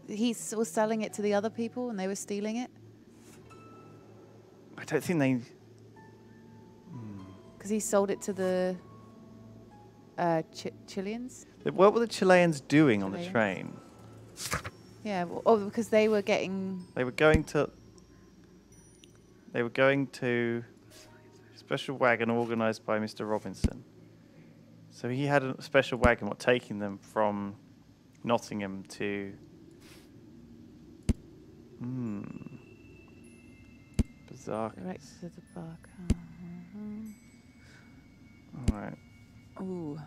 he was selling it to the other people and they were stealing it? I don't think they... Because he sold it to the Chileans? What were the Chileans doing on the train? Yeah, because they were getting... They were going to a special wagon organised by Mr. Robinson. So he had a special wagon, taking them from Nottingham to... Bizarre. Direct to the bark. Alright. Ooh.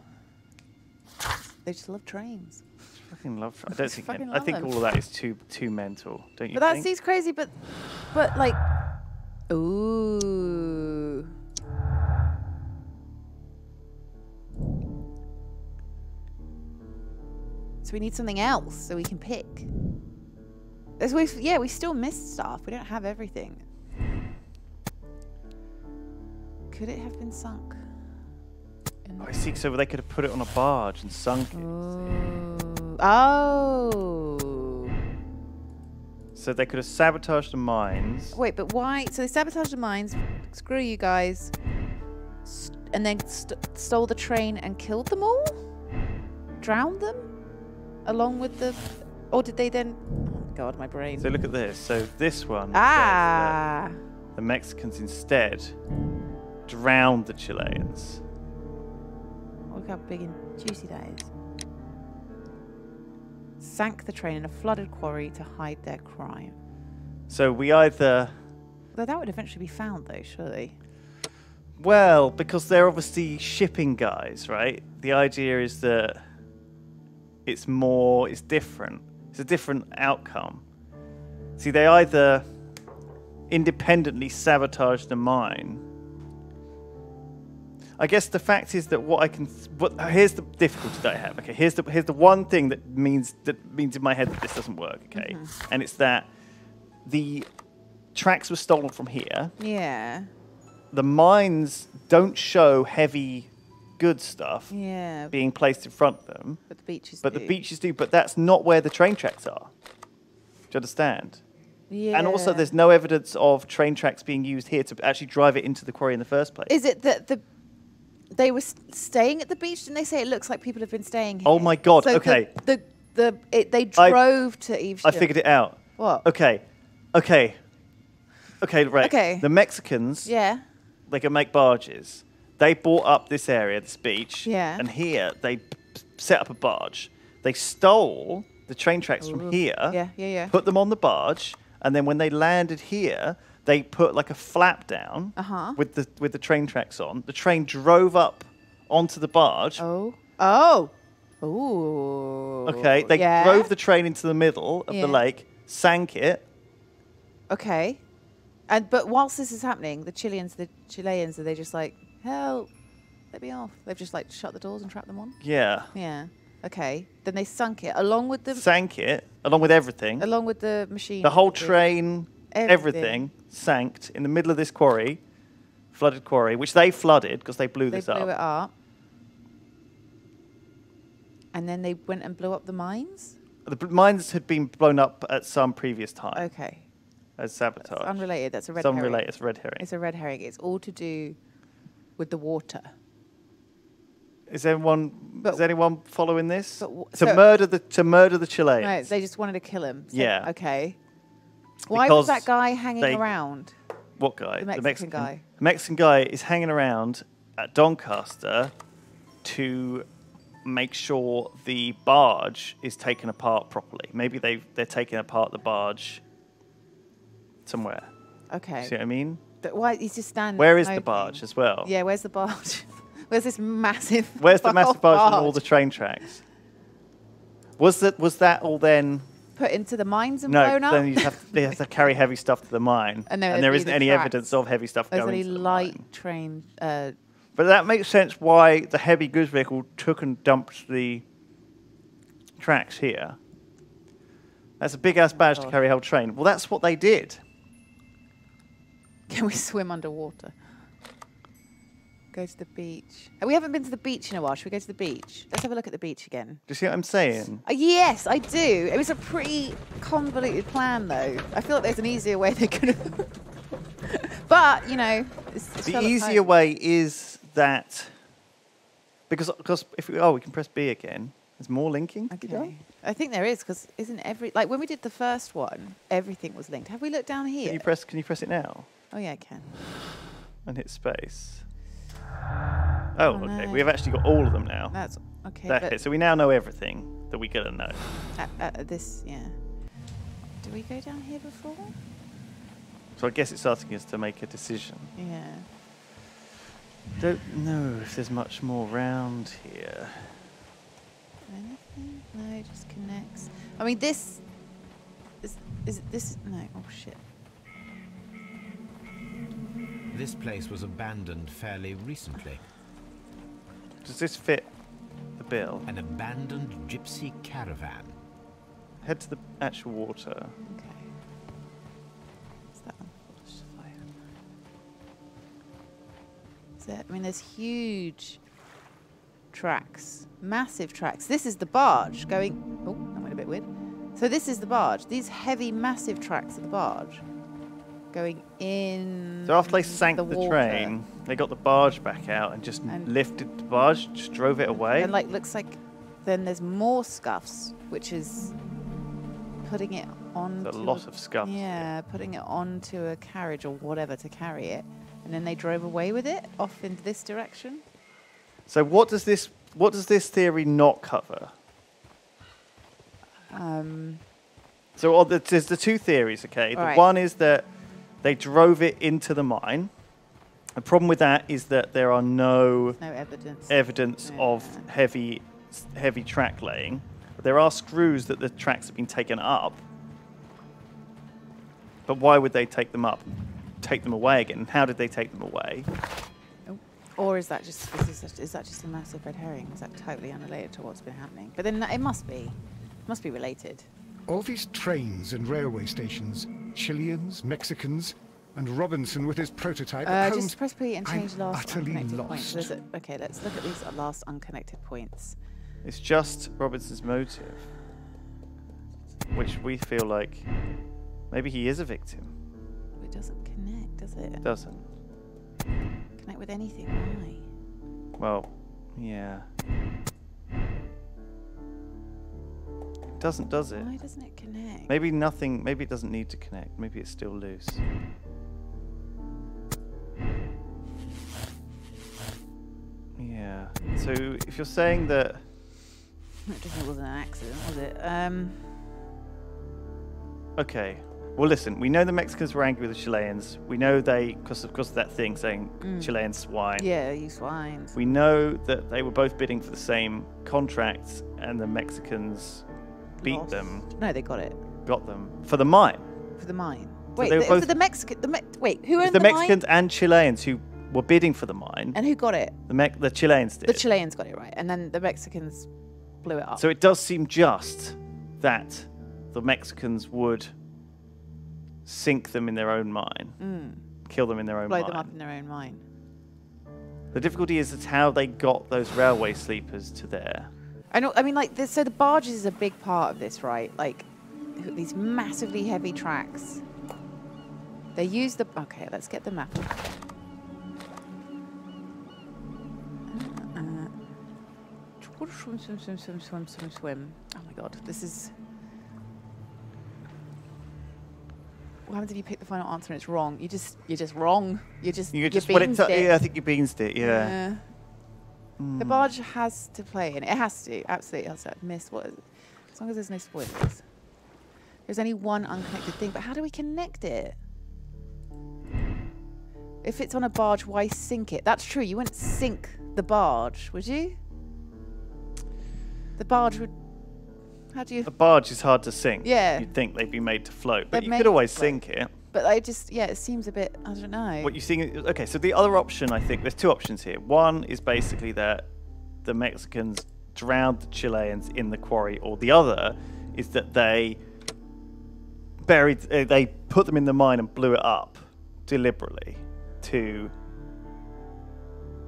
They just love trains. Fucking love. I don't think. I think all of that is too mental. Don't you? But that seems crazy. But like, ooh. So we need something else so we can pick. We still missed stuff. We don't have everything. Could it have been sunk? Oh, I see. So they could have put it on a barge and sunk it. Oh. So they could have sabotaged the mines. Wait, but why? So they sabotaged the mines. Screw you guys. And then stole the train and killed them all? Drowned them? Along with the... Or did they then... Oh, God, my brain. So look at this. So this one... Ah! The Mexicans instead drowned the Chileans. Look how big and juicy that is. Sank the train in a flooded quarry to hide their crime. So we either... Though that would eventually be found, though, surely. Well, because they're obviously shipping guys, right? The idea is that it's different. It's a different outcome. See, they either independently sabotage the mine. I guess the fact is that here's the difficulty that I have. Okay, here's the one thing that means in my head that this doesn't work. Okay, and it's that the tracks were stolen from here. Yeah. The mines don't show heavy goods stuff Yeah. being placed in front of them. But the beaches But do. the beaches do. But that's not where the train tracks are. Do you understand? Yeah. And also, there's no evidence of train tracks being used here to actually drive it into the quarry in the first place. Is it that they were staying at the beach? Didn't they say it looks like people have been staying here? Oh my God! So okay. They drove to Evesham. I figured it out. What? Okay. Right. Okay. The Mexicans. Yeah. They can make barges. they bought up this area, this beach. Yeah. And here they set up a barge. They stole the train tracks from here. Yeah. Put them on the barge, and then when they landed here, they put like a flap down with the train tracks on. The train drove up onto the barge. Ooh. Okay, they drove the train into the middle of the lake, sank it. Okay. But whilst this is happening, the Chileans, are they just like, help, let me off? They've just like shut the doors and trapped them on? Yeah. Yeah. Okay. Then they sunk it along with the... Sank it, along with everything. Along with the machine. The whole train, everything sank in the middle of this quarry, flooded quarry, which they flooded because they blew this up. They blew it up. And then they went and blew up the mines? The mines had been blown up at some previous time. Okay. As sabotage. That's unrelated. That's a red herring. Unrelated. It's a red herring. It's a red herring. It's all to do with the water. Is anyone following this? to murder the Chileans. No, they just wanted to kill him. So, yeah. Okay. Why was that guy hanging around? What guy? The Mexican guy. The Mexican guy is hanging around at Doncaster to make sure the barge is taken apart properly. Maybe they're taking apart the barge somewhere. Okay. See what I mean? But why he's just standing? Where is the barge as well? Yeah, where's the barge? Where's this massive? Where's the massive barge and all the train tracks? Was that all then put into the mines and blown up? No, then they have to carry heavy stuff to the mine, and there isn't any evidence of heavy stuff going to the light mine. Train. But that makes sense why the heavy goods vehicle took and dumped the tracks here. That's a big ass barge to carry a whole train. Well, that's what they did. Can we swim underwater? Go to the beach. We haven't been to the beach in a while. Should we go to the beach? Let's have a look at the beach again. Do you see what I'm saying? Yes, I do. It was a pretty convoluted plan, though. I feel like there's an easier way they could have... But, you know... The easier way is that... Because if we can press B again. There's more linking? Okay. I think there is, because isn't every... Like, when we did the first one, everything was linked. Have we looked down here? Can you press it now? Oh, yeah, I can. And hit space. Oh, okay. No. We have actually got all of them now. That's okay. Okay, so we now know everything that we gotta know. This, yeah. Did we go down here before? So I guess it's asking us to make a decision. Yeah. Don't know if there's much more around here. Anything? No, it just connects. I mean, this is this. No, oh shit. This place was abandoned fairly recently. Does this fit the bill? An abandoned gypsy caravan. Head to the actual water. Okay. What's that one? I mean, there's huge tracks, massive tracks. This is the barge going... Oh, that went a bit weird. So this is the barge. These heavy, massive tracks of the barge going in. So after they sank the water. train, they got the barge back out and just lifted the barge, just drove it away. And looks like then there's more scuffs, which is putting it on. A lot of scuffs. Yeah, putting it onto a carriage or whatever to carry it, and then they drove away with it off into this direction. So what does this theory not cover? So there's the two theories, okay? The one is that they drove it into the mine. The problem with that is that there are no evidence of heavy track laying. But there are screws that the tracks have been taken up. But why would they take them up, take them away again? How did they take them away? Or is that just a massive red herring? Is that totally unrelated to what's been happening? But then it must be related. All these trains and railway stations, Chileans, Mexicans, and Robinson with his prototype. Just press P and change last utterly unconnected lost. points. Okay, let's look at these last unconnected points. It's just Robinson's motive, which we feel like maybe he is a victim. It doesn't connect, does it? It doesn't. Connect with anything, why? Well, yeah. It doesn't, does it? Why doesn't it connect? Maybe nothing, maybe it doesn't need to connect. Maybe it's still loose. So if you're saying that... It definitely wasn't an accident, was it? Okay. Well, listen, we know the Mexicans were angry with the Chileans. We know they, because of that thing saying Chilean swine. Yeah, you swines. We know that they were both bidding for the same contracts, and the Mexicans beat them. No, they got it. Got them for the mine. For the mine. So Wait, they were for both, the Mexican. Wait, who owned the the Mexicans mine? and Chileans who were bidding for the mine. And who got it? The Chileans did. The Chileans got it right, and then the Mexicans blew it up. So it does seem just that the Mexicans would sink them in their own mine, kill them in their own mine. Blow them up in their own mine. The difficulty is it's how they got those railway sleepers to there. I know. I mean, like, so the barges is a big part of this, right? Like, these massively heavy tracks. They use the... Okay, let's get the map. Swim. Oh my god, this is... What happens if you pick the final answer and it's wrong? You're just wrong. You beansed it. Yeah, I think you beansed it. Yeah. The barge has to play in it. It has to. Absolutely has to. Miss what? As long as there's no spoilers. There's only one unconnected thing, but how do we connect it? If it's on a barge, why sink it? That's true. You wouldn't sink the barge, would you? The barge would... How do you... A barge is hard to sink. Yeah. You'd think they'd be made to float, but They're you made could always to float. sink it. But I just... Yeah, it seems a bit... I don't know. What you think... Okay, so the other option, I think... There's two options here. One is basically that the Mexicans drowned the Chileans in the quarry, or the other is that they buried... they put them in the mine and blew it up deliberately to...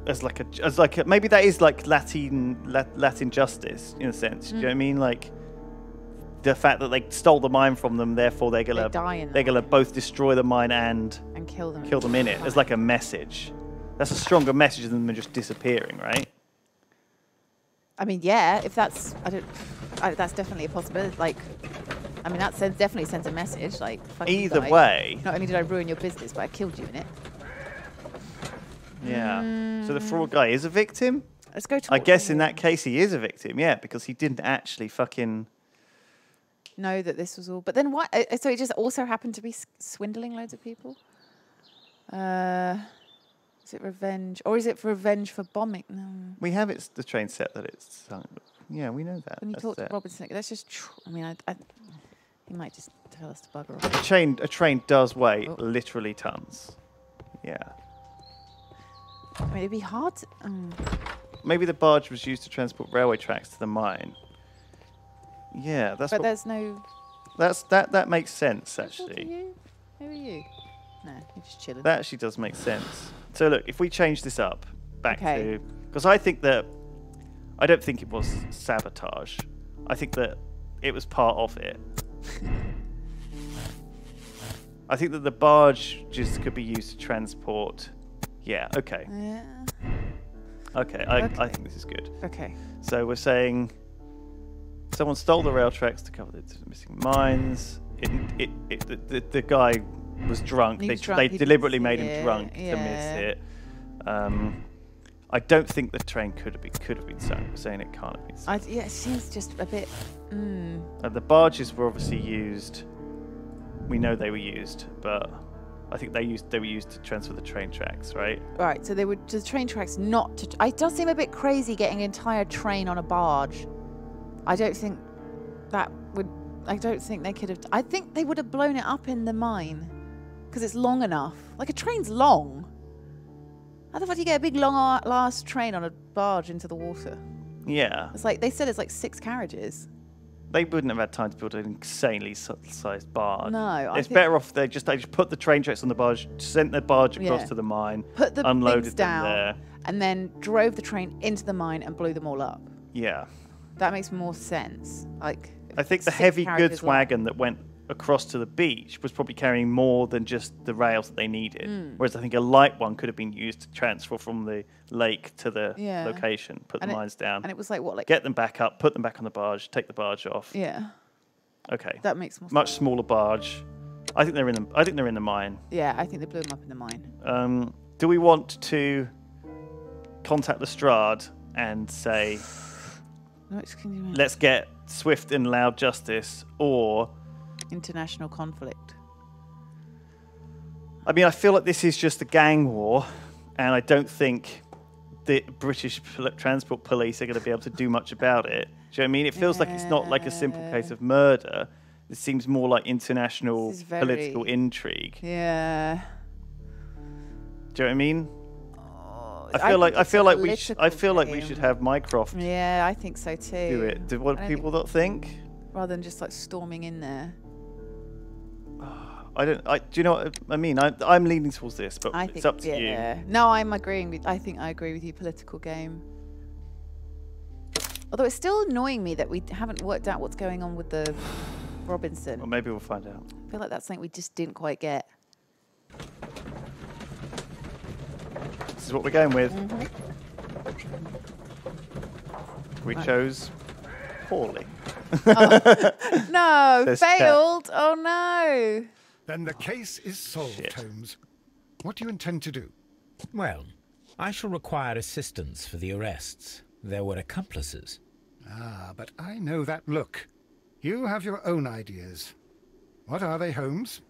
As like a maybe that is like Latin justice in a sense. Do you know what I mean? Like the fact that they stole the mine from them, therefore they're gonna both destroy the mine and kill them. Kill them in it. As like a message. That's a stronger message than them just disappearing, right? I mean, yeah. If that's that's definitely a possibility. Like, I mean, that definitely sends a message. Like, fuck you either guys. way. Not only did I ruin your business, but I killed you in it. Yeah. So the fraud guy is a victim? Let's go to... I guess in that case he is a victim, yeah, because he didn't actually fucking... know that this was all... But then what... So it just also happened to be swindling loads of people? Is it revenge? Or is it for revenge for bombing? No. We have the train set that it's sunk. Yeah, we know that. When you talk to Robinson, that's just... I mean, he might just tell us to bugger off. A train does weigh literally tons. Yeah. I mean, it'd be hard to... Maybe the barge was used to transport railway tracks to the mine. Yeah, that's. But there's no. That makes sense actually. Who are you? No, you're just chilling. That actually does make sense. So look, if we change this up back to, because I don't think it was sabotage. I think that it was part of it. I think that the barge just could be used to transport. Yeah, okay. Yeah. Okay, I think this is good. Okay. So we're saying someone stole the rail tracks to cover the missing mines. The guy was drunk. They deliberately made him drunk to miss it. I don't think the train could have been sunk. We're saying it can't have been sunk. Yeah, it seems just a bit... The barges were obviously used. We know they were used, but I think they were used to transfer the train tracks, right? Right, so they were the train tracks not to... It does seem a bit crazy getting an entire train on a barge. I don't think that would... I don't think they could have... I think they would have blown it up in the mine because it's long enough. Like, a train's long. How the fuck do you get a big long-last train on a barge into the water? Yeah. It's like, they said it's like 6 carriages. They wouldn't have had time to build an insanely sized barge. No, it's better off they just put the train tracks on the barge, sent the barge across to the mine, put the unloaded things them down, there, and then drove the train into the mine and blew them all up. Yeah, that makes more sense. Like, I think the heavy goods wagon that went across to the beach was probably carrying more than just the rails that they needed. Whereas I think a light one could have been used to transfer from the lake to the location, put the mines down. And it was like get them back up, put them back on the barge, take the barge off. Yeah. Okay. That makes more sense. Much smaller barge. I think they're in the mine. Yeah, I think they blew them up in the mine. Do we want to contact Lestrade and say, No, excuse me. let's get swift and loud justice, or International conflict. I mean, I feel like this is just a gang war, and I don't think the British Transport Police are going to be able to do much about it. Do you know what I mean? It feels like it's not like a simple case of murder. It seems more like international political intrigue. Yeah. Do you know what I mean? I I feel like we should have Mycroft Yeah, I think so too. do it. What do people not think? Rather than just like storming in there. Do you know what I mean? I'm leaning towards this, but I think, it's up to you. No, I'm agreeing with. I think I agree with you. Political game. Although it's still annoying me that we haven't worked out what's going on with the Robinson. Well, maybe we'll find out. I feel like that's something we just didn't quite get. This is what we're going with. We chose poorly. No, Says failed. Oh no. Then the case is solved, Holmes. What do you intend to do? Well, I shall require assistance for the arrests. There were accomplices. Ah, but I know that look. You have your own ideas. What are they, Holmes?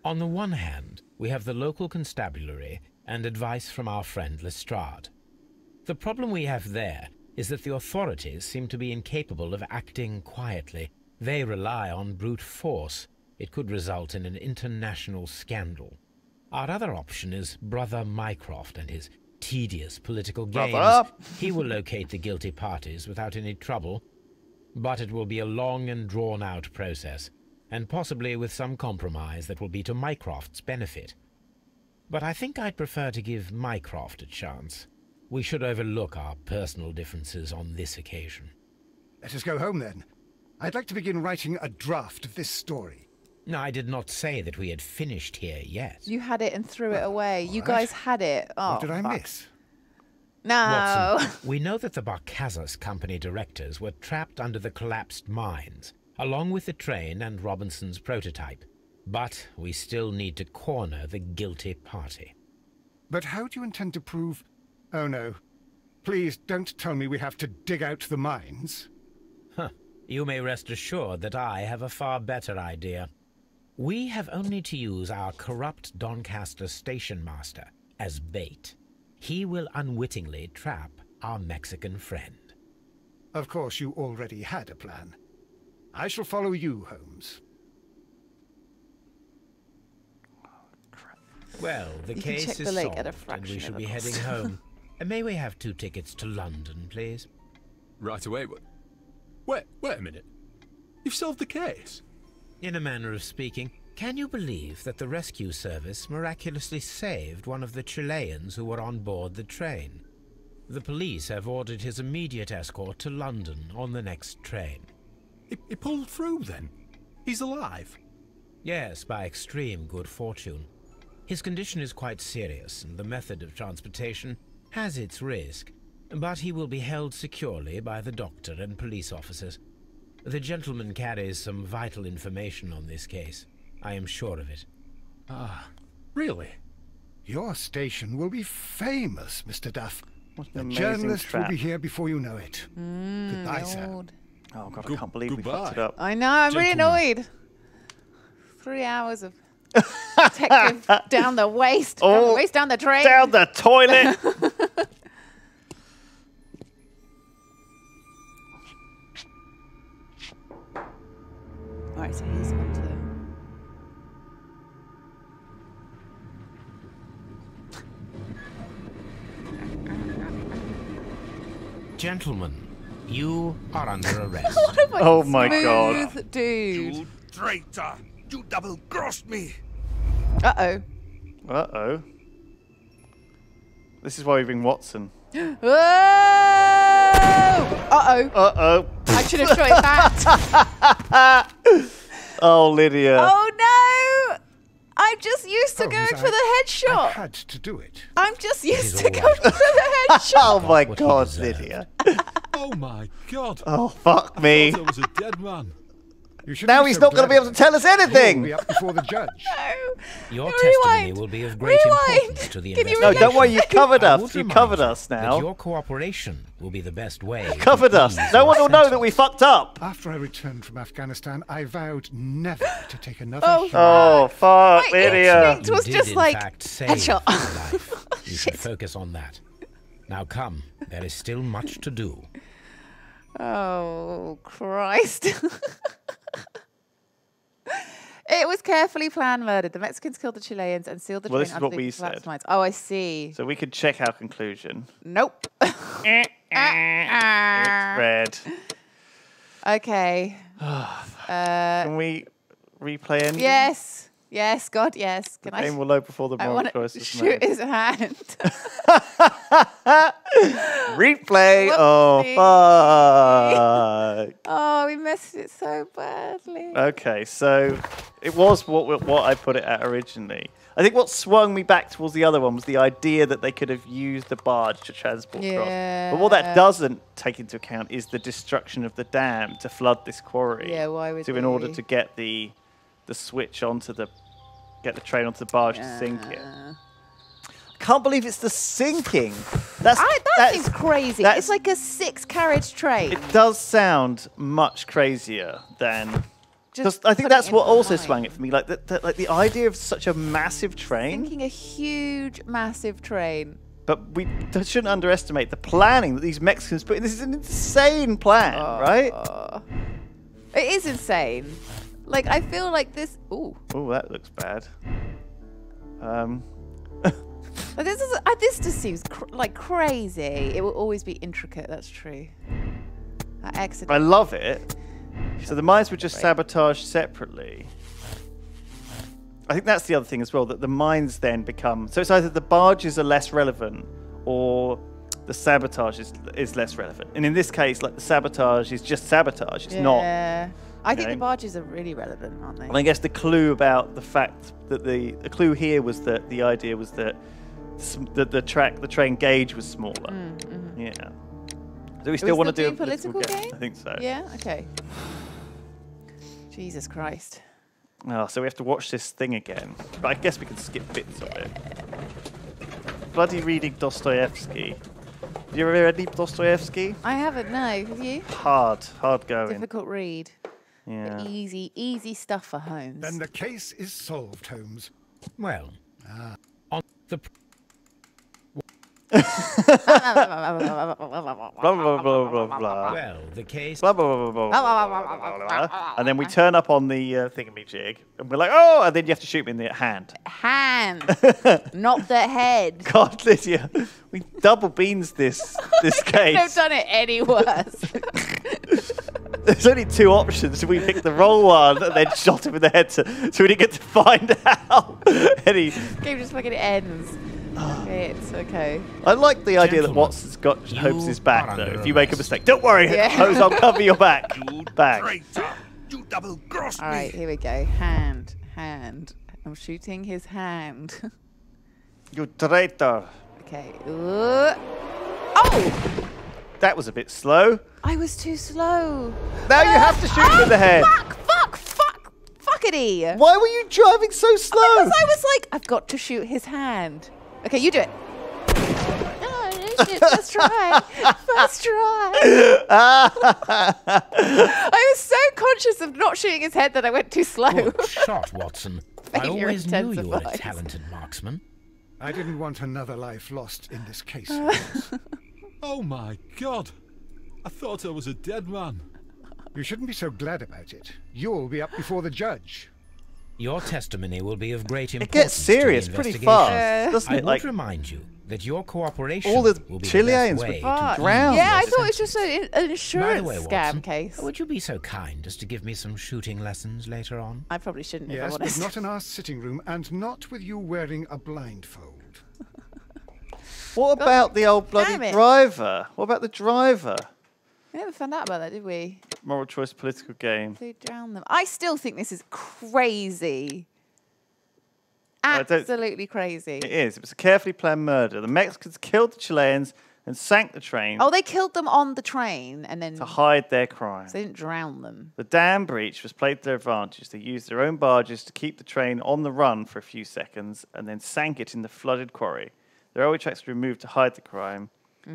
On the one hand, we have the local constabulary and advice from our friend Lestrade. The problem we have there is that the authorities seem to be incapable of acting quietly. They rely on brute force. It could result in an international scandal. Our other option is Brother Mycroft and his tedious political games. Brother. He will locate the guilty parties without any trouble, but it will be a long and drawn-out process, and possibly with some compromise that will be to Mycroft's benefit. But I think I'd prefer to give Mycroft a chance. We should overlook our personal differences on this occasion. Let us go home, then. I'd like to begin writing a draft of this story. No, I did not say that we had finished here yet. You had it and threw it away. You guys had it. Oh, What did I miss? No. Watson, we know that the Barcazas Company directors were trapped under the collapsed mines, along with the train and Robinson's prototype. But we still need to corner the guilty party. But how do you intend to prove... Oh, no. Please don't tell me we have to dig out the mines. Huh. You may rest assured that I have a far better idea. We have only to use our corrupt Doncaster station master as bait. He will unwittingly trap our Mexican friend. Of course, you already had a plan. I shall follow you, Holmes. Well, the You can case check is the lake solved, at a and fraction we of shall the be cost. heading home. And may we have 2 tickets to London, please? Right away. Wait a minute. You've solved the case? In a manner of speaking, can you believe that the rescue service miraculously saved one of the Chileans who were on board the train? The police have ordered his immediate escort to London on the next train. He pulled through, then? He's alive? Yes, by extreme good fortune. His condition is quite serious, and the method of transportation has its risk, but he will be held securely by the doctor and police officers. The gentleman carries some vital information on this case. I am sure of it. Ah, really? Your station will be famous, Mr. Duff. What an The amazing journalist will trap. be here before you know it. Goodbye, sir. Lord. Oh, God, I can't believe we fucked it goodbye. up. I know, I'm really Gentlemen. annoyed. 3 hours of detective down the waist. Down the Oh, waist, down the train. Down the toilet! Alright, so he's on to... Gentlemen, you are under arrest. What a Oh my God. smooth dude. You traitor! You double-crossed me! Uh-oh. Uh-oh. This is why we bring Watson. Whoa! Uh-oh. Uh-oh. I should have shot it back. Oh, Lydia. Oh, no! I'm just used to Holmes, going for the I headshot. had to do it. I'm just used is to all going right. for the headshot. Oh, my what he God, deserved. Lydia. Oh my God! Oh, fuck I me. thought I was a dead man. Now he's not going to be able to tell us anything. Be up before the judge. Your testimony will be of great importance to the investigation. No, don't worry, you've covered us. You've covered us that now. your cooperation will be the best way. Covered us. No one will know that we fucked up. After I returned from Afghanistan, I vowed never to take another Oh, fuck, Lydia. It was just like headshot. You should focus on that. Now come, there is still much to do. Oh, Christ. It was carefully planned murder. The Mexicans killed the Chileans and sealed the train This is what underneath we the collapsed said. mines. Oh, I see. So we could check our conclusion. Nope. It's red. Okay. Can we replay anything? Yes. Yes, God, yes. Can The game will load before the I moral want choice to is shoot made. his hand. Replay. Oh, fuck. Oh, we messed it so badly. Okay, so it was what I put it at originally. I think what swung me back towards the other one was the idea that they could have used the barge to transport across. But what that doesn't take into account is the destruction of the dam to flood this quarry. Yeah, why would in order to get the switch onto the train onto the barge to sink it. I can't believe it's the sinking. That seems crazy. It's like a 6-carriage train. It does sound much crazier than. Just I think put it that's what into also mind. swung it for me. Like like the idea of such a massive train. Thinking a huge, massive train. But we shouldn't underestimate the planning that these Mexicans put in. This is an insane plan, right? It is insane. Like, I feel like this... Ooh. Oh, that looks bad. But this just seems like crazy. It will always be intricate, that's true. I love it. So the mines were just sabotaged separately. I think that's the other thing as well, that the mines then become... So it's either the barges are less relevant or the sabotage is less relevant. And in this case, like, the sabotage is just sabotage. It's not... I think the barges are really relevant, aren't they? And I guess the clue about the fact that the clue here was that the idea was that the train gauge was smaller. Yeah. Do we still want to do a political game? I think so. Yeah. Okay. Jesus Christ. Oh, so we have to watch this thing again. But I guess we can skip bits of it. Bloody reading Dostoevsky. Have you ever read any Dostoevsky? I haven't. No. Have you? Hard going. Difficult read. Yeah. But easy stuff for Holmes. Then the case is solved, Holmes. Well, on the... Blah, blah, blah, blah, blah. Well, the case... Blah, blah, blah, blah, blah, blah, blah. And then we turn up on the thingamajig, and we're like, oh, and then you have to shoot me in the hand. Hand, not the head. God, Lydia, we double beans this case. Couldn't have done it any worse. There's only 2 options. We picked the wrong one and then shot him in the head, so we didn't get to find out. Game just fucking ends. It's okay. I like the idea that Watson's got Holmes' back, though. If you make a mistake, don't worry, Holmes, I'll cover your back. Bang. You double-crossed me. All right, here we go. Hand. I'm shooting his hand. You traitor. Okay. Oh! That was a bit slow. I was too slow. Now you have to shoot him in the head. Fuckity! Why were you driving so slow? Because I was like, I've got to shoot his hand. Okay, you do it. First try. I was so conscious of not shooting his head that I went too slow. Good shot, Watson. I always knew you were a talented marksman. I didn't want another life lost in this case. Oh my God! I thought I was a dead man. You shouldn't be so glad about it. You'll be up before the judge. Your testimony will be of great importance. It gets serious pretty fast, doesn't it? I would remind you that your cooperation all the will be Chileans the best way would to drown. Yeah, I thought it was just an insurance By the way, scam Watson, case. Would you be so kind as to give me some shooting lessons later on? I probably shouldn't. Yes, if I'm but honest. not in our sitting room, and not with you wearing a blindfold. What about the old bloody driver? What about the driver? We never found out about that, did we? Moral choice political game. They drown them. I still think this is crazy. Absolutely crazy. It is. It was a carefully planned murder. The Mexicans killed the Chileans and sank the train Oh, they killed them on the train and then... to hide their crime. So they didn't drown them. The dam breach was played to their advantage. They used their own barges to keep the train on the run for a few seconds and then sank it in the flooded quarry. The railway tracks were removed to hide the crime. A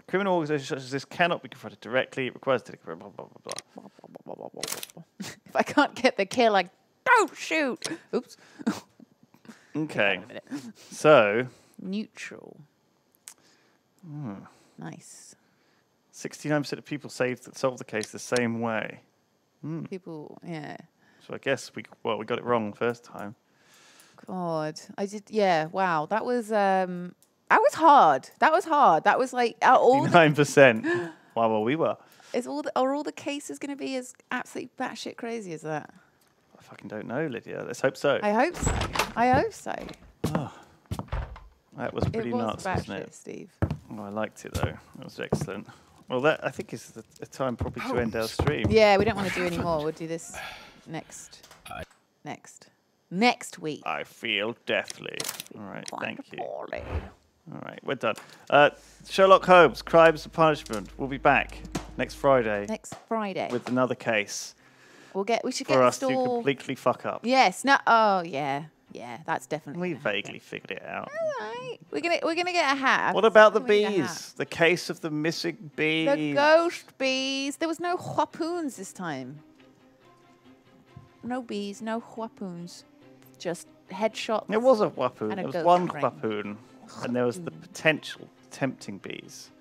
criminal organisation such as this cannot be confronted directly. It requires blah, blah, blah, blah. If I can't get the kill, like, don't shoot. Oops. Okay. So... Neutral. Nice. 69% of people solved the case the same way. People, yeah. So I guess we got it wrong first time. God, I did. Yeah, wow, that was hard. That was like all 9%. Wow, well, we were. Are all the cases going to be as absolutely batshit crazy as that? I fucking don't know, Lydia. Let's hope so. I hope so. Oh, that was pretty nuts, wasn't it, Steve? Oh, I liked it though. That was excellent. Well, that I think is the time probably to end our stream. Yeah, we don't want to do any more. We'll do this next week. I feel deathly. All right, thank you. All right, we're done. Sherlock Holmes, Crimes and Punishment. We'll be back next Friday. With another case. We should get for a us to completely fuck up. Yes. No. Oh, yeah. Yeah, that's definitely. We vaguely figured it out. All right. We're gonna get a hat. What about the bees? The case of the missing bees. The ghost bees. There was no harpoons this time. No bees, no harpoons. Just headshots. There was a harpoon. There was one harpoon, and there was the potential tempting bees.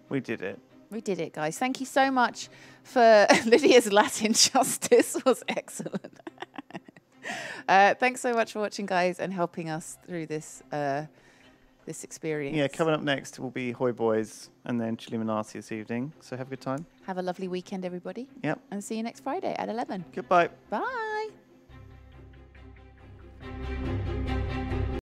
We did it. We did it, guys. Thank you so much for Lydia's Latin justice. Was excellent. Thanks so much for watching, guys, and helping us through this this experience. Yeah, coming up next will be Hoy Boys and then Chiliminati this evening. So have a good time. Have a lovely weekend, everybody. Yep. And see you next Friday at 11. Goodbye. Bye.